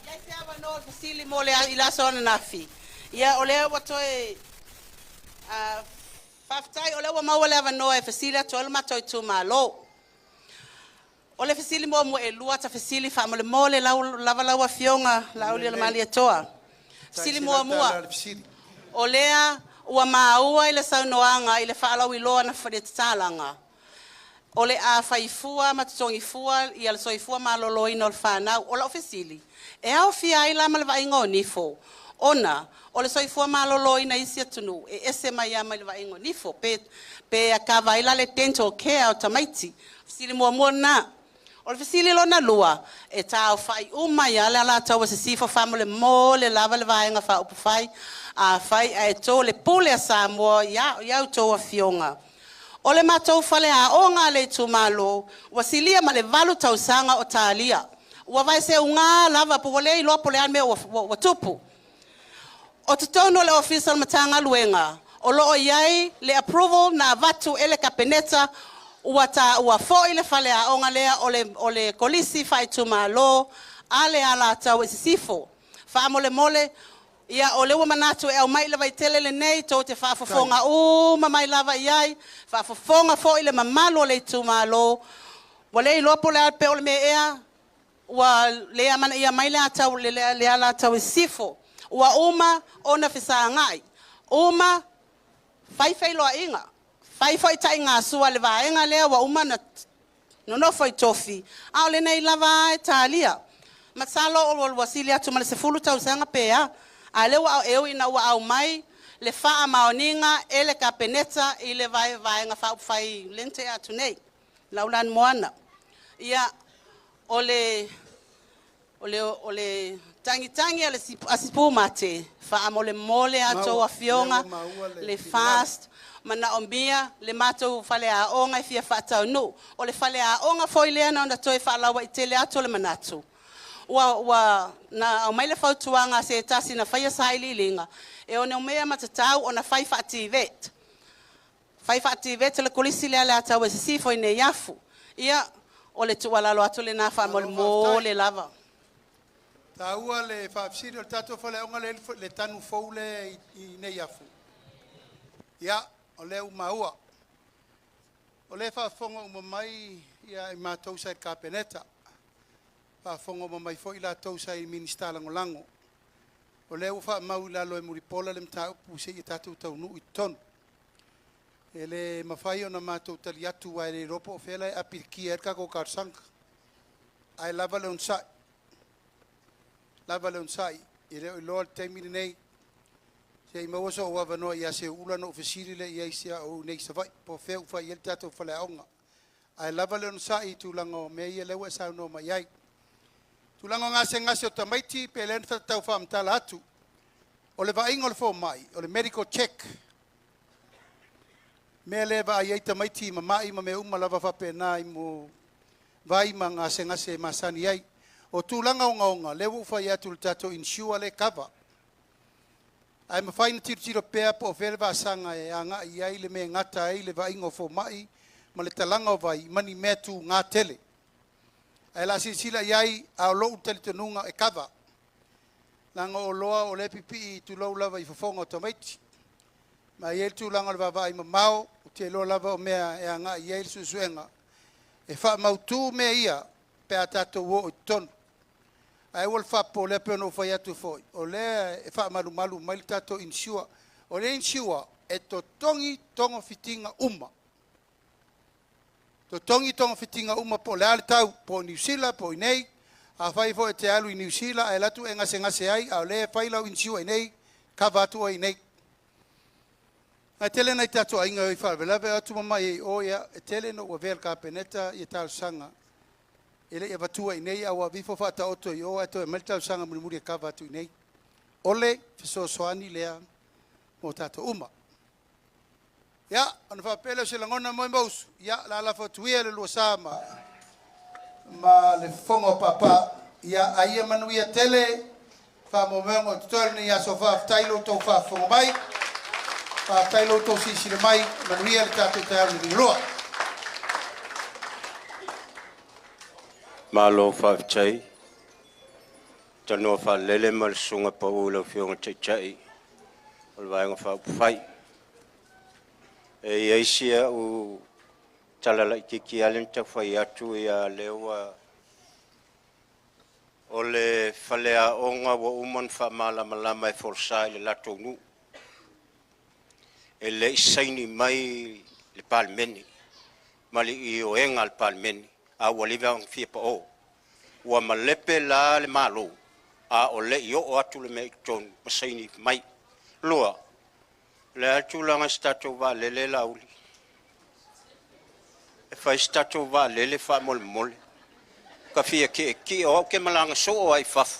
ya se ava no fasili mo le ila sona nafi ya ole wato e faftai ole wa mawale ava no e fasila tol mato tu malo ole fasili mo e lua ta fasili fa mo le lava lawa fionga la ole le mali toa fasili mo ole wa maua ile saunoanga ile fa ala wiloa na fa talanga O le a faifua matutongifua ia le soifua maloloina o le whanau o la ofisili. E au fia ai lama le vainga o nifo. Ona, o le soifua maloloina isi atunu. E ese mai ama le vainga o nifo. Pe a kavaila le dental care o tamaiti. Fisili mua na. O le fisili lo na lua. E tau fai ia le Alataua Sisifo famole mo le lava le vainga fa upu fai. A fai a e to le pule a Samoa iau to a fionga. O le mātou fale a o ngā le tūmalo, ua silia ma le valu tausanga o tālia. Ua vai se unga lava po wale i lopo le anme o tupu. O tutono le official matanga luenga, o loo iai le approval na vatu ele kapeneta, ua fo i le fale a o ngā lea o le kolisi fai tūmalo, a le Alataua Sisifo. Fa mole, ia o lewa manatu e au mai lava i tele le nei tō te whaafofonga mai lava iai, whaafofonga fo i le mamalo le tūmalo, wa le i lopo le alpe o le me ea, wa le amana ia mai le atau le Alataua Sisifo, wa ona whisa ngai, whai loa inga, whai tai ngā sua le vaenga lea wa na nonofo i tofi, au le nei lava e tālia, matsalo o wasili atu ma le sefulu tausanga pea, a lewa au ina ua au mai le faa maoninga ele kapeneta i le vai nga faa fai lente atu nei laulan moana ia ole tangi ale asipu mate faa mole ato afionga le fast mana ombia le mato fale a onga i fia fata no ole fale a onga foi le na onda toi faa lawa i tele ato le manatu na o mai le fautuanga se tasi na faia saili linga e o mea matatau ona fai faativet le kolisi le Alataua Sisifo ine yafu ia o le tualalo atu le na fa mo le lava taua le faafsiri o tato fale onga le tanu fou le ine yafu ia o le umaua o le faafonga umamai ia i matou sa kapeneta pa fongo mai foi la tou sai minister langolango o le ufa mau la lo muripola le mta pu se tatu tau nu iton ele mafai ona matou taliatu wa le ropo fela apirki erka ko karsang ai lava le unsai ile lo temi nei se mo so wa vano ia se ula no ofisiri le ia sia o nei se vai po fe ufa il tatu fala onga ai lava le unsai tu lango me ia le wa sa no mai ai tulango ngase o tamaiti pe len tau whaamtala atu. O le vainga o le fo mai, o le medical check. Me le va ai tamaiti mamai ma me lava whape nā i mo vai ma ngase masani ai. O tulanga o ngaonga, le wufai atu le tato insure le cover. Ai ma whaina tiro pēa po vele va sanga e anga i ai le me ngata ai le vainga o fo mai, ma le talanga o vai, mani metu ngā tele. Ai la sila iai a lo utalitonunga e kava. Langa o loa o le pipi tu lo lava I fofonga o tamaiti. Ma iel tu langa le vava I mamao, o te lo lava o mea e anga iel susuenga. E wha mautu mea ia pe a tato wo o tonu. Ai wal wha po le pe no whai atu foi. O le e wha malu mai tato insua. O le insua e to tongi tongo fitinga uma. To tongi tonga fitinga uma po le ale tau po New Zealand po inei a fai fo e te alu I New Zealand e latu e ngase ai a le fai lau insua inei ka vatu ai nei a tele nei tatu a inga I whalwelawe atu mamai o ia e tele no ua vel ka peneta I tau sanga ele e vatua inei a ua vifo fata oto I o ato e mel tau sanga muri ka vatu inei ole fiso soani lea mo tato uma ya, ana whapele se langona moi mausu. Ya, la la fatuia le luasa ma le fongo papa. Ya, aia manuia tele. Fa momengo tutore ni ya sofa tailo to fa fongo mai. Fa tailo to sisi le mai. Manuia le tato tailo ni loa. Malo fa chai. Tano fa lele mal sunga pa ula fionga chai. Olvaenga fa fai. E aisia o talala ki alen ta fai atu ia lewa o le falea onga wa uman fa malama e forsa le lato nu e le isaini mai le palmeni mali i o enga al palmeni a waliva fia pa o ua malepe la le malo a o le i o atu le me ton pasaini mai lua le atulanga stato va lele lauli e fai stato va lele fa mol mol ka fia ki o ke malanga so o ai faf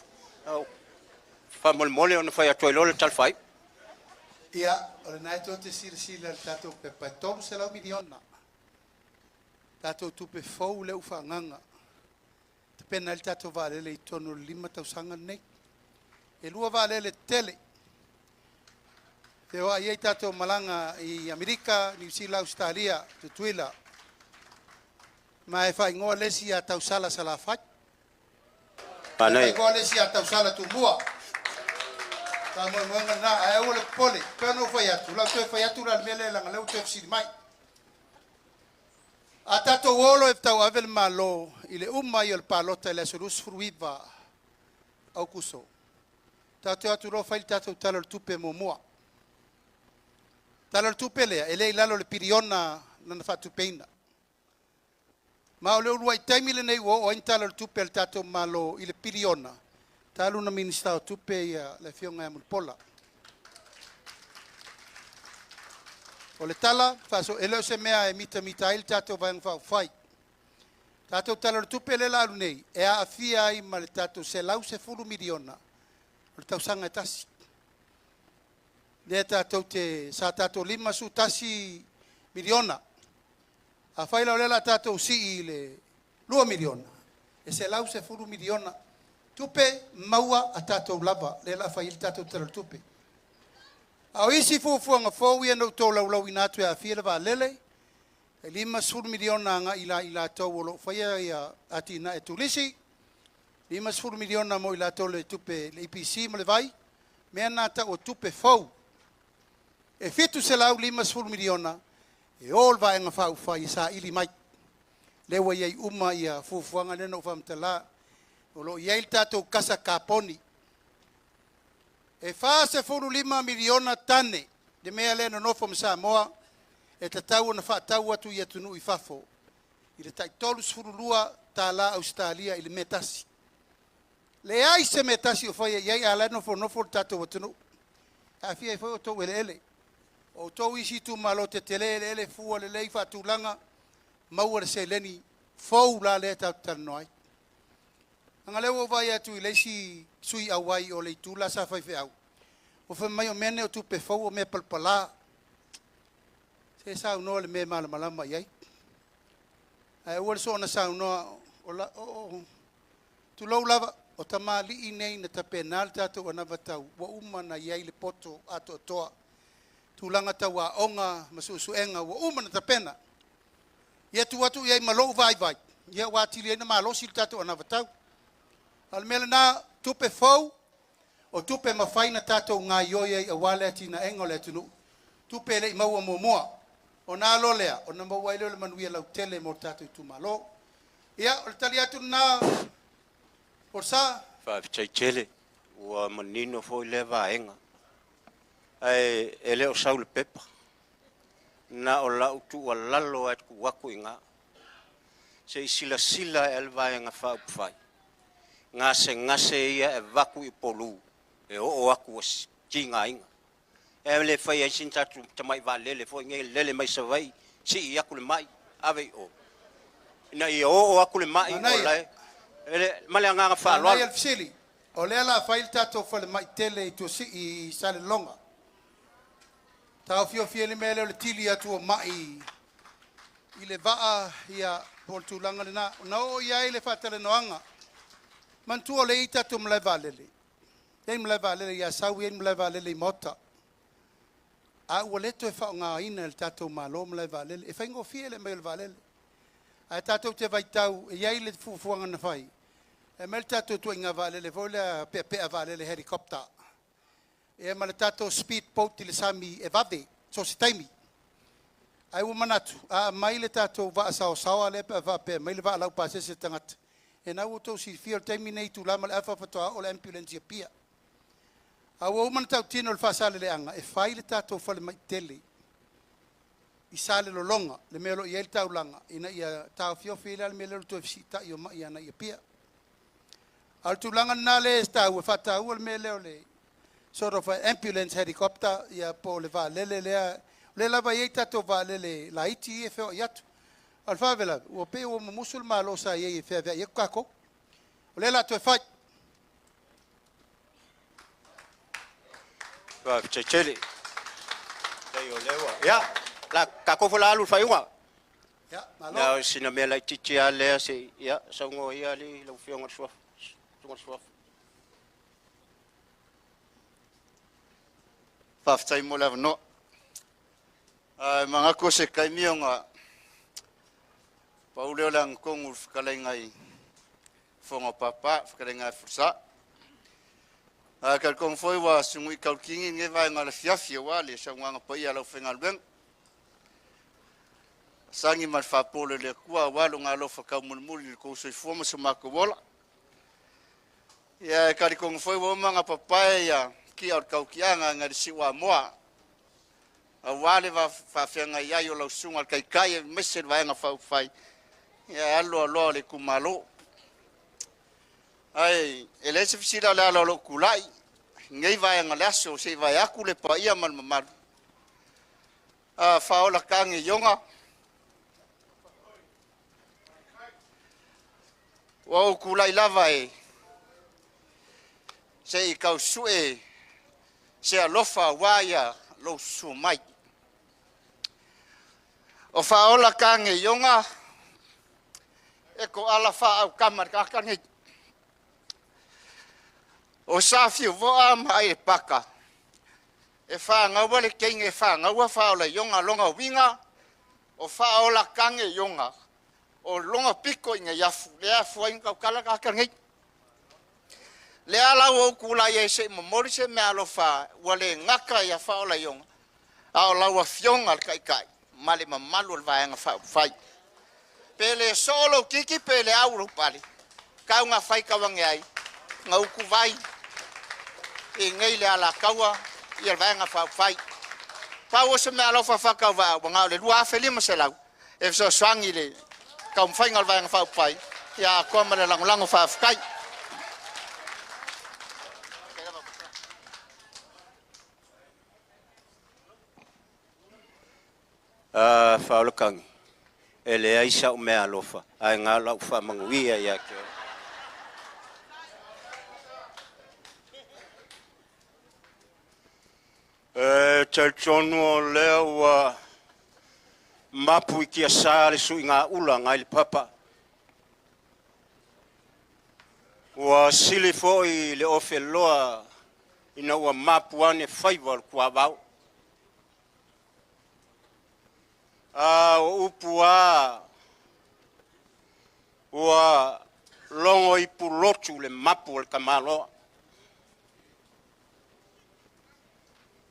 fa mol mol ona fai atu lo le tal fai ia o le nai to te sila le tatou pe patom se la miliona tatou tupe fou le ufanganga te pena le tatou valele i tonu 5,000 nei e lua valele tele te oa iei tatou malanga i Amerika, New Zealand, Australia, tutuila ma e fai ngoa lesi a tau sala sala fai fai ngoa lesi a tau sala tu mua ta mo mo na ai o le pole pe no fai atu la te fai atu la mele la le te fsi mai a tatou olo e tau avel malo ile umma i le palota le solus fruiva au kuso tatou atu ro fai tatou talo tupe mo mua talo tupe le ele lalo le piriona na fa tupeina ma o le ulu ai taimi le nei o intalo tupe le tatou malo ile piriona talu na minister tupe ia le fionga mo pola o le tala fa so ele se mea e mita il tatou vai fa fai tatou talo tupe le lalu nei e a fia ai ma le tatou se lau se fulu miliona o tau sanga tasi le tatou te sa tatou 5 su tasi miliona a fai la lela tatou si le 2 miliona e se lau se fulu miliona tupe maua a tatou lava le la fai il tatou talo tupe au isi fuafuanga fou ia no tō laulau ina atu e a fia le valele e 5 miliona nga ila tau o lo fai ia ati na e tulisi 5 miliona mo ila tau le tupe le IPC mo le vai mea nata o tupe fou e fitu se lau 5 miliona e ol va nga fau fai sa ili mai lewa iei uma ia fuafuanga nena o famtala o lo iei tatou kasa kaponi e fa se 5 miliona tane de mea le no nofo Samoa e tatau na fa tau atu ia tunu i fafo i le taitolu sfurulua tala Australia i le metasi le ai se metasi o fai iei ala nofo tatou atunu a fia i fai o tau ele o tau isi tu malo te tele ele fua le lei fa tulanga maua le se leni fou la le tau tanoi anga lewo vai atu i leisi sui awai o le tula sa fai fe au o fe mai o mene o tu pe fou o me palpala se sa no le me mal malama yai ai o so na sa no o la o tu lo lava o tamali i nei na ta penal tato ona vatau wa uma na yai le poto ato toa tulanga tawa onga masusuenga wa uma na ta pena ia tu atu yai malo vai ia wati le na malo sil tato ona vatau al melana tupe fou o tupe mafaina tato nga yoye a wale atina engole tunu tupe le maua momoa o na lolea o na maua ile le manuia lau tele mo tato tu malo ia o tali atu na por sa fa chele o manino foi leva enga ai ele o saul pepa na o la tu o lalo at ku waku inga se sila elva enga fa fai ngase ia e vaku i polu e o aku kinga inga e le fai ai sinta tu tamai valele foi nge lele mai savai si aku le mai ave o na i o aku le mai o lai ele male nga fa lo ai fsili o le la fai tato fa le mai tele to si i sale longa ta fio le mele le tili atu mai i le va ia portu langa na no ia ile fatale noanga mantua le ita tu mle valele e mle valele ya sawi mle valele mota a woleto e fa nga ina el tato malo mle valele e faingo fiele mle valele a tato te vai tau e ia ile fuanga na fai e mel tato tu nga valele vola pe valele helicopter e mle tato speed boat le sami e vave so si taimi ai o manatu a mai le tato va sa le va pe mai le va la pa se tangat e na uto si fia terminate tu la mal afa fatoa o ambulance pia a wo man tau tino fa sale le anga e fai le tato fa le mai tele I sale lo longa, le melo i el taulanga, ina ia tau fio fila le melo tu fisita io ma ia na ia pia. Al tulanga na le sta u fata u le melo le sort of an ambulance helicopter ia po le va le lava ia tato va le la iti e feo iatu. Al favela o pe o musulma lo sa ia fe ia kako. Le la to fa Wa checheli. Dai o lewa. Ya. La kako fola lu faiwa. ya malo. Na sina mela titi ale se ya sango ia li lo fionga swa. Swa. Faftai mo lava no. Mga ko se kai mionga. Pauleo lang kong fkalengai fonga papa fkalengai fursa. Kal kong foi wa sungui kal kingi nge vai ngala fiafia wa le sangwanga pa ia lo fengal beng. Sangi mal fa pole le kua wa lo ngalo fa ka mulmul ko se foma se makobola. Ya kal kong foi wa manga papa ya ki al kau kianga ngari siwa moa. Awale va fa fenga ya yo lo sungal kai kai mesel va nga fa fai. Ya allo le kumalo. Ai ele se fisila la lo kulai. Ngai va nga laso se va ya kule pa ia mal mal. Fa ola kangi yonga. Wa kulai lava e. Se I kau sue se alofa waya lo sumai. O fa ola kangi yonga e ko ala fa au kamar ka kangi. O safi voa mai e paka. E fa ngawa le kenge e fa ngawa fa ola yonga longa winga o fa ola kangi yonga. O longa piko inga yafu le afu inga kala ka kangi. Le ala o kula ye se momori se me alofa wale ngaka ya fa ola yonga. A la wa fionga kai kai. Male mamalu al vaenga fa fai. Pele solo kiki pele auru pale. Kau nga fai kawange ai. Nga uku vai. E ngai le ala kawa I al vaenga fa fai. Pa o se me alofa fa kawa wanga le lua Falelima se lau. E so swangi le kau mfai ngal vaenga fa fai. Ya koma le lango fa fai. Faulakangi. Ele aisa o me alofa. Ai ngala ufa manguia ya ke. Chalchono lewa mapu kia sale su inga ula ngai papa. Wa Sisifo I le ofe loa ina wa mapu ane faival kwa bau. Upua wa longo I pulotu le mapu le kamalo.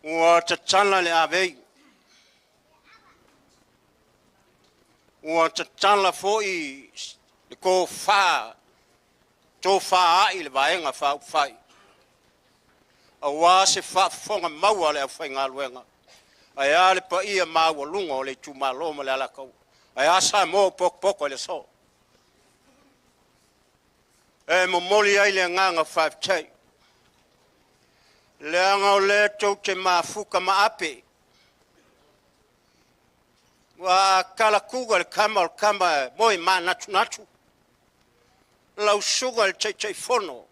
Wa tachala le avei. Wa tachala foi le ko fa. To fa I le vaenga fa fai. Awa se fa fonga maua le fa ngaluenga. Aya le pa ia maua lungo le tumalo mo le alakau. Aya sa mo pok le so. E mo moli ai le nganga 5 chai. Le anga le to ke mafuka maape. Wa kala kuga le kama moi ma natu. Lau suga le chai fono.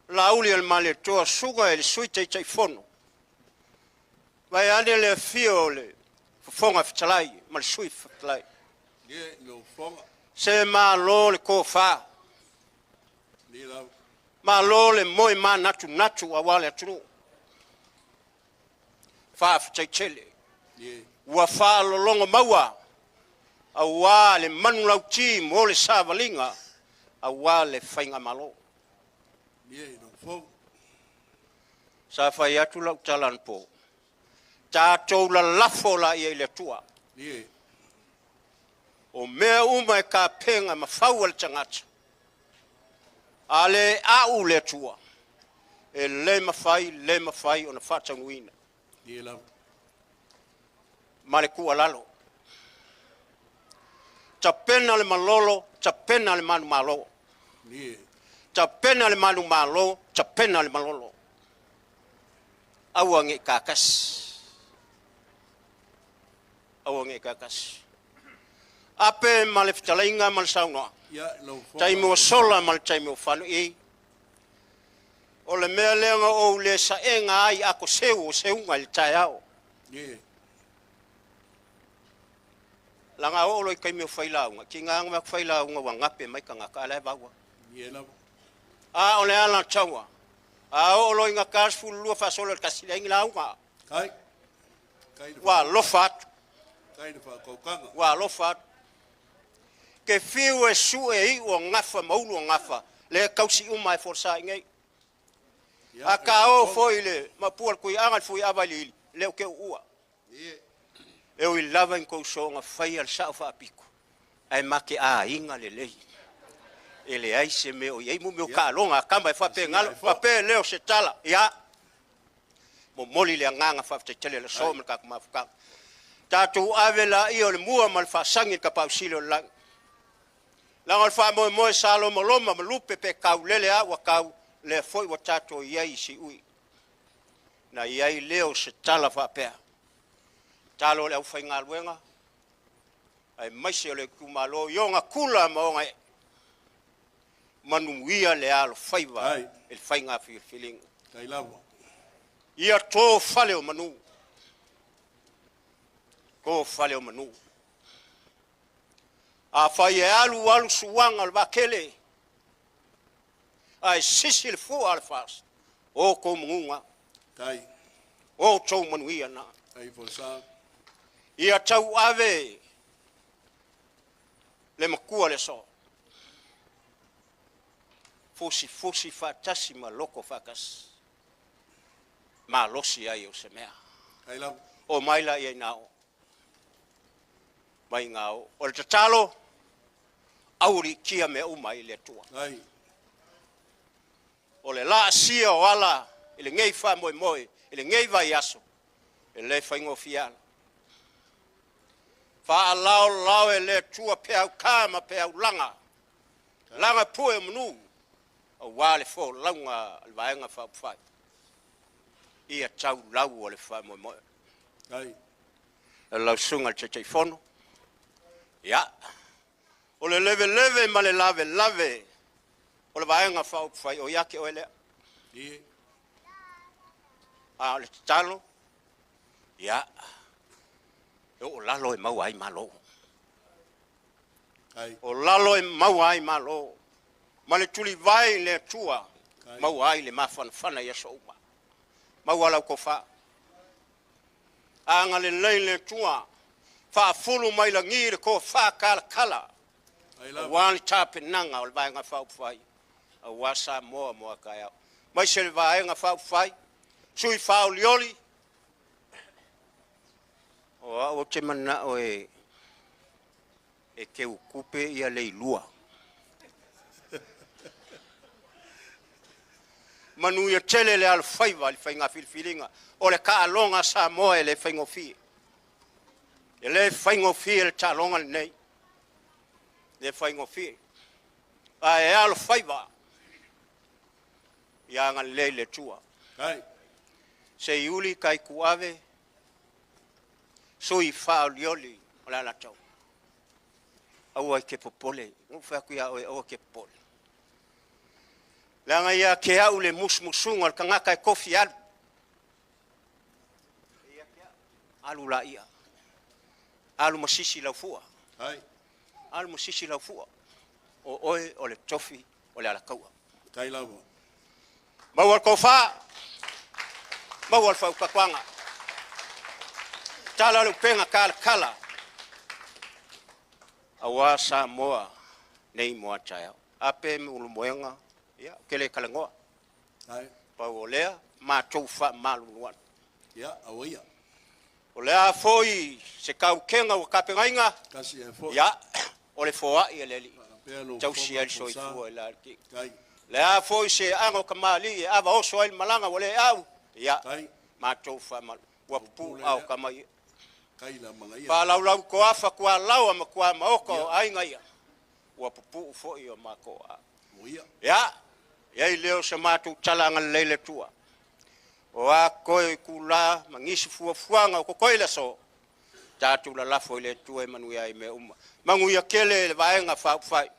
Lauli el male to suga el sui chai fono. Vai ane le fio le fonga fitalai, mal sui fitalai. Ye no fonga. Se ma lo le ko fa. Ni la. Ma lo le moi ma natu awale atu. Fa fitachele. Ye. Wa fa lo longo maua. Awale manu lau ti mo le savalinga. Awale fainga malo. Ye no fonga. Sa fa yatu lau talan po. Tatou la lafo la ia le tua. Ye. O mea uma ka penga mafau al tangata. Ale au le tua. E le mafai ona fata nguina. Ye la. ma le kua lalo. Tapena le malolo, tapena le manu malo. Tapena le manu malo, tapena le malolo. Aua nge kakas. Aua nge kakas. Ape ma le fitalainga ma le saunoa. Taimo sola ma le taimo whanu i. O le mea leanga o le saenga ai ako seu o seunga le tai ao. Langa o loi kai me whailaunga. Ki ngā ngā whailaunga wa ngape mai ka ngaka alai wawa. A o le ala taua. A o loi ngā kāsfu lua whasola le kasile ingi launga. Wa lofat. Wa lofat. Ke fiu e su e i o ngafa maulu o ngafa. Le kausi umai forsa ingai. A ka o foi le mapua kui angal fui avali leo ke ua. E o i lava in kou songa whai al sao wha apiko. Ai make a inga le lei. E le aise me o iei mu meo ka longa kamba e whape ngalo. Whape leo se tala. Ia. Mo moli le nganga whafte tele le soa ka kumafukanga. Tātou ave la i o le mua mal whasangi ka pausile o lang. Lang al wha moe moe salo mo loma ma lupe pe kau lele a wa kau le foi wa tātou iei si ui. Na iei leo se tala whapea. Talo le au whai ngā luenga. Ai maise o le kumalo. Io ngā kula ma o ngai. Manuia le alo whaiwa. E le whai ngā whiwhilinga. Kai lawa. Ia tō whale o manu. Ko whale o manu. A whai e alu suwanga al wakele. Ai Sisifo al fast. O ko munga. Kai. O tō manuia na. Ai fosa. Ia tau ave le makua le so. Fusi fatasi ma loko fakas. Ma losi ai o se mea. O maila i nao. Mai ngao. O le tatalo, auri kia me umai le tua. O le la sia o ala, ele ngei wha moe, ele ngei vai aso. Ele whaingo fiala. Fa lao e le tua peau kama peau langa. Langa pue manu. O wale fo launga alvaenga fa fai. Ia tau lau o le fa moe. E lau sunga te fono. Ia. O le leve ma le lave. O le vaenga fa fai o yake o ele. A le talo. Ia. O lalo e mau ai malo. O lalo e mau ai malo. Ma le tuli vai le tua. Mau ai le mawhanawhana ia so uma. Mau alau ko wha. Anga le lei le tua. Wha fulu mai la ngire ko wha kala. Wani tape nanga o le vaenga whau whai. A wasa moa kai au. Mai se le vaenga whau whai. Sui whau lioli. O te mana o e ke ukupe ia le ilua. Manu ia tele le al whaiva, le whainga whilwhilinga. O le ka alonga sa moa e le whaingofi. E le whaingofi e le ta alonga nei. Le whaingofi. A e al whaiva. Ia ngan le tua. Se iuli kai kuave. Sui whao lioli. O le alatau. Aua ke popole. Ngufea kuia o ke popole. Langa ia ke au le musmusunga al kangaka e kofi alu. Alu la ia. Alu masisi lau fua. Alu masisi lau fua. O oe, o le tofi, o le alakaua. Kai lau. Mau al kofa. Mau al fau kakwanga. Tala lu penga kala. Awa sa moa. Nei moa chaya. Ape me ulu moenga. Ia, kele kalangoa. Pau o lea, ma tauwha malunuan. Ia, au ia. O lea foi, se kau kenga o kapengainga. Kasi e foi. Ia, o le foa i leli. Tau si el soi fua i la ki. Lea foi se ango kamali, ava oso el malanga o le au. Ia, ma tauwha malu. Wapu au kamai. kaila mga ia. Pa lau ko afa kua lau ama kua maoko ai ngaia. Ua pupu fo i o mako a. Muia. Ya. Ya i leo se matu talanga leile tua. O a koe kula mangisi fuafuanga o kokoile so. Tatu la lafo ile tua manuia i me uma. Manguia kele le vaenga fai.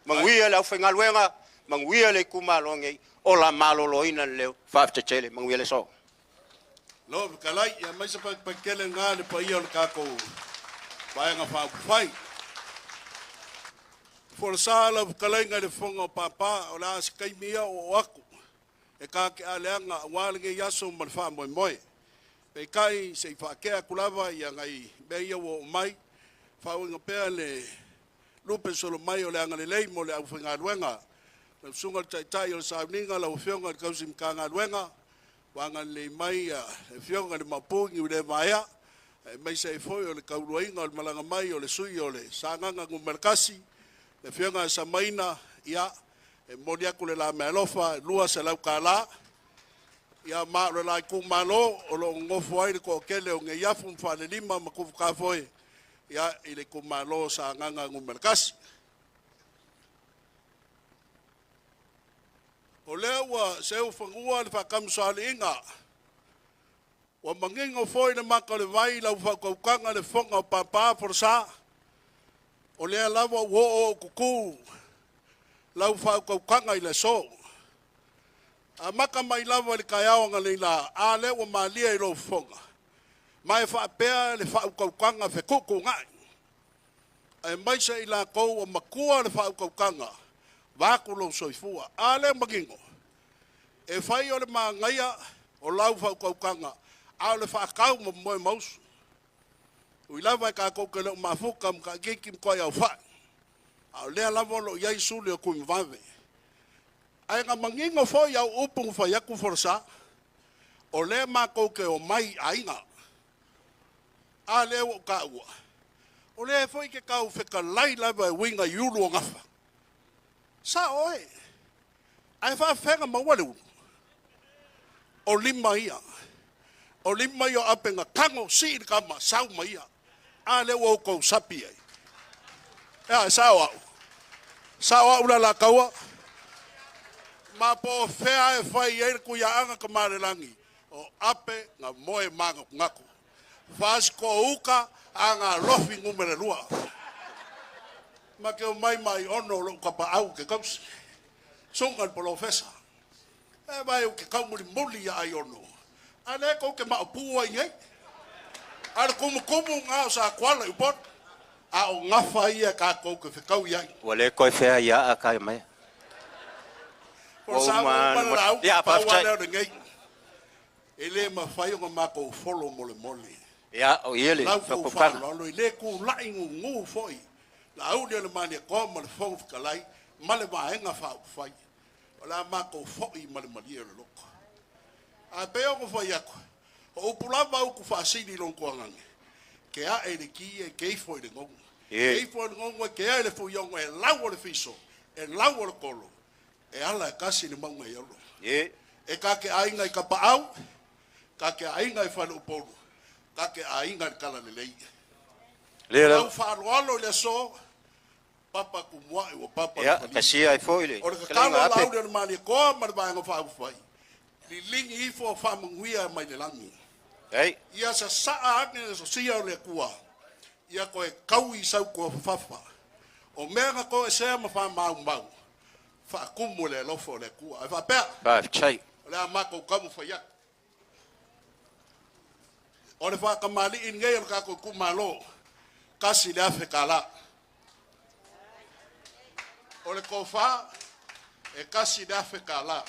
Manguia le aufengaluenga. Manguia le kumalonge. O la maloloina leo. Fafte chele manguia le so. Lo kalai ya mai sa pa kele nga le pa ia le kako. Vaenga fai. For sala kalai nga le fonga papa o la skai mia o aku. E ka ke aleanga wale nge yaso malfa moi. Pe kai se fa ke kulava ya ngai be ia o mai. Fa o ngapea le lupe solo mai o le anga le lei mo le au finga luenga. Le sunga tai o sa ninga la o fionga ka sim kanga luenga. Wanga le mai e fionga le mapungi u le maia. Mai se foi o le kauruinga o le malanga mai o le sui o le sanganga ngumerkasi. Le fionga sa maina ia e molia kule la melofa lua se lau kala ia ma le la ku malo o lo ngofo ai ko kele o nge yafu Falelima ma ku ka foi ia ile ku malo sa nganga ngumerkasi o lewa se u fangua le fa kam salinga o mangingo foi na maka le vai la fa ko kanga le fonga papa forsa o le lava wo kuku lau fa ko kanga ile so a maka mai lava le kayao nga le la a le o malia i lo fonga mai fa pe le fa ko kanga fe kuku ngai ai mai se ila ko o makua le fa ko kanga va ko lo soifua a le magingo e fai o le mangaia o lau fa ko kanga a le fa ka mo mo maus o lava ka ko ke le mafuka ka kikim ko ya fa a le lava lo ya isu le ku mvave ai nga mangingo fo ya upung fa ya ku forsa o le ma ko ke o mai ainga a le o ka ua o le foi ke ka u fe ka lai lava winga yulu ngafa sa oi ai fa fenga ma wale o lima ia o apenga kango si kama sau maia a le wo ko sapi ai ya sawa ula la kaua ma po fea e fai e ku ya anga ka marelangi o ape nga moe manga ngako fas ko uka anga lofi ngumere lua ma ke mai ono lo ka pa au ke kaus songa profesa e vai o ke kaumuri moli ya ai ono ale ko ke ma pu ai ngai ar como nga sa kwala i pot a o ngafa ia ka ko ke kau ia wale ko fe ia a ka mai o man ya pa ngai ele ma fai o ma ko follow mole ya o ele ko kan lo ile ku lai ngu foi la au de mani ko mo fo ka lai male ba nga fa fai ola ma ko foi male lo a pe o fo ya ko o pulava o ku fasini long ko ngang ke a ele ki e ke fo de ngong e fo de ngong ke a ele fo yong e lawo le fiso e lawo le kolo e ala kasi ni manga yolo e ka ke ainga ka pa au ka ke ainga fa no polo ka ke ainga kala le le la fa lo le so papa ku mo o papa ya kasi ai fo ile o ka la au de mali ko ma ba nga fa fai li lingi fo fa munguia mai le langi ei ia sa ane so sia le kua ia ko e kau i sau ko fafa o mega ko e se ma fa mau fa kumule lo fo le kua fa pe ba chai le ma ko kamu fa ya o le fa kamali in ngai ka ko kumalo kasi le afe kala o le ko fa e kasi le afe kala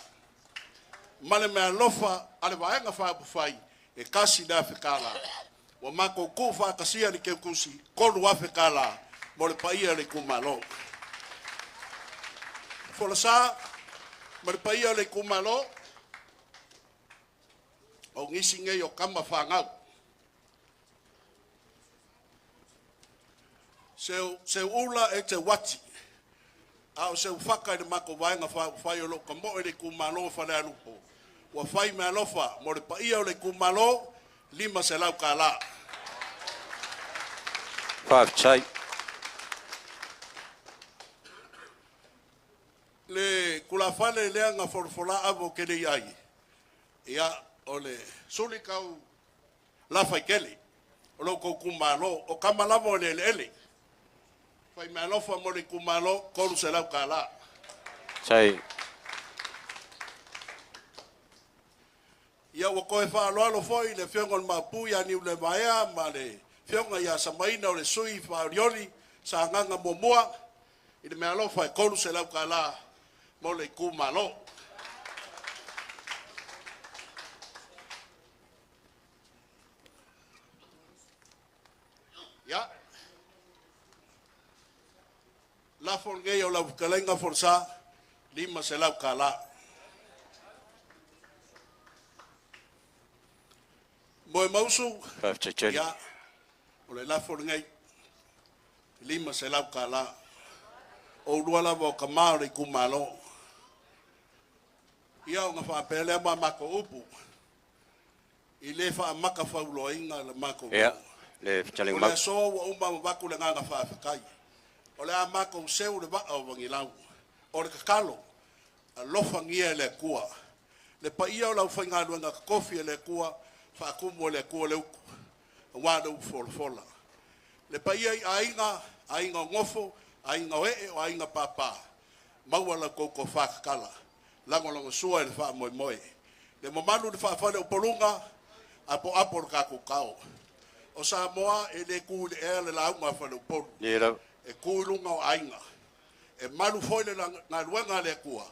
male me lofa ale va nga fa fai e kasi da fekala wa mako ko fa kasia ni ke kusi ko wa fekala mo le paia le kumalo folasa mo le paia le kumalo o ngisi nge yo kama fa nga se ula e te wati au se faka de mako va nga fa yo lo kamo le kumalo fa le alupo wa fai me alofa mo le paia o le kumalo lima se lau kala Whaafetai. Le kula fale lea nga forfola avo kele iai. Ia o le suli kau lafa ikele. O lo kou kumalo o kamalamo o le ele. Fai mea lofa mo le kumalo koru se lau kala. Tai. Ia wa koe wha aloalo foi le whionga le mapu ia niu le maea ma le whionga ia samaina o le sui wha riori sa nganga momua i le mea lofa e koru se lau kala mo le kumalo. Ia. La forngei o la vukalenga forsa lima se lau kala. Moe mausu, ia, o le la forngei lima se lau kala. O ruala wa kamao le kumalo. Ia o nga whaapelea ma mako upu. I le wha maka whauloa inga le mako upu. Ia, le fitaling mako. O le so wa umma waku le nganga whaafikai. O le a mako seu le waa o wangilau. O le kakalo. A lofa ngia le kua. Le pa ia o lau whainga luenga kofi le kua. Whaakumu le kua le uku. Wada u fola. Le pa ia i ainga ngofo. Ainga oe o ainga papa. Maua la koko whakakala. Lango sua le wha moe moe. Le mamalu le whaafale o polunga. Apo kako kao. O sa moa e le ku le ea le launga whale o polu. E ku lunga o ainga. E malu foi le ngā luenga le kua.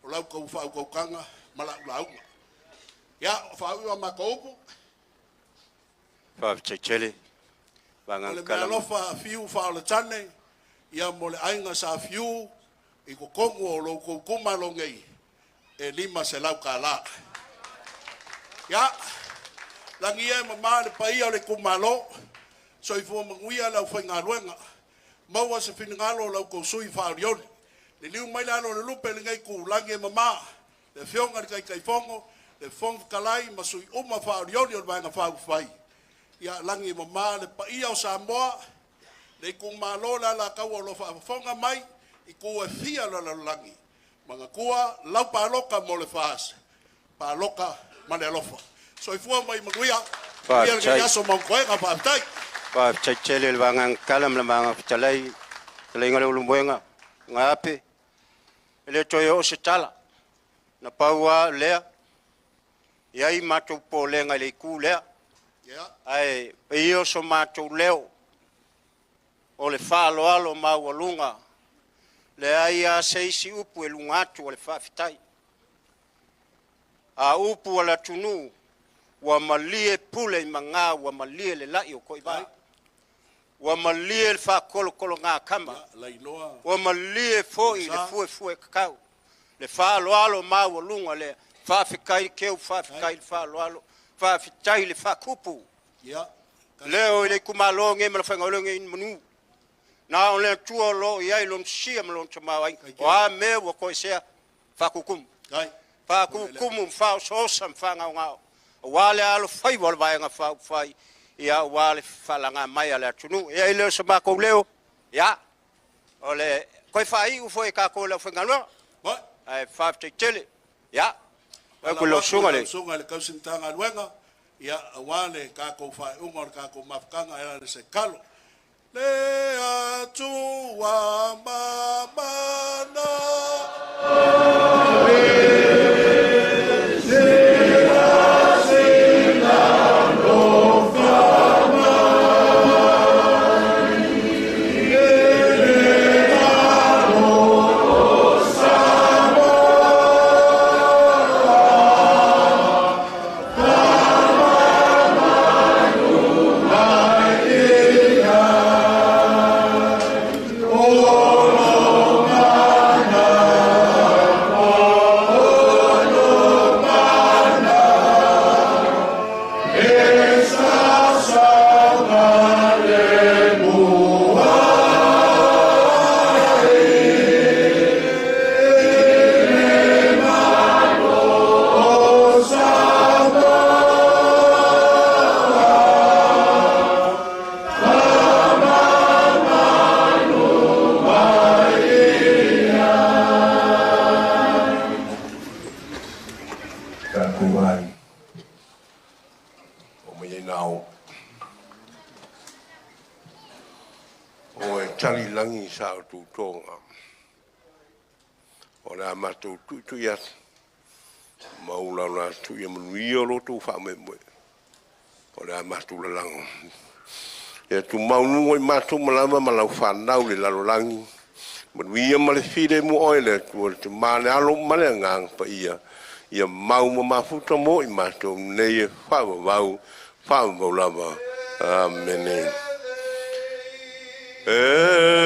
O lau kau whau kau kanga. Mala launga. Ia, o whau iwa maka upu. Whau tchele. O le mea lofa fiu whao le tane. Ia mo le ainga sa fiu. I ko kongu o lo kou kumalongei. E lima se lau ka la. Ia. Langi e mama le paia le kumalo. So i fua manguia lau whainga luenga. Maua se finingalo lau kou sui whaoriori. Le liu mai lalo le lupe le ngai ku. Langi e mama. Le whionga le kai fongo. Le fongo kalai ma sui uma whaoriori o le vaenga whau whai. Ia langi e mama le paia o Samoa. Le kumalo la kau o lo whafonga mai. I kua fia la langi. Manga kua lau paloka mo le whaas. Paloka ma le alofa. So i fua mai maguia. Ia le yaso maukoe ka whaaftai. Whaaftai tele le wangang kalam le mga fitalai. Tala inga le ulumbuenga. Nga ape. Ele toi o se tala. Na paua lea. Iai matou po lenga le iku lea. Ai, iyo so matou leo. O le whaaloalo maualunga. Le aia seisi upu e lungatu o le whaafitai. A upu ala tunu. Wa malie pule i manga. Wa malie le lai o koi vai. Wa malie le whaakolokolo ngā kama. Wa malie foi le fue kakau. Le whaaloalo maualunga le whaafikai keu whaafikai le whaaloalo. Whaafitai le whaakupu. Leo i le kumalonge me le whaingaolonge in manu. Na o le tua lo iai lon sia malon tamau ai. O a me wa koe sea whakukum. Whakukum whao soosam whangau ngau. O wale alo whai wale vaenga whau whai. Ia wale whalanga mai ale atunu. Ia i leo sa mako leo. Ia. O le koe whai ufo e kako leo whengalua. Ai whaaftai tele. Ia. Ai kule o sunga le. Sunga le kausintanga luenga. Ia wale kako whai unga kako mafkanga era le se kalo. Le atua mamana. Kakuai. O me nao. O e tali langi sa o tu tonga. O le amatu tu ia. Maula na tu ia manuia lo tu wha me moe. O le amatu la lango. E tu maunu o i matu malama malau whanau le lalo langi. Manuia ma le fide mu oile tu mane alo mane ngang pa ia. Ia mau ma mafuta mo i matu nei e whawawau lava. Amen. Amen.